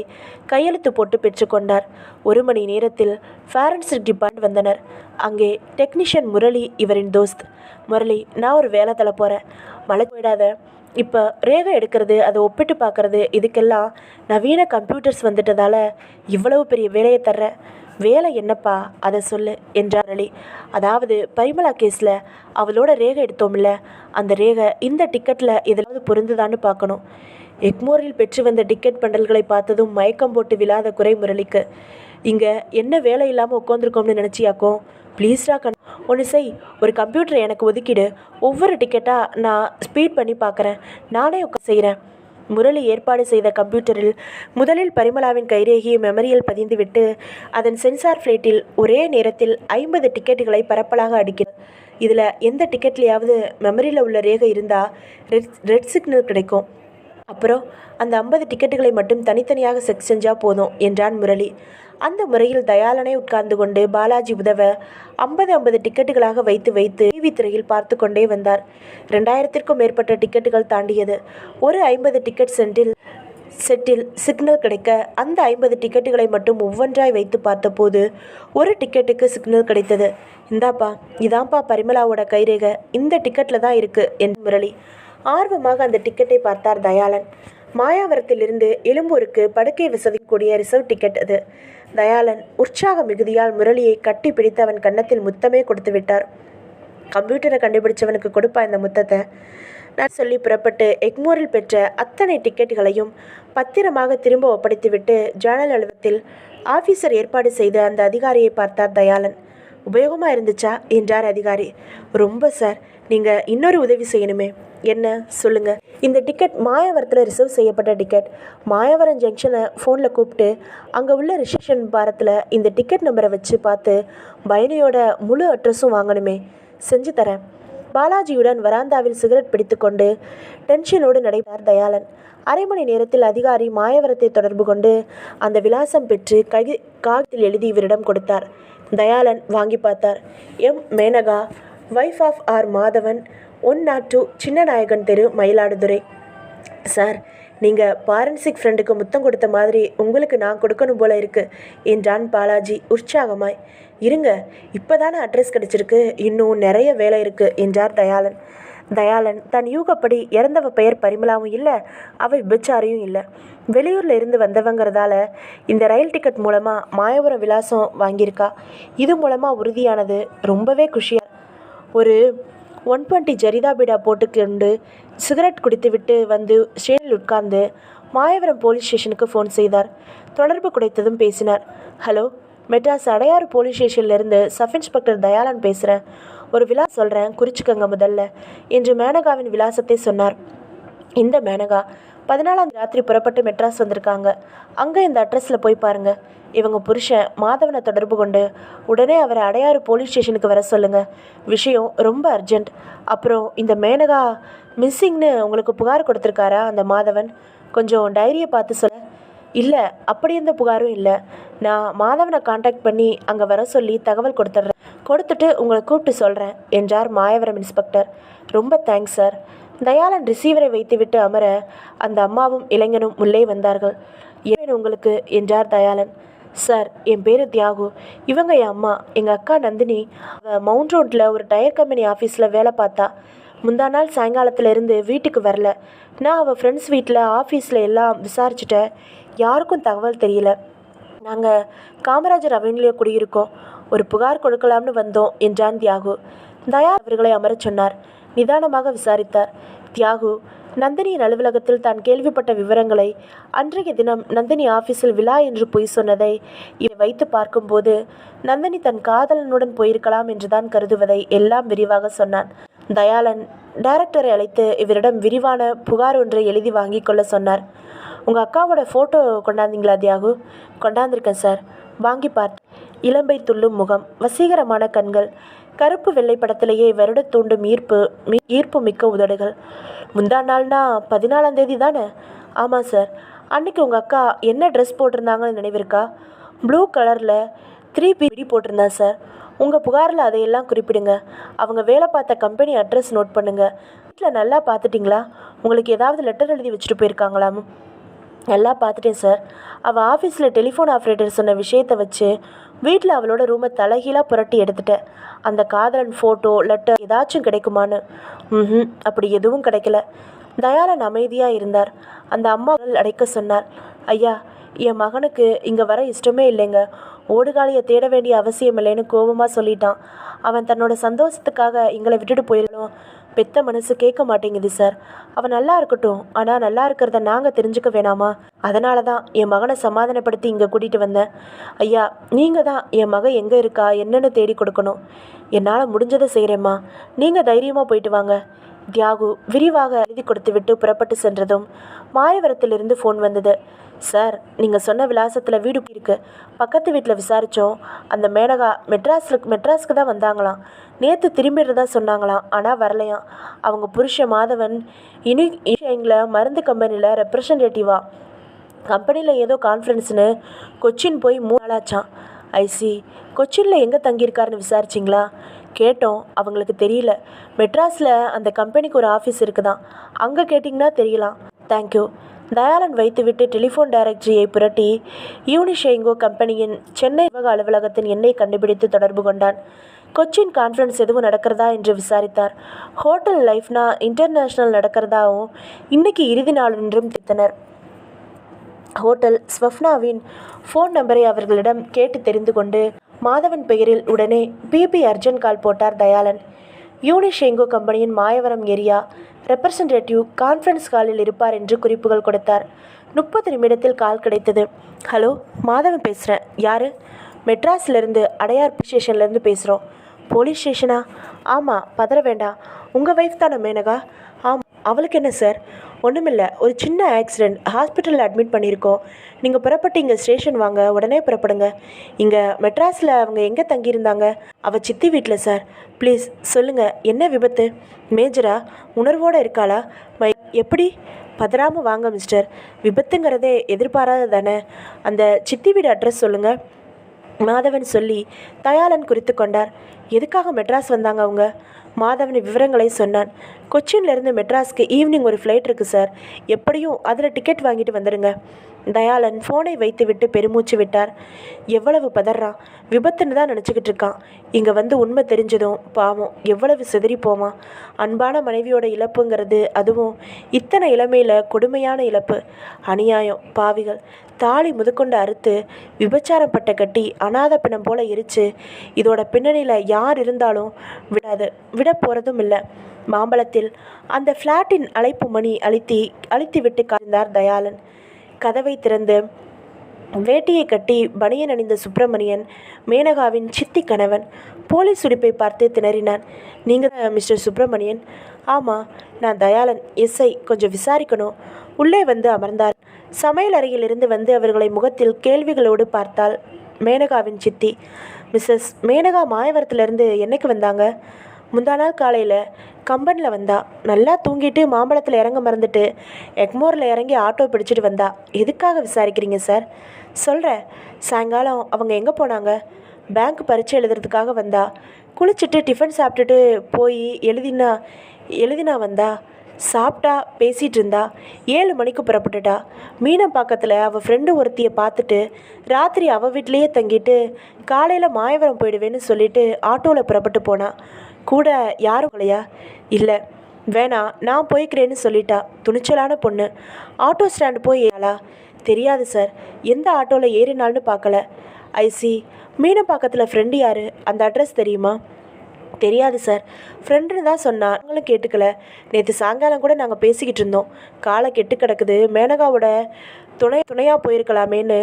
கையெழுத்து போட்டு பெற்றுக்கொண்டார். 1 மணி நேரத்தில் ஃபாரன்சிக் டிபார்ட்மெண்ட் வந்தனர். அங்கே டெக்னீஷியன் முரளி இவரின் தோஸ்த். முரளி, நான் ஒரு வேலை தர போகிறேன். மழை போயிடாத. இப்போ ரேகை எடுக்கிறது, அதை ஒப்பிட்டு பார்க்குறது, இதுக்கெல்லாம் நவீன கம்ப்யூட்டர்ஸ் வந்துட்டதால இவ்வளவு பெரிய வேலையை தர்றேன். வேலை என்னப்பா அதை சொல்லு என்றார் அலி. அதாவது பரிமளா கேஸில் அவளோட ரேகை எடுத்தோம்ல, அந்த ரேகை இந்த டிக்கெட்டில் எதாவது பொருந்துதான்னு பார்க்கணும். எக்மோரில் பெற்று வந்த டிக்கெட் பண்டல்களை பார்த்ததும் மயக்கம் போட்டு விழாத குறை முரளிக்கு. இங்கே என்ன வேலை இல்லாமல் உட்காந்துருக்கோம்னு நினச்சியாக்கோ? ப்ளீஸ்டா ஒன்று செய். ஒரு கம்ப்யூட்டரை எனக்கு ஒதுக்கிடு. ஒவ்வொரு டிக்கெட்டாக நான் ஸ்பீட் பண்ணி பார்க்குறேன். நானே செய்கிறேன். முரளி ஏற்பாடு செய்த கம்ப்யூட்டரில் முதலில் பரிமளாவின் கைரேகையை மெமரியில் பதிந்துவிட்டு அதன் சென்சார் பிளேட்டில் ஒரே நேரத்தில் 50 டிக்கெட்டுகளை பரப்பலாக அடிக்கிறது. இதில் எந்த டிக்கெட்லையாவது மெமரியில் உள்ள ரேகை இருந்தால் ரெட் சிக்னல் கிடைக்கும். அப்புறம் அந்த 50 டிக்கெட்டுகளை மட்டும் தனித்தனியாக செக் செஞ்சால் போதும் என்றான் முரளி. அந்த முறையில் தயாளனை உட்கார்ந்து கொண்டு பாலாஜி உதவ 50 டிக்கெட்டுகளாக வைத்து வைத்து டிவி திரையில் பார்த்து கொண்டே வந்தார். 2000க்கும் மேற்பட்ட டிக்கெட்டுகள் தாண்டியது. ஒரு 50 டிக்கெட் செட்டில் சிக்னல் கிடைக்க அந்த 50 டிக்கெட்டுகளை மட்டும் ஒவ்வொன்றாய் வைத்து பார்த்தபோது ஒரு டிக்கெட்டுக்கு சிக்னல் கிடைத்தது. இந்தாப்பா, இதான்ப்பா பரிமளாவோட கைரேகை, இந்த டிக்கெட்டில் தான் இருக்கு என்று முரளி ஆர்வமாக அந்த டிக்கெட்டை பார்த்தார் தயாளன். மாயாவரத்திலிருந்து எழும்பூருக்கு படுக்கை வசதி கூடிய ரிசர்வ் டிக்கெட் அது. தயாளன் உற்சாக மிகுதியால் முரளியை கட்டி பிடித்து அவன் கன்னத்தில் முத்தமே கொடுத்து விட்டார். கம்ப்யூட்டரை கண்டுபிடிச்சவனுக்கு கொடுப்பா இந்த முத்தத்தை நான் சொல்லி புறப்பட்டு எக்மோரில் பெற்ற அத்தனை டிக்கெட்டுகளையும் பத்திரமாக திரும்ப ஒப்படைத்துவிட்டு ஜேர்னல் அலுவலகத்தில் ஆஃபீஸர் ஏற்பாடு செய்த அந்த அதிகாரியை பார்த்தார் தயாளன். உபயோகமாக இருந்துச்சா என்றார் அதிகாரி. ரொம்ப சார், நீங்கள் இன்னொரு உதவி செய்யணுமே. என்ன சொல்லுங்கள். இந்த டிக்கெட் மாயவரத்தில் ரிசர்வ் செய்யப்பட்ட டிக்கெட். மாயவரம் ஜங்ஷனை ஃபோனில் கூப்பிட்டு அங்கே உள்ள ரிசப்ஷன் பாரத்தில் இந்த டிக்கெட் நம்பரை வச்சு பார்த்து பயணியோட முழு அட்ரஸும் வாங்கணுமே. செஞ்சு தரேன். பாலாஜியுடன் வராந்தாவில் சிகரெட் பிடித்து கொண்டு டென்ஷனோடு நடைபெற்றார் தயாளன். அரை மணி நேரத்தில் அதிகாரி மாயவரத்தை தொடர்பு கொண்டு அந்த விலாசம் பெற்று காகிதத்தில் எழுதி இவரிடம் கொடுத்தார். தயாளன் வாங்கி பார்த்தார். M Menaka, wife of R Madhavan, 102 Chinnanayakan தெரு, மயிலாடுதுறை. சார், நீங்கள் ஃபாரன்சிக் ஃப்ரெண்டுக்கு முத்தம் கொடுத்த மாதிரி உங்களுக்கு நான் கொடுக்கணும் போல இருக்கு என்றான் பாலாஜி உற்சாகமாய். இருங்க, இப்போதானே அட்ரஸ் கிடச்சிருக்கு, இன்னும் நிறைய வேலை இருக்கு என்றார் தயாளன். தயாளன் தன் யூகப்படி இறந்தவ பெயர் பரிமளாவும் இல்லை, அவள் விபச்சாரியும் இல்லை, வெளியூரில் இருந்து வந்தவங்கிறதால இந்த ரயில் டிக்கெட் மூலமாக மாயபுரம் விலாசம் வாங்கியிருக்கா. இது மூலமாக உறுதியானது. ரொம்பவே குஷியாக ஒரு 120 ஜரிதா பீடா போட்டுக்கொண்டு சிகரெட் குடித்துவிட்டு வந்து ஸ்டேஷனில் உட்கார்ந்து மாயவரம் போலீஸ் ஸ்டேஷனுக்கு ஃபோன் செய்தார். தொடர்பு கிடைத்ததும் பேசினார். ஹலோ, மெட்ராஸ் அடையாறு போலீஸ் ஸ்டேஷன்லேருந்து சப் இன்ஸ்பெக்டர் தயாளன் பேசுகிறேன். ஒரு விலாசம் சொல்கிறேன், குறிச்சிக்கங்க முதல்ல என்று மேனகாவின் விலாசத்தை சொன்னார். இந்த மேனகா 14ஆம் ராத்திரி புறப்பட்டு மெட்ராஸ் வந்திருக்காங்க. அங்கே இந்த அட்ரஸில் போய் பாருங்கள். இவங்க புருஷன் மாதவனை தொடர்பு கொண்டு உடனே அவரை அடையாறு போலீஸ் ஸ்டேஷனுக்கு வர சொல்லுங்கள். விஷயம் ரொம்ப அர்ஜெண்ட். அப்புறம் இந்த மேனகா மிஸ்ஸிங்னு உங்களுக்கு புகார் கொடுத்துருக்காரா அந்த மாதவன்? கொஞ்சம் டைரியை பார்த்து சொல்ல. இல்லை, அப்படி எந்த புகாரும் இல்லை. நான் மாதவனை காண்டாக்ட் பண்ணி அங்கே வர சொல்லி தகவல் கொடுத்துட்டு உங்களை கூப்பிட்டு சொல்கிறேன் என்றார் மாயவரம் இன்ஸ்பெக்டர். ரொம்ப தேங்க்ஸ் சார். தயாளன் ரிசீவரை வைத்துவிட்டு அமர அந்த அம்மாவும் இளைஞனும் உள்ளே வந்தார்கள். ஏன் உங்களுக்கு என்றார் தயாளன். சார், என் பேர் தியாகு. இவங்க என் அம்மா. எங்கள் அக்கா நந்தினி மவுண்ட் ரோட்டில் ஒரு டயர் கம்பெனி ஆஃபீஸில் வேலை பார்த்தா. முந்தா நாள் சாயங்காலத்திலேருந்து வீட்டுக்கு வரல. நான் அவள் ஃப்ரெண்ட்ஸ் வீட்டில் ஆஃபீஸில் எல்லாம் விசாரிச்சுட்டேன். யாருக்கும் தகவல் தெரியல. நாங்கள் காமராஜர் அவென்யூவில் குடியிருக்கோம். ஒரு புகார் கொடுக்கலாம்னு வந்தோம் என்றான் தியாகு. தயா அவர்களை அமரச் சொன்னார். நிதானமாக விசாரித்தார். தியாகு நந்தினியின் அலுவலகத்தில் தான் கேள்விப்பட்ட விவரங்களை, அன்றைய தினம் நந்தினி ஆஃபீஸில் விழா என்று பொய் சொன்னதை இவை வைத்து பார்க்கும்போது நந்தினி தன் காதலனுடன் போயிருக்கலாம் என்றுதான் கருதுவதை எல்லாம் விரிவாக சொன்னான். தயாளன் டைரக்டரை அழைத்து இவரிடம் விரிவான புகார் ஒன்றை எழுதி வாங்கி கொள்ள சொன்னார். உங்கள் அக்காவோட ஃபோட்டோ கொண்டாந்தீங்களா தியாகு? கொண்டாந்திருக்கேன் சார். வாங்கி பார்த்து. இளம்பை துள்ளும் முகம், வசீகரமான கண்கள், கருப்பு வெள்ளை படத்திலேயே வருட தூண்டும் ஈர்ப்பு மிக்க உதடுகள். முந்தா நாள்னா 14ஆம் தேதி தானே? ஆமாம் சார். அன்றைக்கி உங்கள் அக்கா என்ன ட்ரெஸ் போட்டிருந்தாங்கன்னு நினைவிருக்கா? ப்ளூ கலரில் 3 பிடி போட்டிருந்தா சார். உங்கள் புகாரில் அதையெல்லாம் குறிப்பிடுங்க. அவங்க வேலை பார்த்த கம்பெனி அட்ரஸ் நோட் பண்ணுங்கள். வீட்டில் நல்லா பார்த்துட்டிங்களா? உங்களுக்கு ஏதாவது லெட்டர் எழுதி வச்சுட்டு போயிருக்காங்களாம்? நல்லா பார்த்துட்டேன் சார். அவள் ஆஃபீஸில் டெலிஃபோன் ஆப்ரேட்டர் சொன்ன விஷயத்தை வச்சு வீட்டில் அவளோட ரூமை தலைகீழாக புரட்டி எடுத்துட்டேன். அந்த காதலன் ஃபோட்டோ லெட்டர் ஏதாச்சும் கிடைக்குமான்னு. அப்படி எதுவும் கிடைக்கல. தயாளன் அமைதியாக இருந்தார். அந்த அம்மாக்கள் அடைக்க சொன்னார். ஐயா, என் மகனுக்கு இங்கே வர இஷ்டமே இல்லைங்க. ஓடுகாலியை தேட வேண்டிய அவசியம் இல்லைன்னு கோபமாக சொல்லிட்டான். அவன் தன்னோட சந்தோஷத்துக்காக எங்களை விட்டுட்டு போயிடணும். பெத்த மனசு கேட்க மாட்டேங்குது சார். அவன் நல்லா இருக்கட்டும், ஆனால் நல்லா இருக்கிறத நாங்கள் தெரிஞ்சுக்க வேணாமா? அதனால தான் என் மகனை சமாதானப்படுத்தி இங்கே கூட்டிகிட்டு வந்தேன். ஐயா, நீங்கள் தான் என் மகன் எங்கே இருக்கா என்னன்னு தேடி கொடுக்கணும். என்னால் முடிஞ்சதை செய்கிறேம்மா. நீங்கள் தைரியமாக போயிட்டு வாங்க. தியாகு விரிவாக எழுதி கொடுத்து விட்டு புறப்பட்டு சென்றதும் மாயவரத்திலிருந்து ஃபோன் வந்தது. சார், நீங்கள் சொன்ன விலாசத்தில் வீடு இருக்குது. பக்கத்து வீட்டில் விசாரித்தோம். அந்த மேனகா மெட்ராஸுக்கு தான் வந்தாங்களாம். நேற்று திரும்பிடுறதா சொன்னாங்களாம், ஆனால் வரலையாம். அவங்க புருஷன் மாதவன் எங்களை மருந்து கம்பெனியில் ரெப்ரசன்டேட்டிவா. கம்பெனியில் ஏதோ கான்ஃபரன்ஸ்னு கொச்சின் போய் 3 நாளாச்சான். ஐசி கொச்சினில் எங்கே தங்கியிருக்காருன்னு விசாரிச்சிங்களா? கேட்டோம், அவங்களுக்கு தெரியல. மெட்ராஸில் அந்த கம்பெனிக்கு ஒரு ஆஃபீஸ் இருக்குதான், அங்கே கேட்டிங்கன்னா தெரியலாம். தேங்க்யூ. தயாளன் வைத்துவிட்டு டெலிஃபோன் டைரக்டரியை புரட்டி யூனிஷெங்கோ கம்பெனியின் சென்னை அலுவலகத்தின் எண்ணை கண்டுபிடித்து தொடர்பு கொண்டான். கொச்சின் கான்ஃபரன்ஸ் எதுவும் நடக்கிறதா என்று விசாரித்தார். ஹோட்டல் லைஃப்னா இன்டர்நேஷ்னல் நடக்கிறதாவும் இன்னைக்கு இறுதி நாள் என்றும் தெரிவித்தனர். ஹோட்டல் ஸ்வப்னாவின் ஃபோன் நம்பரை அவர்களிடம் கேட்டு தெரிந்து கொண்டு மாதவன் பெயரில் உடனே பிபி அர்ஜென்ட் கால் போட்டார் தயாளன். யூனிஷெங்கோ கம்பெனியின் மாயவரம் ஏரியா ரெப்ரசன்டேட்டிவ் கான்ஃபரன்ஸ் காலில் இருப்பார் என்று குறிப்புகள் கொடுத்தார். 30 நிமிடத்தில் கால் கிடைத்தது. ஹலோ, மாதவன் பேசுகிறேன். யார்? மெட்ராஸ்லேருந்து அடையார் போலீஸ் ஸ்டேஷன்லேருந்து பேசுகிறோம். போலீஸ் ஸ்டேஷனா? ஆமாம், பதற வேண்டாம். உங்கள் ஒய்ஃப் தானே மேனகா? ஆமாம். அவளுக்கு என்ன சார்? ஒன்றுமில்லை, ஒரு சின்ன ஆக்சிடெண்ட், ஹாஸ்பிட்டலில் அட்மிட் பண்ணியிருக்கோம். நீங்கள் புறப்பட்டு இங்கே ஸ்டேஷன் வாங்க, உடனே புறப்படுங்க. இங்கே மெட்ராஸில் அவங்க எங்கே தங்கியிருந்தாங்க? அவள் சித்தி வீட்டில் சார். ப்ளீஸ் சொல்லுங்கள், என்ன விபத்து? மேஜரா? உணர்வோடு இருக்காளா? எப்படி? பதறாமல் வாங்க மிஸ்டர். விபத்துங்கிறதே எதிர்பாராத தானே. அந்த சித்தி வீடு அட்ரஸ் சொல்லுங்கள். மாதவன் சொல்லி தயாளன் குறித்து கொண்டார். எதுக்காக மெட்ராஸ் வந்தாங்க அவங்க? மாதவன் விவரங்களை சொன்னான். கொச்சின்லேருந்து மெட்ராஸ்க்கு ஈவினிங் ஒரு ஃப்ளைட் இருக்குது சார். எப்படியும் அதில் டிக்கெட் வாங்கிட்டு வந்துடுங்க. தயாளன் ஃபோனை வைத்துவிட்டு பெருமூச்சு விட்டார். எவ்வளவு பதறான்! விபத்துன்னு தான் நினச்சிக்கிட்டு இருக்கான். இங்கே வந்து உண்மை தெரிஞ்சதும் பாவம் எவ்வளவு சிதறி போவான். அன்பான மனைவியோட இழப்புங்கிறது, அதுவும் இத்தனை இளமையில் கொடுமையான இழப்பு. அநியாயம். பாவிகள் தாலி முதற்கொண்டு அறுத்து விபச்சாரம் பட்ட கட்டி அநாத பிணம் போல எரிச்சு இதோட பின்னணியில் யார் இருந்தாலும் விட போகிறதும் இல்லை. மாம்பழத்தில் அந்த ஃப்ளாட்டின் அழைப்பு மணி அழித்து விட்டு காய்ந்தார் தயாளன். கதவை திறந்து வேட்டியை கட்டி பனியன் அணிந்த சுப்பிரமணியன் மேனகாவின் சித்தி கணவன் போலீஸ் சுடிப்பை பார்த்து திணறினான். நீங்கள் மிஸ்டர் சுப்பிரமணியன்? ஆமாம், நான் தயாளன், எஸ்ஐ. கொஞ்சம் விசாரிக்கணும். உள்ளே வந்து அமர்ந்தார். சமையல் அறையிலிருந்து வந்து அவர்களை முகத்தில் கேள்விகளோடு பார்த்தாள் மேனகாவின் சித்தி. மிஸ்ஸஸ் மேனகா மாயவரத்துலேருந்து என்னைக்கு வந்தாங்க? முந்தா நாள் காலையில் கம்பனில் வந்தா. நல்லா தூங்கிட்டு மாம்பழத்தில் இறங்க மறந்துட்டு எக்மோரில் இறங்கி ஆட்டோ பிடிச்சிட்டு வந்தா. எதுக்காக விசாரிக்கிறீங்க சார்? சொல்கிறேன். சாயங்காலம் அவங்க எங்கே போனாங்க? பேங்க் பரீட்சை எழுதுறதுக்காக வந்தா. குளிச்சுட்டு டிஃபன் சாப்பிட்டுட்டு போய் எழுதினா வந்தா. சாப்பிட்டா, பேசிகிட்டு இருந்தா. 7 மணிக்கு புறப்பட்டுட்டா. மீனம்பாக்கத்தில் அவள் ஃப்ரெண்டு ஒருத்தியை பார்த்துட்டு ராத்திரி அவள் வீட்டிலையே தங்கிட்டு காலையில் மாயவரம் போயிடுவேன்னு சொல்லிட்டு ஆட்டோவில் புறப்பட்டு போனா. கூட யாரும் இல்லையா? இல்லை, வேணாம், நான் போய்க்கிறேன்னு சொல்லிட்டா. துணிச்சலான பொண்ணு. ஆட்டோ ஸ்டாண்டு போய் ஏறா? தெரியாது சார். எந்த ஆட்டோவில் ஏறினால்னு பார்க்கல. ஐசி. மீனம்பாக்கத்தில் ஃப்ரெண்டு யார்? அந்த அட்ரஸ் தெரியுமா? தெரியாது சார். ஃப்ரெண்டுன்னு தான் சொன்னான். நாங்களும் கேட்டுக்கல. நேற்று சாயங்காலம் கூட நாங்கள் பேசிக்கிட்டு இருந்தோம். காலை கெட்டு கிடக்குது, மேனகாவோட துணையாக போயிருக்கலாமேன்னு.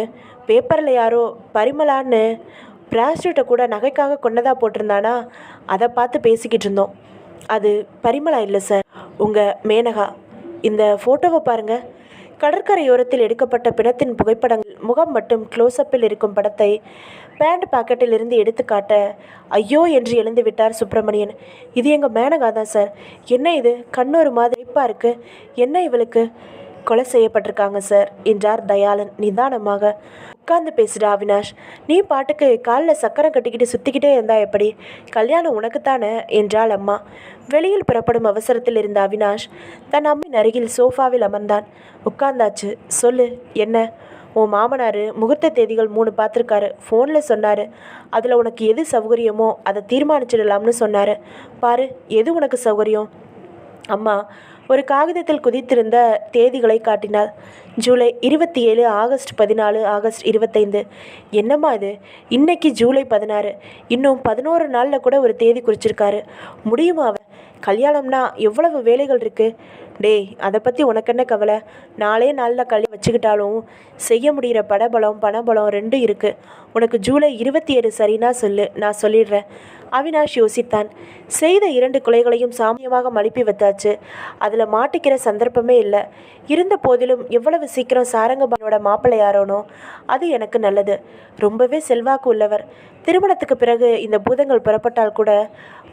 பேப்பரில் யாரோ பரிமளான்னு பிராஸ்டியூட்டை கூட நகைக்காக கொண்டதாக போட்டிருந்தானா, அதை பார்த்து பேசிக்கிட்டு இருந்தோம். அது பரிமளா இல்லை சார், உங்கள் மேனகா. இந்த ஃபோட்டோவை பாருங்கள். கடற்கரையோரத்தில் எடுக்கப்பட்ட பிணத்தின் புகைப்படங்கள். முகம் மட்டும் க்ளோஸ்அப்பில் இருக்கும் படத்தை பேண்ட் பாக்கெட்டில் இருந்து எடுத்து காட்ட ஐயோ என்று எழுந்து விட்டார் சுப்பிரமணியன். இது எங்கள் மேனகா தான் சார். என்ன இது, கண்ணொரு மாதிரி இப்பாக இருக்குது. என்ன இவளுக்கு? கொலை செய்யப்பட்டிருக்காங்க சார் என்றார் தயாளன் நிதானமாக. உட்கார்ந்து பேசுடா அவினாஷ். நீ பாட்டுக்கு காலில் சக்கரம் கட்டிக்கிட்டு சுற்றிக்கிட்டே இருந்தா எப்படி? கல்யாணம் உனக்குத்தானே என்றாள் அம்மா. வெளியில் புறப்படும் அவசரத்தில் இருந்த அவினாஷ் தன் அம்மின் அருகில் சோஃபாவில் அமர்ந்தான். உட்கார்ந்தாச்சு. சொல்லு, என்ன? உன் மாமனார் முகூர்த்த தேதிகள் 3 பார்த்துருக்காரு. ஃபோனில் சொன்னார். அதில் உனக்கு எது சௌகரியமோ அதை தீர்மானிச்சிடலாம்னு சொன்னார். பாரு, எது உனக்கு சௌகரியம்? அம்மா ஒரு காகிதத்தில் குதித்திருந்த தேதிகளை காட்டினாள். July 27, August 14, August 25. என்னம்மா இது? இன்னைக்கு ஜூலை 16. இன்னும் 11 நாளில் கூட ஒரு தேதி குறிச்சிருக்காரு. முடியுமா? அவன் கல்யாணம்னா எவ்வளவு வேலைகள் இருக்குது. டேய், அதை பற்றி உனக்கு என்ன கவலை? 4 நாளில் கல்யாணம் வச்சுக்கிட்டாலும் செய்ய முடிகிற பணபலம் 2 இருக்குது. உனக்கு ஜூலை 27 சரினா சொல்லு, நான் சொல்லிடுறேன். அவினாஷ் யோசித்தான். செய்த 2 கொலைகளையும் சாமியமாக மழுப்பி வந்தாச்சு. அதில் மாட்டிக்கிற சந்தர்ப்பமே இல்லை. இருந்த போதிலும் எவ்வளவு சீக்கிரம் சாரங்கபாணியோட மாப்பிள்ளை யாரோனோ அது எனக்கு நல்லது. ரொம்பவே செல்வாக்கு உள்ளவர். திருமணத்துக்கு பிறகு இந்த பூதங்கள் புறப்பட்டால் கூட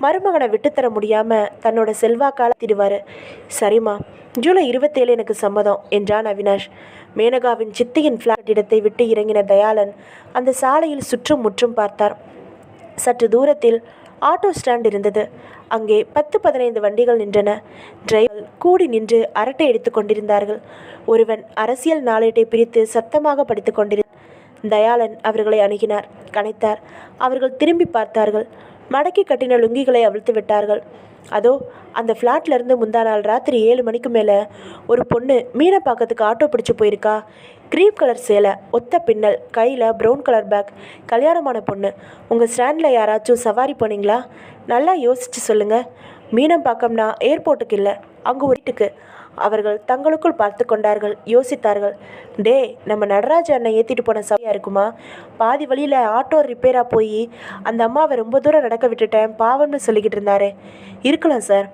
மருமகனை விட்டுத்தர முடியாமல் தன்னோட செல்வாக்கால திடுவார். சரிம்மா, ஜூலை 27 எனக்கு சம்மதம் என்றான் அவினாஷ். மேனகாவின் சித்தியின் ஃப்ளாட் இடத்தை விட்டு இறங்கின தயாளன் அந்த சாலையில் சுற்றும் முற்றும் பார்த்தார். சற்று தூரத்தில் ஆட்டோ ஸ்டாண்ட் இருந்தது. அங்கே 10-15 வண்டிகள் நின்றன. டிரைவர் கூடி நின்று அரட்டை எடுத்து கொண்டிருந்தார்கள். ஒருவன் அரசியல் நாளேட்டை பிரித்து சத்தமாக படித்து கொண்டிருந்தார். தயாளன் அவர்களை அணுகினார், கனைத்தார். அவர்கள் திரும்பி பார்த்தார்கள். மடக்கி கட்டின லுங்கிகளை அவிழ்த்து விட்டார்கள். அதோ அந்த ஃப்ளாட்லேருந்து முந்தா நாள் ராத்திரி 7 மணிக்கு மேலே ஒரு பொண்ணு மீனப்பாக்கத்துக்கு ஆட்டோ பிடிச்சி போயிருக்கா. க்ரீம் கலர் சேலை, ஒத்த பின்னல், கையில் ப்ரௌன் கலர் பேக், கல்யாணமான பொண்ணு. உங்கள் ஸ்டாண்டில் யாராச்சும் சவாரி போனீங்களா? நல்லா யோசித்து சொல்லுங்கள். மீனம்பாக்கம்னா ஏர்போர்ட்டுக்கு இல்லை, அங்கே ஒரு வீட்டுக்கு. அவர்கள் தங்களுக்குள் பார்த்து கொண்டார்கள், யோசித்தார்கள். டே, நம்ம நடராஜ அண்ணன் ஏற்றிட்டு போன சவாரியாக இருக்குமா? பாதி வழியில் ஆட்டோ ரிப்பேராக போய் அந்த அம்மாவை ரொம்ப தூரம் நடக்க விட்டுட்டேன் பாவம்னு சொல்லிக்கிட்டு இருந்தாரே. இருக்கலாம் சார்,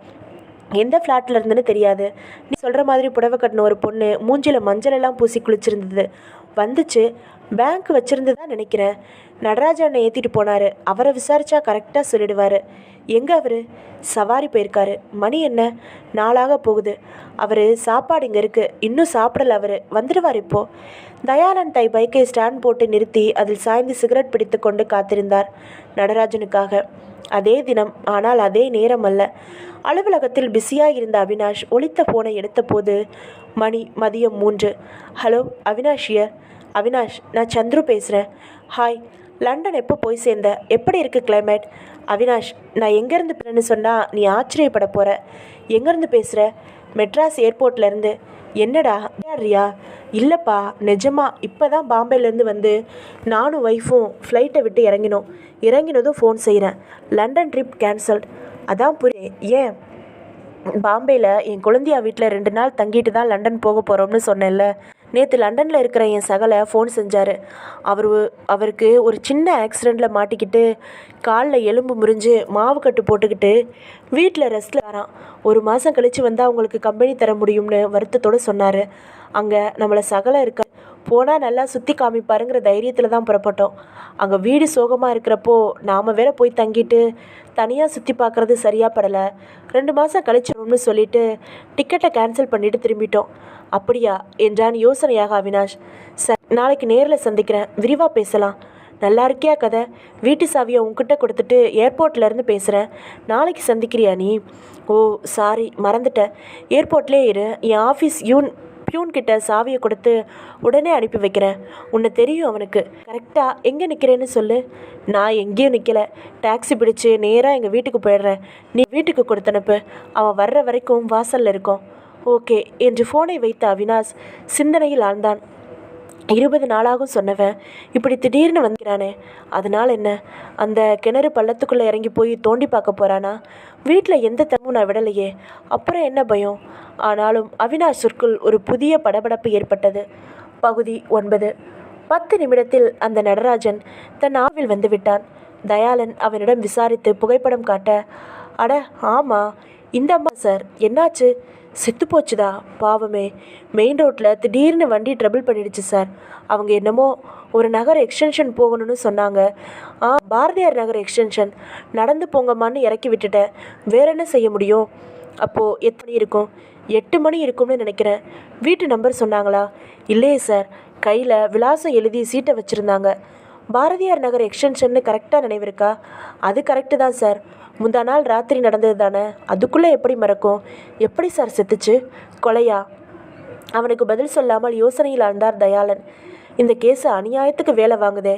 எந்த ஃப்ளாட்டில் இருந்துன்னு தெரியாது. நீ சொல்கிற மாதிரி புடவை கட்டின ஒரு பொண்ணு மூஞ்சியில் மஞ்சளெல்லாம் பூசி குளிச்சிருந்தது. வந்துச்சு, பேங்க் வச்சுருந்து தான் நினைக்கிறேன். நடராஜ அண்ணன் ஏற்றிட்டு போனார். அவரை விசாரித்தா கரெக்டாக சொல்லிடுவார். எங்கே அவர்? சவாரி போயிருக்காரு. மணி என்ன? 4 போகுது. அவர் சாப்பாடு இங்கே இருக்குது, இன்னும் சாப்பிடல. அவர் வந்துடுவார் இப்போது. தயாளன் தை பைக்கை ஸ்டாண்ட் போட்டு நிறுத்தி அதில் சாய்ந்து சிகரெட் பிடித்து கொண்டு காத்திருந்தார் நடராஜனுக்காக. அதே தினம், ஆனால் அதே நேரம் அல்ல. அலுவலகத்தில் பிஸியாக இருந்த அவினாஷ் ஒலித்த ஃபோனை எடுத்தபோது மணி மதியம் 3. Hello, Avinash here. அவினாஷ், நான் சந்துரு பேசுகிறேன். ஹாய், லண்டன் எப்போ போய் சேர்ந்த? எப்படி இருக்குது கிளைமேட்? அவினாஷ், நான் எங்கேருந்து பேசுகிறேன்னு சொன்னால் நீ ஆச்சரியப்பட போகிற. எங்கேருந்து பேசுகிற? மெட்ராஸ் ஏர்போர்ட்லேருந்து. என்னடா விளையாடுறியா? இல்லைப்பா, நிஜமா இப்போ தான் பாம்பேலேருந்து வந்து நானும் ஒய்ஃபும் ஃப்ளைட்டை விட்டு இறங்கினதும் ஃபோன் செய்கிறேன். London trip cancelled. அதான் புரியுது. ஏன்? பாம்பேயில் என் குழந்தையா வீட்டில் 2 நாள் தங்கிட்டு தான் லண்டன் போக போகிறோம்னு சொன்னேன்ல. நேற்று லண்டனில் இருக்கிற என் சகலை ஃபோன் செஞ்சார். அவருக்கு ஒரு சின்ன ஆக்சிடெண்ட்டில் மாட்டிக்கிட்டு காலில் எலும்பு முறிஞ்சு மாவு கட்டு போட்டுக்கிட்டு வீட்டில் ரெஸ்ட்டில் வரான். 1 மாதம் கழித்து வந்தால் அவங்களுக்கு கம்பெனி தர முடியும்னு வருத்தத்தோடு சொன்னார். அங்கே நம்மளை சகலை இருக்க போனால் நல்லா சுற்றி காமிப்பாருங்கிற தைரியத்தில் தான் புறப்பட்டோம். அங்கே வீடு சோகமாக இருக்கிறப்போ நாம் வேற போய் தங்கிட்டு தனியாக சுற்றி பார்க்குறது சரியாக படலை. 2 மாதம் கழிச்சிடும்னு சொல்லிவிட்டு டிக்கெட்டை கேன்சல் பண்ணிவிட்டு திரும்பிட்டோம். அப்படியா என்றான் யோசனையாக அவினாஷ். சார், நாளைக்கு நேரில் சந்திக்கிறேன், விரிவாக பேசலாம். நல்லா இருக்கியா கதை? வீட்டு சாவியை உங்ககிட்ட கொடுத்துட்டு ஏர்போர்ட்லேருந்து பேசுகிறேன். நாளைக்கு சந்திக்கிறியா நீ? ஓ சாரி, மறந்துட்டேன். ஏர்போர்ட்லேயே இரு. என் ஆஃபீஸ் பியூன்கிட்ட சாவியை கொடுத்து உடனே அனுப்பி வைக்கிறேன். உன்னை தெரியும் அவனுக்கு. கரெக்டாக எங்கே நிற்கிறேன்னு சொல்லு. நான் எங்கேயும் நிற்கலை. டாக்ஸி பிடிச்சி நேராக எங்கள் வீட்டுக்கு போயிடுறேன். நீ வீட்டுக்கு கொடுத்தனுப்பு. அவன் வர்ற வரைக்கும் வாசலில் இருக்கோம். ஓகே என்று ஃபோனை வைத்த அவினாஷ் சிந்தனையில் ஆழ்ந்தான். 20 நாளாகும் சொன்னவன் இப்படி திடீர்னு வந்துக்கிறானே, அதனால் என்ன? அந்த கிணறு பள்ளத்துக்குள்ளே இறங்கி போய் தோண்டி பார்க்க போகிறானா? வீட்டில் எந்த தரமும் நான் விடலையே, அப்புறம் என்ன பயம்? ஆனாலும் அவினாஷிற்குள் ஒரு புதிய படபடப்பு ஏற்பட்டது. பகுதி 9. 10 நிமிடத்தில் அந்த நடராஜன் தன் ஆவில் வந்து விட்டான். தயாளன் அவனிடம் விசாரித்து புகைப்படம் காட்ட, அட ஆமாம், இந்த அம்மா சார். என்னாச்சு? செத்து போச்சுதா? பாவமே, மெயின் ரோட்டில் திடீர்னு வண்டி ட்ரபிள் பண்ணிடுச்சு சார். அவங்க என்னமோ ஒரு நகர் எக்ஸ்டென்ஷன் போகணும்னு சொன்னாங்க. பாரதியார் நகர் எக்ஸ்டென்ஷன். நடந்து போங்கம்மான்னு இறக்கி விட்டுட்டேன். வேற என்ன செய்ய முடியும்? அப்போது எத்தனை மணி இருக்கும்? 8 மணி இருக்கும்னு நினைக்கிறேன். வீட்டு நம்பர் சொன்னாங்களா? இல்லையே சார், கையில் விலாசம் எழுதி சீட்டை வச்சுருந்தாங்க. பாரதியார் நகர் எக்ஸ்டென்ஷன்னு கரெக்டாக நினைவிருக்கா? அது கரெக்டு தான் சார். முந்தா நாள் ராத்திரி நடந்தது தானே, அதுக்குள்ளே எப்படி மறக்கும்? எப்படி சார் செத்துச்சு? கொலையா? அவனுக்கு பதில் சொல்லாமல் யோசனையில் ஆழ்ந்தார் தயாளன். இந்த கேஸு அநியாயத்துக்கு வேலை வாங்குதே.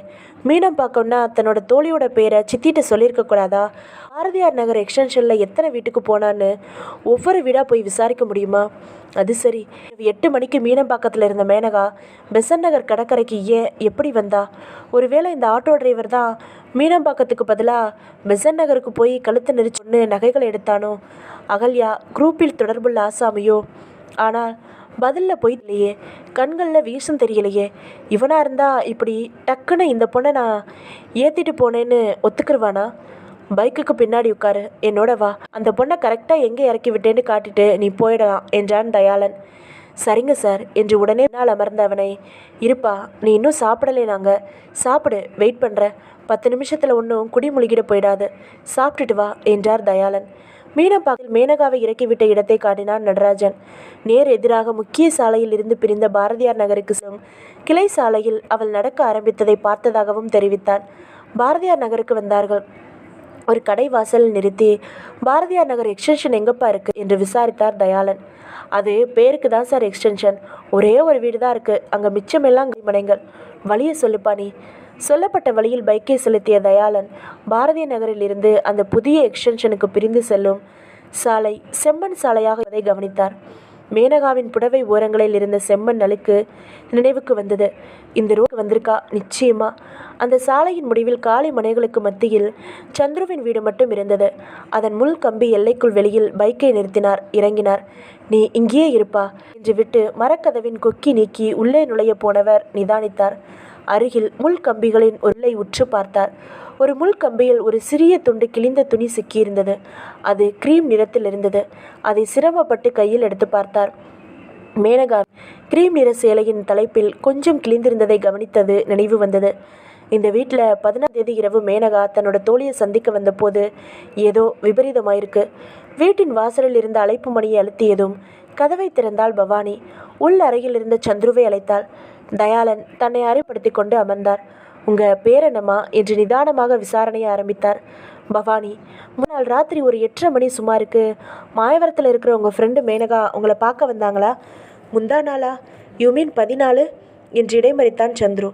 மீனம்பாக்கம்னா தன்னோட தோழியோட பேரை சித்திட்ட சொல்லியிருக்கக்கூடாதா? பாரதியார் நகர் எக்ஸ்டென்ஷனில் எத்தனை வீட்டுக்கு போனான்னு ஒவ்வொரு வீடாக போய் விசாரிக்க முடியுமா? அது சரி, 8 மணிக்கு மீனம்பாக்கத்தில் இருந்த மேனகா பெசன் நகர் கடற்கரைக்கு ஏன் எப்படி வந்தா? ஒருவேளை இந்த ஆட்டோ டிரைவர் தான் மீனம்பாக்கத்துக்கு பதிலாக பெசன் நகருக்கு போய் கழுத்தை நெரிச்சொன்னு நகைகளை எடுத்தானோ? அகல்யா குரூப்பில் தொடர்புள்ள ஆசாமியோ? ஆனால் பதிலில் போய் இல்லையே, கண்களில் வீசம் தெரியலையே. இவனாக இருந்தால் இப்படி டக்குன்னு இந்த பொண்ணை நான் ஏற்றிட்டு போனேன்னு ஒத்துக்குருவானா? பைக்குக்கு பின்னாடி உட்காரு, என்னோட வா. அந்த பொண்ணை கரெக்டாக எங்கே இறக்கி விட்டேன்னு காட்டிட்டு நீ போயிடலாம் என்றான் தயாளன். சரிங்க சார் என்று உடனே நாள் அமர்ந்த அவனை, இருப்பா, நீ இன்னும் சாப்பிடலே. நாங்கள் சாப்பிடு, வெயிட் பண்ணுற. 10 நிமிஷத்தில் ஒன்றும் குடிமுழுகிட போயிடாது, சாப்பிட்டுட்டு வா என்றார் தயாளன். மீனம்பாக்கில் மேனகாவை இறக்கிவிட்ட இடத்தை காட்டினான் நடராஜன். நேர் எதிராக முக்கிய சாலையில் இருந்து பிரிந்த பாரதியார் நகருக்கு செல்லும் கிளை சாலையில் அவள் நடக்க ஆரம்பித்ததை பார்த்ததாகவும் தெரிவித்தான். பாரதியார் நகருக்கு வந்தார்கள். ஒரு கடை வாசலில் நிறுத்தி, பாரதியார் நகர் எக்ஸ்டென்ஷன் எங்கப்பா இருக்கு என்று விசாரித்தார் தயாளன். அது பேருக்கு தான் சார் எக்ஸ்டென்ஷன், ஒரே ஒரு வீடு தான் இருக்கு, அங்கே மிச்சமெல்லாம் மனைங்கள், வழியை சொல்லுப்பா நீ. சொல்லப்பட்ட வழியில் பைக்கை செலுத்திய தயாளன் பாரதிய நகரில் இருந்து அந்த புதிய எக்ஸ்டென்ஷனுக்கு பிரிந்து செல்லும் சாலை செம்மண் சாலையாக இருப்பதை கவனித்தார். மேனகாவின் புடவை ஓரங்களில் இருந்த செம்மண் அழுக்கு நினைவுக்கு வந்தது. இந்த ரோடு வந்திருக்கா நிச்சயமா. அந்த சாலையின் முடிவில் காலி மனைகளுக்கு மத்தியில் சந்துருவின் வீடு மட்டும் இருந்தது. அதன் முள் கம்பி எல்லைக்குள் வெளியில் பைக்கை நிறுத்தினார், இறங்கினார். நீ இங்கேயே இருப்பா என்று விட்டு மரக்கதவின் கொக்கி நீக்கி உள்ளே நுழைய போனவர் நிதானித்தார். அருகில் முள் கம்பிகளின் உள்ளே உற்று பார்த்தார். ஒரு முள் கம்பியில் ஒரு சிறிய துண்டு கிழிந்த துணி சிக்கியிருந்தது. அது கிரீம் நிறத்தில் இருந்தது. அதை சிரமப்பட்டு கையில் எடுத்து பார்த்தார். மேனகா கிரீம் நிற சேலையின் தலைப்பில் கொஞ்சம் கிழிந்திருந்ததை கவனித்தது நினைவு வந்தது. இந்த வீட்டில் 14ஆம் தேதி இரவு மேனகா தன்னோட தோழியை சந்திக்க வந்தபோது ஏதோ விபரீதமாயிருக்கு. வீட்டின் வாசலில் இருந்த அழைப்பு மணியை அழுத்தியதும் கதவை திறந்தாள் பவானி. உள் அறையில் இருந்த சந்துருவை அழைத்தாள். தயாளன் தன்னை அறிவுப்படுத்தி கொண்டு அமர்ந்தார். உங்கள் பேர் என்னம்மா என்று நிதானமாக விசாரணையை ஆரம்பித்தார். பவானி, முன்னாள் ராத்திரி ஒரு 8:30 மணி சுமாருக்கு மாயவரத்தில் இருக்கிற உங்கள் ஃப்ரெண்டு மேனகா உங்களை பார்க்க வந்தாங்களா? முந்தா நாளா? யூ மீன் 14 என்று இடைமறித்தான் சந்துரு.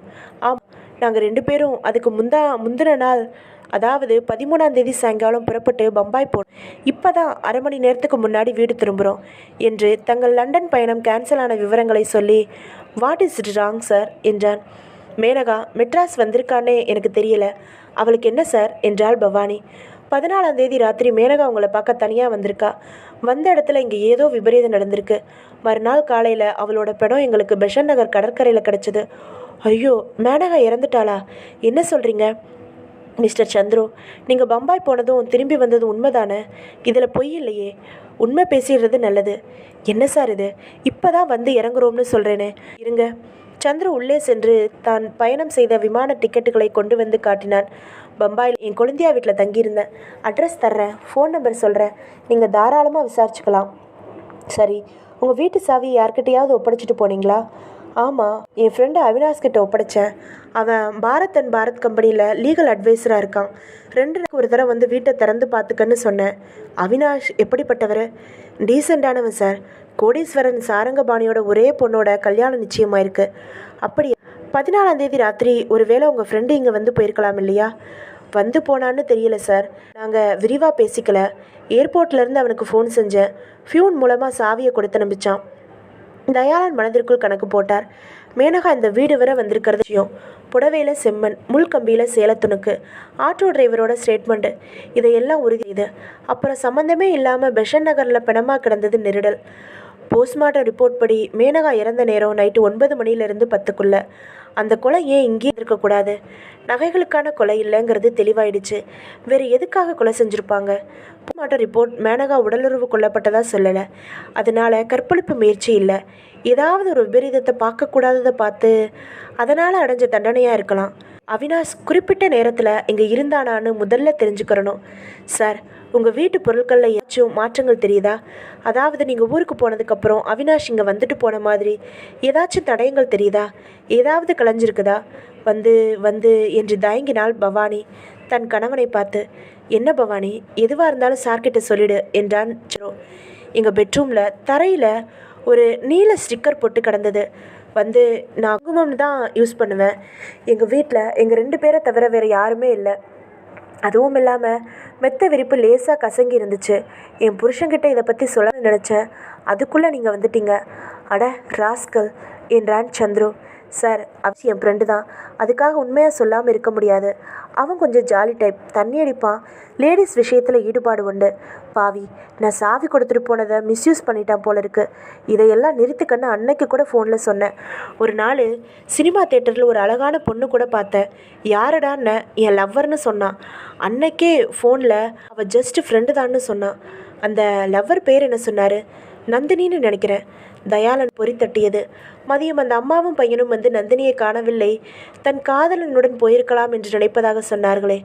ஆமாம், நாங்கள் 2 பேரும் அதுக்கு முந்தின நாள், அதாவது 13ஆம் தேதி சாயங்காலம் புறப்பட்டு பம்பாய் போனோம். இப்போ தான் அரை மணி நேரத்துக்கு முன்னாடி வீடு திரும்புகிறோம் என்று தங்கள் லண்டன் பயணம் கேன்சல் ஆன விவரங்களை சொல்லி, what is it wrong sir என்றான். மேனகா மெட்ராஸ் வந்திருக்கானே எனக்கு தெரியல. அவளுக்கு என்ன சார் என்றாள் பவானி. 14ஆம் தேதி ராத்திரி மேனகா உங்களை பார்க்க தனியாக வந்திருக்கா. வந்த இடத்துல இங்கே ஏதோ விபரீதம் நடந்திருக்கு. மறுநாள் காலையில் அவளோட படம் எங்களுக்கு பெசன் நகர் கடற்கரையில் கிடச்சிது. ஐயோ, மேனகா இறந்துட்டாளா? என்ன சொல்கிறீங்க மிஸ்டர் சந்துரு? நீங்கள் பம்பாய் போனதும் திரும்பி வந்ததும் உண்மைதானே? இதில் பொய் இல்லையே. உண்மை பேசிடுறது நல்லது. என்ன சார் இது, இப்போ தான் வந்து இறங்குறோம்னு சொல்கிறேனே. இருங்க. சந்துரு உள்ளே சென்று தான் பயணம் செய்த விமான டிக்கெட்டுகளை கொண்டு வந்து காட்டினான். பம்பாயில் என் கொழுந்தியா வீட்டில் தங்கியிருந்தேன். அட்ரஸ் தர்றேன், ஃபோன் நம்பர் சொல்கிறேன், நீங்கள் தாராளமாக விசாரிச்சுக்கலாம். சரி, உங்கள் வீட்டு சாவியை யார்கிட்டையாவது ஒப்படைச்சிட்டு போனீங்களா? ஆமாம், என் ஃப்ரெண்டு அவினாஷ்கிட்ட ஒப்படைச்சேன். அவன் பாரத் அண்ட் பாரத் கம்பெனியில் லீகல் அட்வைஸராக இருக்கான். 2 நாளைக்கு ஒரு தடவை வந்து வீட்டை திறந்து பார்த்துக்கன்னு சொன்னேன். அவினாஷ் எப்படிப்பட்டவர்? டீசெண்டானவன் சார். கோடீஸ்வரன் சாரங்கபாணியோட ஒரே பொண்ணோட கல்யாணம் நிச்சயமாயிருக்கு. அப்படியா? 14ஆம் தேதி ராத்திரி ஒருவேளை உங்கள் ஃப்ரெண்டு இங்கே வந்து போயிருக்கலாம் இல்லையா? வந்து போனான்னு தெரியல சார். நாங்கள் விரிவாக பேசிக்கல. ஏர்போர்ட்லேருந்து அவனுக்கு ஃபோன் செஞ்சேன். ஃபியூன் மூலமாக சாவியை கொடுத்து நம்பிச்சான். தயாளன் மனதிற்குள் கணக்கு போட்டார். மேனகா இந்த வீடு வரை வந்திருக்கிறது விஷயம். புடவையில் செம்மண், முள்கம்பியில் சேலத்துணுக்கு, ஆட்டோ டிரைவரோட ஸ்டேட்மெண்ட்டு, இதையெல்லாம் உறுதி செய்து, அப்புறம் சம்மந்தமே இல்லாமல் பெசன் நகரில் பிணமாக கிடந்தது நெருடல். போஸ்ட்மார்ட்டம் ரிப்போர்ட் படி மேனகா இறந்த நேரம் நைட்டு 9 மணிலேருந்து 10க்குள்ளே. அந்த கொலை ஏன் இங்கேயே இருக்கக்கூடாது? நகைகளுக்கான கொலை இல்லைங்கிறது தெளிவாயிடுச்சு. வேறு எதுக்காக கொலை செஞ்சுருப்பாங்க? போஸ்ட்மார்ட்டம் ரிப்போர்ட் மேனகா உடலுறவு கொல்லப்பட்டதாக சொல்லலை. அதனால் கற்பழிப்பு முயற்சி இல்லை. ஏதாவது ஒரு விபரீதத்தை பார்க்கக்கூடாததை பார்த்து அதனால் அடைஞ்ச தண்டனையாக இருக்கலாம். அவினாஷ் குறிப்பிட்ட நேரத்தில் இங்கே இருந்தானான்னு முதல்ல தெரிஞ்சுக்கிறணும். சார், உங்கள் வீட்டு பொருட்களில் ஏதாச்சும் மாற்றங்கள் தெரியுதா? அதாவது நீங்கள் ஊருக்கு போனதுக்கப்புறம் அவினாஷ் இங்கே வந்துட்டு போன மாதிரி ஏதாச்சும் தடயங்கள் தெரியுதா? ஏதாவது கலைஞ்சிருக்குதா? வந்து என்று தயங்கினாள் பவானி தன் கணவனை பார்த்து. என்ன பவானி, எதுவாக இருந்தாலும் சார்கிட்ட சொல்லிடு என்றான் சரோ. எங்கள் பெட்ரூமில் தரையில் ஒரு நீல ஸ்டிக்கர் போட்டு கிடந்தது. நான் குங்குமம் தான் யூஸ் பண்ணுவேன். எங்கள் வீட்டில் எங்கள் 2 பேரை தவிர வேறு யாருமே இல்லை. அதுவும் இல்லாமல் மெத்த விரிப்பு லேசாக கசங்கி இருந்துச்சு. என் புருஷன்கிட்ட இதை பற்றி சொல்லணும்னு நினச்சேன். அதுக்குள்ளே நீங்கள் வந்துட்டீங்க. அட ராஸ்கல் என்றான் சந்துரு. சார், அவசி என் ஃப்ரெண்டு தான். அதுக்காக உண்மையாக சொல்லாமல் இருக்க முடியாது. அவன் கொஞ்சம் ஜாலி டைப், தண்ணி அடிப்பான். லேடிஸ் விஷயத்தில் ஈடுபாடு உண்டு. பாவி, நான் சாவி கொடுத்துட்டு போனதை மிஸ்யூஸ் பண்ணிட்டான் போல இருக்கு. இதையெல்லாம் நிறுத்துக்கன்னு அன்னைக்கு கூட ஃபோனில் சொன்னேன். ஒரு நாள் சினிமா தேட்டரில் ஒரு அழகான பொண்ணு கூட பார்த்தேன். யாரடான்னு என் லவ்வர்னு சொன்னான். அன்னைக்கே ஃபோனில் அவள் ஜஸ்ட் ஃப்ரெண்டு தான்னு சொன்னான். அந்த லவ்வர் பேர் என்ன சொன்னார்? நந்தினின்னு நினைக்கிறேன். தயாளன் பொறி தட்டியது. மதியம் அந்த அம்மாவும் பையனும் வந்து நந்தினியை காணவில்லை, தன் காதலனுடன் போயிருக்கலாம் என்று நினைப்பதாக சொன்னார்களே,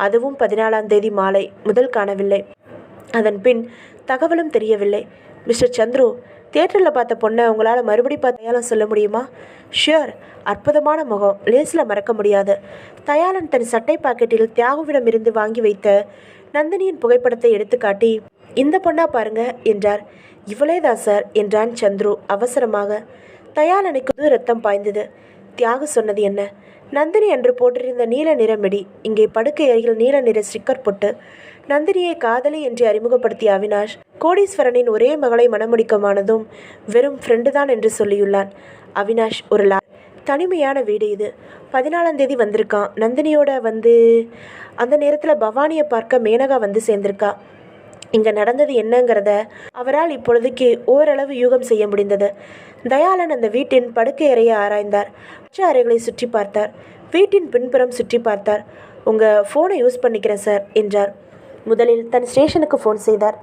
அதுவும் 14ஆம் தேதி மாலை முதல் காணவில்லை. அதன் பின் தகவலும் தெரியவில்லை. மிஸ்டர் சந்துரு, தியேட்டரில் பார்த்த பொண்ணை உங்களால் மறுபடி பார்த்து தயாளன் சொல்ல முடியுமா? ஷியோர். அற்புதமான முகம், லேஸில் மறக்க முடியாது. தயாளன் தன் சட்டை பாக்கெட்டில் தியாகுவிடம் இருந்து வாங்கி வைத்த நந்தினியின் புகைப்படத்தை எடுத்து காட்டி, இந்த பொண்ணா பாருங்க என்றார். இவளே தான் சார் என்றான் சந்துரு அவசரமாக. தயாளனுக்கு புது ரத்தம் பாய்ந்தது. தியாகு சொன்னது என்ன? நந்தினி அன்று போட்டிருந்த நீல நிற மெடி, இங்கே படுக்கை அருகில் நீல நிற ஸ்டிக்கர் போட்டு நந்தினியை காதலி என்று அறிமுகப்படுத்திய அவினாஷ், கோடீஸ்வரனின் ஒரே மகளை மணமுடிக்கமானதும் வெறும் ஃப்ரெண்டு தான் என்று சொல்லியுள்ளான். அவினாஷ் ஒரு தனிமையான வீடு இது. 14ஆம் தேதி வந்திருக்கான். நந்தினியோட வந்து அந்த நேரத்தில் பவானியை பார்க்க மேனகா வந்து சேர்ந்திருக்கா. இங்கே நடந்தது என்னங்கிறத அவரால் இப்பொழுதுக்கு ஓரளவு யூகம் செய்ய முடிந்தது. தயாளன் அந்த வீட்டின் படுக்கை அறையை ஆராய்ந்தார். மற்ற அறைகளை சுற்றி பார்த்தார். வீட்டின் பின்புறம் சுற்றி பார்த்தார். உங்கள் ஃபோனை யூஸ் பண்ணிக்கிறேன் சார் என்றார். முதலில் தன் ஸ்டேஷனுக்கு ஃபோன் செய்தார்.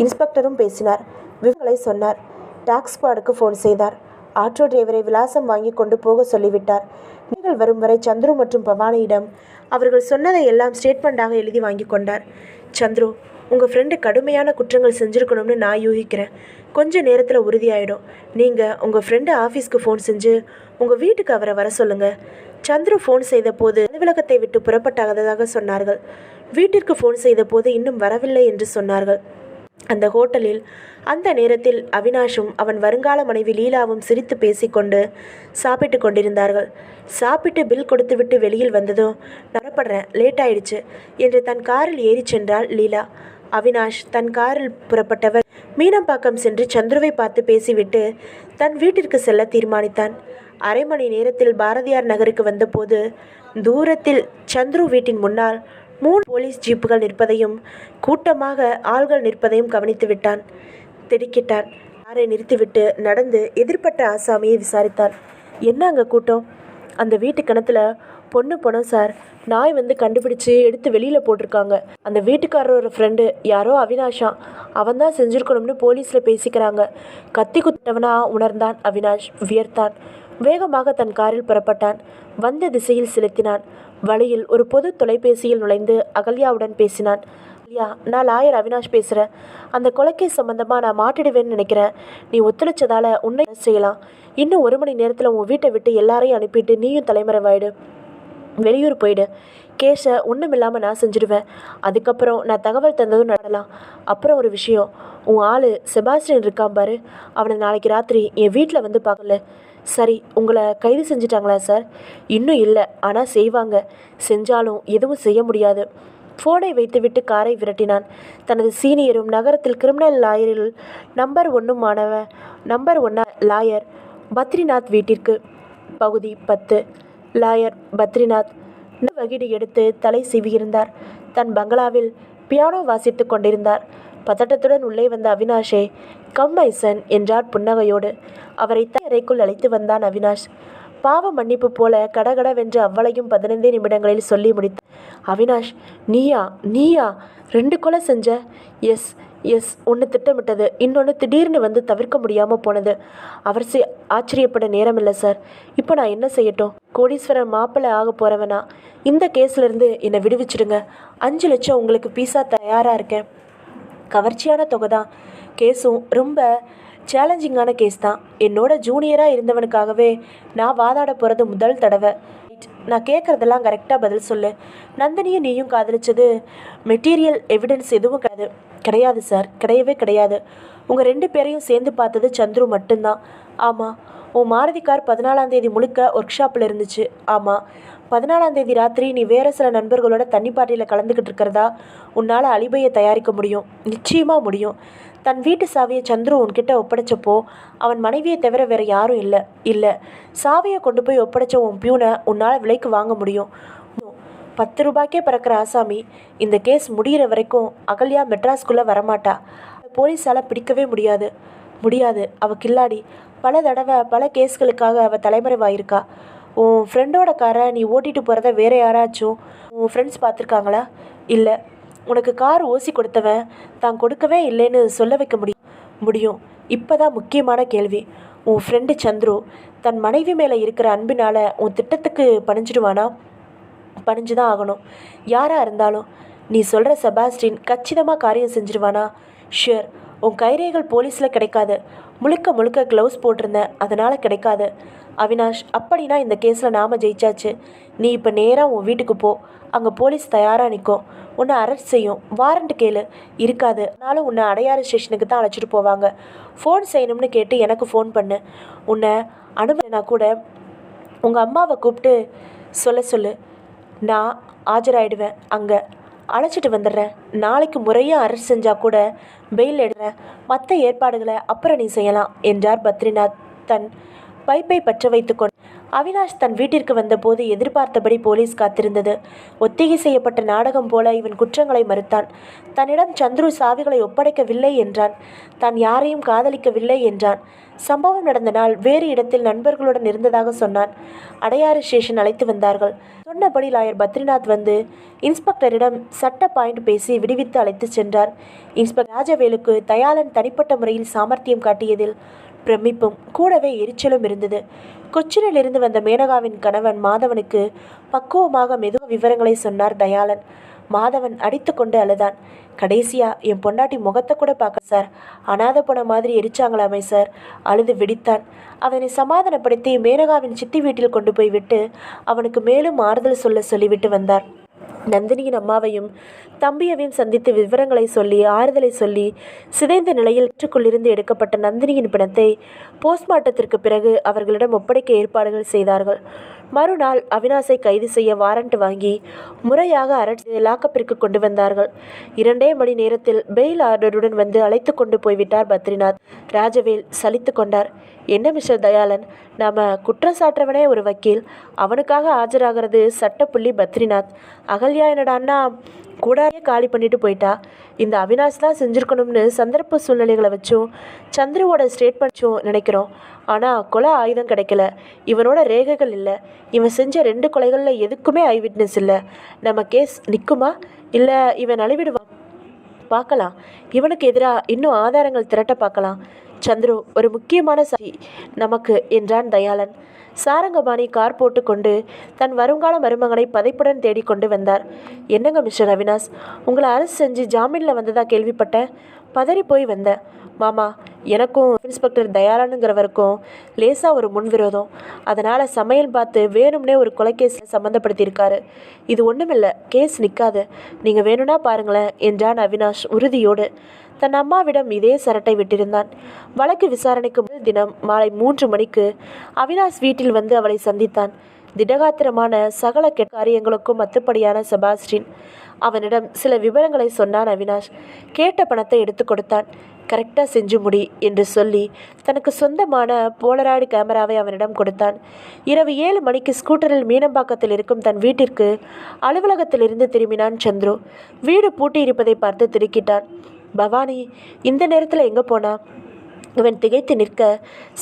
இன்ஸ்பெக்டரும் பேசினார். விவரங்களை சொன்னார். டாக்ஸ் ஸ்குவாடுக்கு ஃபோன் செய்தார். ஆட்டோ டிரைவரை விலாசம் வாங்கி கொண்டு போக சொல்லிவிட்டார். நீங்கள் வரும் வரை சந்துரு மற்றும் பவானியிடம் அவர்கள் சொன்னதை எல்லாம் ஸ்டேட்மெண்ட்டாக எழுதி வாங்கி கொண்டார். சந்துரு, உங்கள் ஃப்ரெண்டு கடுமையான குற்றங்கள் செஞ்சுருக்கணும்னு நான் யூகிக்கிறேன். கொஞ்சம் நேரத்தில் உறுதியாயிடும். நீங்கள் உங்கள் ஃப்ரெண்டு ஆஃபீஸ்க்கு ஃபோன் செஞ்சு உங்கள் வீட்டுக்கு அவரை வர சொல்லுங்கள். சந்துரு ஃபோன் செய்த போது அலுவலகத்தை விட்டு புறப்பட்டாததாக சொன்னார்கள். வீட்டிற்கு ஃபோன் செய்த போது இன்னும் வரவில்லை என்று சொன்னார்கள். அந்த ஹோட்டலில் அந்த நேரத்தில் அவினாஷும் அவன் வருங்கால மனைவி லீலாவும் சிரித்து பேசிக்கொண்டு சாப்பிட்டு கொண்டிருந்தார்கள். சாப்பிட்டு பில் கொடுத்துவிட்டு வெளியில் வந்ததும், நரப்படுறேன், லேட் ஆயிடுச்சு என்று தன் காரில் ஏறி சென்றாள் லீலா. அவினாஷ் தன் காரில் புறப்பட்டவர் மீனம்பாக்கம் சென்று சந்துருவை பார்த்து பேசிவிட்டு தன் வீட்டிற்கு செல்ல தீர்மானித்தான். அரை மணி நேரத்தில் பாரதியார் நகருக்கு வந்தபோது தூரத்தில் சந்துரு வீட்டின் முன்னால் 3 போலீஸ் ஜீப்புகள் நிற்பதையும் கூட்டமாக ஆள்கள் நிற்பதையும் கவனித்து விட்டான். திடுக்கிட்டான். காரை நிறுத்திவிட்டு நடந்து எதிர்பட்ட ஆசாமியை விசாரித்தான். என்ன அங்கே கூட்டம்? அந்த வீட்டு கிணத்துல பொண்ணு பணம் சார், நாய் வந்து கண்டுபிடிச்சு எடுத்து வெளியில் போட்டிருக்காங்க. அந்த வீட்டுக்காரரோட ஃப்ரெண்டு யாரோ அவினாஷா, அவன் தான் செஞ்சுருக்கணும்னு போலீஸில் பேசிக்கிறாங்க. கத்தி குத்தவனா உணர்ந்தான் அவினாஷ். வியர்த்தான். வேகமாக தன் காரில் புறப்பட்டான். வந்த திசையில் செலுத்தினான். வழியில் ஒரு பொது தொலைபேசியில் நுழைந்து அகல்யாவுடன் பேசினான். அகல்யா, நான் லாயர் அவினாஷ் பேசுகிறேன். அந்த கொலைக்கேஸ் சம்மந்தமாக நான் மாட்டிடுவேன்னு நினைக்கிறேன். நீ ஒத்துழைச்சதால் உன்னை செய்யலாம். இன்னும் 1 மணி நேரத்தில் உன் வீட்டை விட்டு எல்லாரையும் அனுப்பிட்டு நீயும் தலைமறைவாயிடு. வெளியூர் போயிடு. கேஸை ஒன்றும் இல்லாமல் நான் செஞ்சுடுவேன். அதுக்கப்புறம் நான் தகவல் தந்ததும் நடலாம். அப்புறம் ஒரு விஷயம், உன் ஆள் செபாஸ்டியன் இருக்கான் பாரு, அவனை நாளைக்கு ராத்திரி என் வீட்டில் வந்து பார்க்கல. சரி, உங்களை கைது செஞ்சிட்டாங்களா சார்? இன்னும் இல்லை, ஆனால் செய்வாங்க. செஞ்சாலும் எதுவும் செய்ய முடியாது. ஃபோனை வைத்துவிட்டு காரை விரட்டினான். தனது சீனியரும் நகரத்தில் கிரிமினல் லாயரில் நம்பர் 1 லாயர் பத்ரிநாத் வீட்டிற்கு. பகுதி 10. லாயர் பத்ரிநாத் வகிடு எடுத்து தலை சீவியிருந்தார். தன் பங்களாவில் பியானோ வாசித்து கொண்டிருந்தார். பதட்டத்துடன் உள்ளே வந்த அவினாஷை, கம் மை சன் என்றார் புன்னகையோடு. அவரை அறைக்குள் அழைத்து வந்தான் அவினாஷ். பாவ மன்னிப்பு போல கடகடவென்று அவ்வளையும் 15 நிமிடங்களில் சொல்லி முடித்தார். அவினாஷ், நீயா 2 கொலை செஞ்ச? எஸ், ஒன்று திட்டமிட்டது, இன்னொன்று திடீர்னு வந்து தவிர்க்க முடியாமல் போனது. அவர் ஆச்சரியப்பட நேரமில்லை சார். இப்போ நான் என்ன செய்யட்டும்? கோடீஸ்வரன் மாப்பிள்ளை ஆக போகிறவனா? இந்த கேஸ்லேருந்து என்னை விடுவிச்சிடுங்க. 5 லட்சம் உங்களுக்கு பீஸா தயாராக இருக்கேன். கவர்ச்சியான தொகை தான். கேஸும் ரொம்ப சேலஞ்சிங்கான கேஸ் தான். என்னோட ஜூனியராக இருந்தவனுக்காகவே நான் வாதாட போகிறது முதல் தடவை. நான் கேட்குறதெல்லாம் கரெக்டாக பதில் சொல்லு. நந்தினியும் நீயும் காதலிச்சது மெட்டீரியல் எவிடன்ஸ் எதுவும் கிடையாது சார், கிடையவே கிடையாது. உங்கள் 2 பேரையும் சேர்ந்து பார்த்தது சந்துரு மட்டும்தான். ஆமாம். உன் மாருதி கார் 14ஆம் தேதி முழுக்க ஒர்க் ஷாப்பில் இருந்துச்சு. ஆமாம். 14ஆம் தேதி ராத்திரி நீ வேறு சில நண்பர்களோட தண்ணி பார்ட்டியில் கலந்துக்கிட்டு இருக்கிறதா உன்னால் அலிபையை தயாரிக்க முடியும். நிச்சயமாக முடியும். தன் வீட்டு சாவியை சந்துரு உன்கிட்ட ஒப்படைச்சப்போ அவன் மனைவியை தவிர வேறு யாரும் இல்லை. சாவியை கொண்டு போய் ஒப்படைச்ச உன் பியூனை உன்னால் விலைக்கு வாங்க முடியும். 10 ரூபாய்க்கே பிறக்கிற ஆசாமி இந்த கேஸ் முடிகிற வரைக்கும் அகல்யா மெட்ராஸ்குள்ளே வரமாட்டா. போலீஸால் பிடிக்கவே முடியாது. அவள் கில்லாடி. பல தடவை பல கேஸ்களுக்காக அவள் தலைமறைவாயிருக்கா. உன் ஃப்ரெண்டோட காரை நீ ஓட்டிகிட்டு போகிறத வேறு யாராச்சும் உன் ஃப்ரெண்ட்ஸ் பார்த்துருக்காங்களா? இல்லை. உனக்கு கார் ஓசி கொடுத்தவன் தான் கொடுக்கவே இல்லைன்னு சொல்ல வைக்க முடியும். இப்போதான் முக்கியமான கேள்வி. உன் ஃப்ரெண்டு சந்துரு தன் மனைவி மேலே இருக்கிற அன்பினால் உன் திட்டத்துக்கு பணிஞ்சிடுவானா? பணிஞ்சு தான் ஆகணும். யாராக இருந்தாலும். நீ சொல்கிற செபாஸ்டின் கச்சிதமாக காரியம் செஞ்சிருவானா? ஷியர். உன் கைரேகைகள் போலீஸில் கிடைக்காது. முழுக்க முழுக்க க்ளவுஸ் போட்டிருந்தேன், அதனால் கிடைக்காது. அவினாஷ், அப்படின்னா இந்த கேஸில் நாம் ஜெயிச்சாச்சு. நீ இப்போ நேராக உன் வீட்டுக்கு போ. அங்கே போலீஸ் தயாராக நிற்கும். உன்னை அரெஸ்ட் செய்யும். வாரண்ட் கேளு. இருக்காது. ஆனாலும் உன்னை அடையாறு ஸ்டேஷனுக்கு தான் அழைச்சிட்டு போவாங்க. ஃபோன் செய்யணும்னு கேட்டு எனக்கு ஃபோன் பண்ணு. உன்னை அனுமதினா கூட உங்கள் அம்மாவை கூப்பிட்டு சொல்லு. நான் ஆஜராயிடுவேன். அங்கே அழைச்சிட்டு வந்துடுறேன். நாளைக்கு முறையாக அரெஸ்ட் செஞ்சால் கூட பெயில் எடுறேன். மற்ற ஏற்பாடுகளை அப்புறம் நீ செய்யலாம் என்றார் பத்ரிநாத் தன் பைப்பை பற்ற வைத்துக்கொண்டு. அவினாஷ் தன் வீட்டிற்கு வந்தபோது எதிர்பார்த்தபடி போலீஸ் காத்திருந்தது. ஒத்திகை செய்யப்பட்ட நாடகம் போல இவன் குற்றங்களை மறுத்தான். தன்னிடம் சந்துரு சாவிகளை ஒப்படைக்கவில்லை என்றான். தான் யாரையும் காதலிக்கவில்லை என்றான். சம்பவம் நடந்த நாள் வேறு இடத்தில் நண்பர்களுடன் இருந்ததாக சொன்னான். அடையாறு ஸ்டேஷன் அழைத்து வந்தார்கள். சொன்னபடி லாயர் பத்ரிநாத் வந்து இன்ஸ்பெக்டரிடம் சட்ட பாயிண்ட் பேசி விடுவித்து அழைத்து சென்றார். இன்ஸ்பெக்டர் ராஜவேலுக்கு தயாளன் தனிப்பட்ட முறையில் சாமர்த்தியம் காட்டியதில் பிரமிப்பும் கூடவே எரிச்சலும் இருந்தது. கொச்சினிலிருந்து வந்த மேனகாவின் கணவன் மாதவனுக்கு பக்குவமாக மெதுவாக விவரங்களை சொன்னார் தயாளன். மாதவன் அடித்து கொண்டு அழுதான். கடைசியா என் பொண்டாட்டி முகத்தை கூட பார்க்க சார், அனாதை போன மாதிரி எரிச்சாங்களாமே சார். அழுது விடித்தான். அவனை சமாதானப்படுத்தி மேனகாவின் சித்தி வீட்டில் கொண்டு போய் விட்டு அவனுக்கு மேலும் ஆறுதல் சொல்லிவிட்டு வந்தார். நந்தினியின் அம்மாவையும் தம்பியவையும் சந்தித்து விவரங்களை சொல்லி ஆறுதலை சொல்லி சிதைந்த நிலையில் வீட்டுக்குள்ளிருந்து எடுக்கப்பட்ட நந்தினியின் பிணத்தை போஸ்ட்மார்ட்டத்திற்கு பிறகு அவர்களிடம் ஒப்படைக்க ஏற்பாடுகள் செய்தார்கள். மறுநாள் அவினாஷை கைது செய்ய வாரண்ட் வாங்கி முறையாக அரசு லாக்கப்பிற்கு கொண்டு வந்தார்கள். 2 மணி நேரத்தில் பெயில் ஆர்டருடன் வந்து அழைத்து கொண்டு போய்விட்டார் பத்ரிநாத். ராஜவேல் சலித்து கொண்டார். என்ன மிஸ்டர் தயாளன், நாம் குற்றம் சாட்டுறவனே ஒரு வக்கீல், அவனுக்காக ஆஜராகிறது சட்டப்புள்ளி பத்ரிநாத். அகல்யா என்னடான்னா கூடாயே காலி பண்ணிட்டு போயிட்டா. இந்த அவினாஷ் தான் செஞ்சுருக்கணும்னு சந்தர்ப்ப சூழ்நிலைகளை வச்சும் சந்துருவோட ஸ்டேட்மெண்ட்ஸும் நினைக்கிறோம். ஆனால் கொலை ஆயுதம் கிடைக்கல, இவனோட ரேகைகள் இல்லை, இவன் செஞ்ச 2 கொலைகளில் எதுக்குமே ஐ விட்னஸ் இல்லை. நம்ம கேஸ் நிற்குமா இல்லை இவன் அழிவிடுவான்? பார்க்கலாம். இவனுக்கு எதிராக இன்னும் ஆதாரங்கள் திரட்ட பார்க்கலாம். சந்துரு ஒரு முக்கியமான சாட்சி நமக்கு என்றான் தயாளன். சாரங்கபாணி கார் போட்டுக்கொண்டு தன் வருங்கால மருமகனை பதைப்புடன் தேடிக்கொண்டு வந்தார். என்னங்க மிஸ்டர் அவினாஷ், உங்களை அரெஸ்ட் செஞ்சு ஜாமீனில் வந்ததா கேள்விப்பட்டேன். பதறி போய் வந்தேன். மாமா, எனக்கும் இன்ஸ்பெக்டர் தயாளனுங்கிறவருக்கும் லேசாக ஒரு முன்விரோதம். அதனால் சமையல் பார்த்து வேணும்னே ஒரு கொலைக்கேஸ் சம்மந்தப்படுத்தியிருக்காரு. இது ஒன்றுமில்லை, கேஸ் நிற்காது. நீங்கள் வேணும்னா பாருங்களேன் என்றான் அவினாஷ் உறுதியோடு. தன் அம்மாவிடம் இதே சரட்டை விட்டிருந்தான். வழக்கு விசாரணைக்கு முதல் தினம் மாலை 3 மணிக்கு அவினாஷ் வீட்டில் வந்து அவளை சந்தித்தான். திடகாத்திரமான சகல காரியங்களுக்கும் மத்துப்படியான செபாஸ்டின். அவனிடம் சில விவரங்களை சொன்னான் அவினாஷ். கேட்ட பணத்தை எடுத்து கொடுத்தான். கரெக்டாக செஞ்சு முடி என்று சொல்லி தனக்கு சொந்தமான போலராய்டு கேமராவை அவனிடம் கொடுத்தான். இரவு 7 மணிக்கு ஸ்கூட்டரில் மீனம்பாக்கத்தில் இருக்கும் தன் வீட்டிற்கு அலுவலகத்திலிருந்து திரும்பினான் சந்துரு. வீடு பூட்டி இருப்பதை பார்த்து திடுக்கிட்டான். பவானி இந்த நேரத்தில் எங்கே போனா? அவன் திகைத்து நிற்க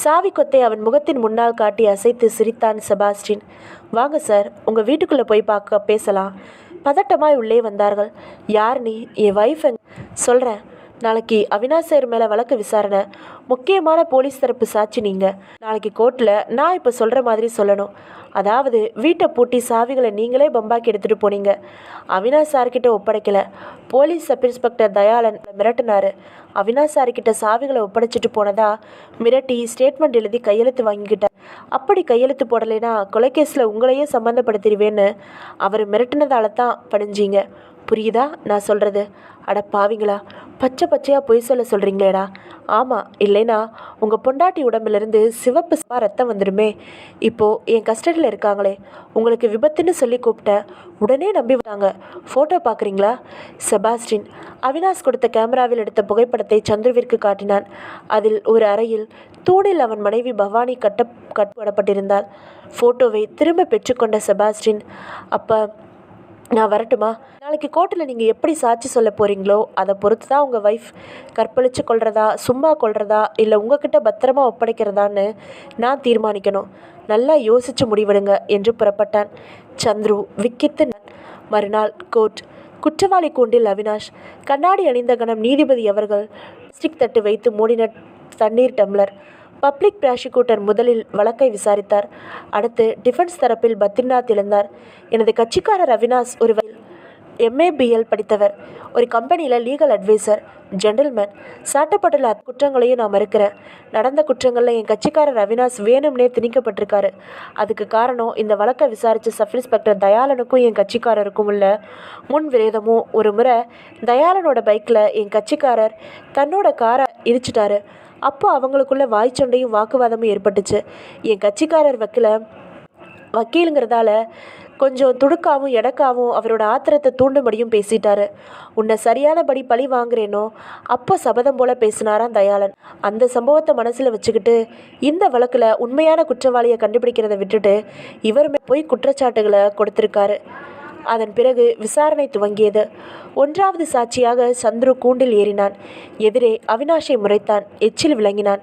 சாவி கொத்தை அவன் முகத்தின் முன்னால் காட்டி அசைத்து சிரித்தான் செபாஸ்டின். வாங்க சார், உங்கள் வீட்டுக்குள்ளே போய் பேசலாம். பதட்டமாய் உள்ளே வந்தார்கள். யார் நீ? என் வைஃப் சொல்கிறேன். நாளைக்கு அவினாஷ் சார் மேலே வழக்கு விசாரணை. முக்கியமான போலீஸ் தரப்பு சாட்சி நீங்கள். நாளைக்கு கோர்ட்டில் நான் இப்போ சொல்கிற மாதிரி சொல்லணும். அதாவது வீட்டை பூட்டி சாவிகளை நீங்களே பம்பாக்கி எடுத்துகிட்டு போனீங்க. அவினாஷ் சார்கிட்ட ஒப்படைக்கலை. போலீஸ் சப் இன்ஸ்பெக்டர் தயாளன் மிரட்டினார். அவினாஷ் சார்கிட்ட சாவிகளை ஒப்படைச்சிட்டு போனதா மிரட்டி ஸ்டேட்மெண்ட் எழுதி கையெழுத்து வாங்கிக்கிட்டார். அப்படி கையெழுத்து போடலைன்னா கொலைகேஸில் உங்களையே சம்மந்தப்படுத்திடுவேன்னு அவர் மிரட்டினதால தான் பணிஞ்சிங்க. புரியுதா நான் சொல்கிறது? அட பாவிங்களா, பச்சையாக பொய் சொல்கிறீங்களேடா. ஆமாம், இல்லைனா உங்கள் பொண்டாட்டி உடம்புலேருந்து சிவப்பு ரத்தம் வந்துடுமே. இப்போது என் கஸ்டடியில் இருக்காங்களே, உங்களுக்கு விபத்துன்னு சொல்லி கூப்பிட்டேன், உடனே நம்பி வந்தாங்க. ஃபோட்டோ பார்க்குறீங்களா? செபாஸ்டின் அவினாஷ் கொடுத்த கேமராவில் எடுத்த புகைப்படத்தை சந்துருவிற்கு காட்டினான். அதில் ஒரு அறையில் தூணில் அவன் மனைவி பவானி கட்டுப்படப்பட்டிருந்தாள். ஃபோட்டோவை திரும்ப பெற்றுக்கொண்ட செபாஸ்டின், அப்போ நான் வரட்டுமா? நாளைக்கு கோர்ட்டில் நீங்கள் எப்படி சாட்சி சொல்ல போகிறீங்களோ அதை பொறுத்து தான் உங்கள் வைஃப் கற்பழித்து கொள்றதா, சும்மா கொள்றதா, இல்லை உங்ககிட்ட பத்திரமா ஒப்படைக்கிறதான்னு நான் தீர்மானிக்கணும். நல்லா யோசித்து முடிவெடுங்க என்று புறப்பட்டான். சந்துரு விக்கித்து. மறுநாள் கோர்ட். குற்றவாளி கூண்டில் அவினாஷ். கண்ணாடி அணிந்த கணம் நீதிபதி அவர்கள் பிளாஸ்டிக் தட்டு வைத்து மூடின தண்ணீர் டம்ளர். பப்ளிக் ப்ராசிக்யூட்டர் முதலில் வழக்கை விசாரித்தார். அடுத்து டிஃபென்ஸ் தரப்பில் பத்ரிநாத் எழுந்தார். எனது கட்சிக்காரர் அவினாஷ் ஒரு MABL படித்தவர், ஒரு கம்பெனியில் லீகல் அட்வைசர், ஜென்டில்மேன். சாட்டப்பட்டுள்ள குற்றங்களையும் நான் மறுக்கிறேன். நடந்த குற்றங்களில் என் கட்சிக்காரர் அவினாஷ் வேணும்னே திணிக்கப்பட்டிருக்காரு. அதுக்கு காரணம் இந்த வழக்கை விசாரித்த சப் இன்ஸ்பெக்டர் தயாளனுக்கும் என் கட்சிக்காரருக்கும் உள்ள முன் விரோதமும். ஒரு முறை தயாளனோட பைக்கில் என் கட்சிக்காரர் தன்னோட காரை இடிச்சிட்டாரு. அப்போ அவங்களுக்குள்ள வாய்ச்சண்டையும் வாக்குவாதமும் ஏற்பட்டுச்சு. என் கட்சிக்காரர் வக்கீலுங்கிறதால கொஞ்சம் துடுக்காவும் எடக்காவும் அவரோட ஆத்திரத்தை தூண்டும்படியும் பேசிட்டாரு. உன்னை சரியானபடி பழி வாங்குறேனோ அப்போ சபதம் போல பேசினாராம் தயாளன். அந்த சம்பவத்தை மனசில் வச்சுக்கிட்டு இந்த வழக்கில் உண்மையான குற்றவாளியை கண்டுபிடிக்கிறத விட்டுட்டு இவருமே போய் குற்றச்சாட்டுகளை கொடுத்துருக்காரு. அதன் பிறகு விசாரணை துவங்கியது. 1வது சாட்சியாக சந்துரு கூண்டில் ஏறினான். எதிரே அவினாஷை முறைத்தான், எச்சில் விளங்கினான்.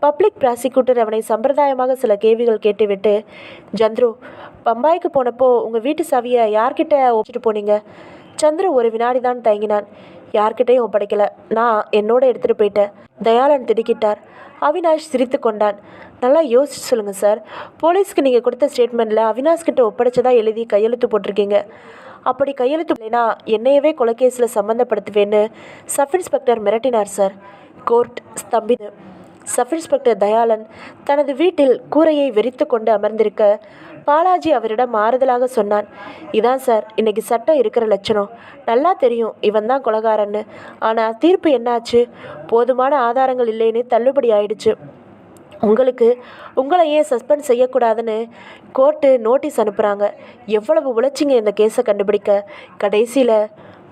பப்ளிக் ப்ராசிக்யூட்டர் அவனை சம்பிரதாயமாக சில கேள்விகள் கேட்டுவிட்டு, சந்துரு, பம்பாய்க்கு போனப்போ உங்கள் வீட்டு சாவியை யார்கிட்ட ஒப்பிட்டு போனீங்க? சந்துரு ஒரு வினாடி தான் தயங்கினான். யார்கிட்டையும் ஒப்படைக்கல, நான் என்னோட எடுத்துகிட்டு போயிட்டேன். தயாளன் திடுக்கிட்டார். அவினாஷ் சிரித்து கொண்டான். நல்லா யோசிச்சு சொல்லுங்கள் சார். போலீஸ்க்கு நீங்கள் கொடுத்த ஸ்டேட்மெண்ட்டில் அவினாஷ் கிட்ட ஒப்படைச்சதா எழுதி கையெழுத்து போட்டிருக்கீங்க. அப்படி கையெழுத்து இல்லைனா என்னையவே கொலைகேஸில் சம்மந்தப்படுத்துவேன்னு சப் இன்ஸ்பெக்டர் மிரட்டினார் சார். கோர்ட் ஸ்தம்பிது. சப் இன்ஸ்பெக்டர் தயாளன் தனது வீட்டில் கூரையை வெறித்து கொண்டு அமர்ந்திருக்க பாலாஜி அவரிடம் ஆறுதலாக சொன்னான். இதான் சார் இன்னைக்கு சட்டம் இருக்கிற லட்சணம். நல்லா தெரியும் இவன் தான் கொலைகாரன்னு. ஆனால் தீர்ப்பு என்னாச்சு? போதுமான ஆதாரங்கள் இல்லைன்னு தள்ளுபடி ஆயிடுச்சு. உங்களை ஏன் சஸ்பெண்ட் செய்யக்கூடாதுன்னு கோர்ட்டு நோட்டீஸ் அனுப்புகிறாங்க. எவ்வளவு உழைச்சிங்க இந்த கேஸை கண்டுபிடிக்க. கடைசியில்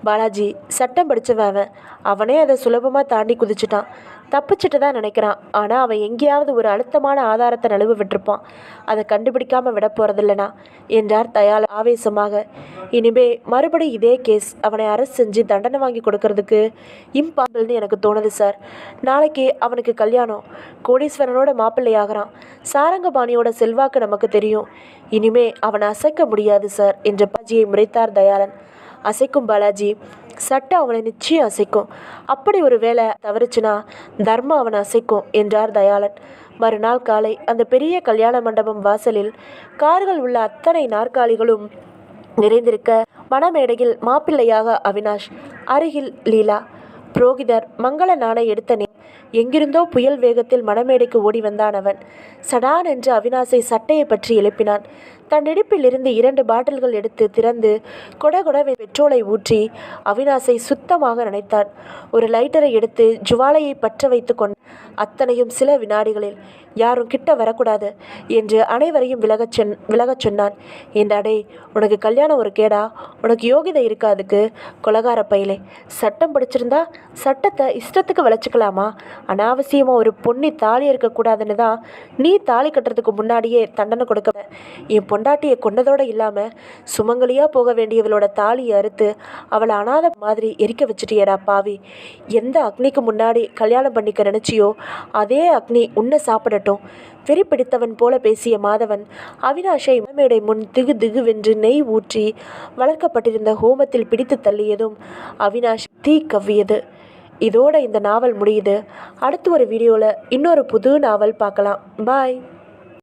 பாலாஜி சட்டம் படித்தவன். அவனே அதை சுலபமாக தாண்டி குதிச்சிட்டான். தப்பிச்சுட்டு தான் நினைக்கிறான். ஆனால் அவன் எங்கேயாவது ஒரு அழுத்தமான ஆதாரத்தை நழுவு விட்டுருப்பான். அதை கண்டுபிடிக்காமல் விட போகிறதில்லனா என்றார் தயாள ஆவேசமாக. இனிமே மறுபடி இதே கேஸ் அவனை அரெஸ்ட் செஞ்சு தண்டனை வாங்கி கொடுக்கறதுக்கு இம்பாசிபிள்னு எனக்கு தோணுது சார். நாளைக்கு அவனுக்கு கல்யாணம். கோடீஸ்வரனோட மாப்பிள்ளையாகிறான். சாரங்கபாணியோட செல்வாக்கு நமக்கு தெரியும். இனிமே அவனை அசைக்க முடியாது சார் என்ற பாஜியை முறைத்தார் தயாளன். அசைக்கும் பாலாஜி, சட்டம் அவனை நிச்சயம் அசைக்கும். அப்படி ஒரு வேளை தவறுச்சுன்னா தர்மம் அவனை அசைக்கும் என்றார் தயாளன். மறுநாள் காலை அந்த பெரிய கல்யாண மண்டபம் வாசலில் கார்கள் உள்ள அத்தனை நாற்காலிகளும் நிறைந்திருக்க மணமேடையில் மாப்பிள்ளையாக அவினாஷ், அருகில் லீலா. புரோகிதர் மங்கள நாணை எடுத்தனே எங்கிருந்தோ புயல் வேகத்தில் மணமேடைக்கு ஓடி வந்தான் அவன். சடான் என்று அவினாஷை சட்டையை பற்றி எழுப்பினான். தன் இடுப்பில் இருந்து 2 பாட்டில்கள் எடுத்து திறந்து கொடகொடவை பெட்ரோலை ஊற்றி அவினாஷை சுத்தமாக நனைத்தான். ஒரு லைட்டரை எடுத்து ஜுவாலையை பற்ற வைத்து கொண்டு அத்தனையும் சில வினாடிகளில் யாரும் கிட்ட வரக்கூடாது என்று அனைவரையும் விலகச் சொன்னான். ஏண்டாடே, உனக்கு கல்யாணம் ஒரு கேடா? உனக்கு யோகிதை இருக்காதுக்கு கொலகார பையிலே. சட்டம் படிச்சிருந்தா சட்டத்தை இஷ்டத்துக்கு விளைச்சிக்கலாமா? அனாவசியமாக ஒரு பொண்ணி தாலி இருக்கக்கூடாதுன்னு தான் நீ தாலி கட்டுறதுக்கு முன்னாடியே தண்டனை கொடுக்க. என் பொண்டாட்டியை கொண்டதோடு இல்லாமல் சுமங்கலியாக போக வேண்டியவளோட தாலியை அறுத்து அவளை அனாதை மாதிரி எரிக்க வச்சுட்டியடா பாவி. எந்த அக்னிக்கு முன்னாடி கல்யாணம் பண்ணிக்க நினச்சியோ அதே அக்னி உன்னை சாப்பிடட்டும். வெறி பிடித்தவன் போல பேசிய மாதவன் அவினாஷை மணமேடை முன் திகு திகுவென்று நெய் ஊற்றி வளர்க்கப்பட்டிருந்த ஹோமத்தில் பிடித்து தள்ளியதும் அவினாஷ் தீ கவ்வியது. இதோட இந்த நாவல் முடியுது. அடுத்து ஒரு வீடியோவில் இன்னொரு புது நாவல் பார்க்கலாம். பாய்.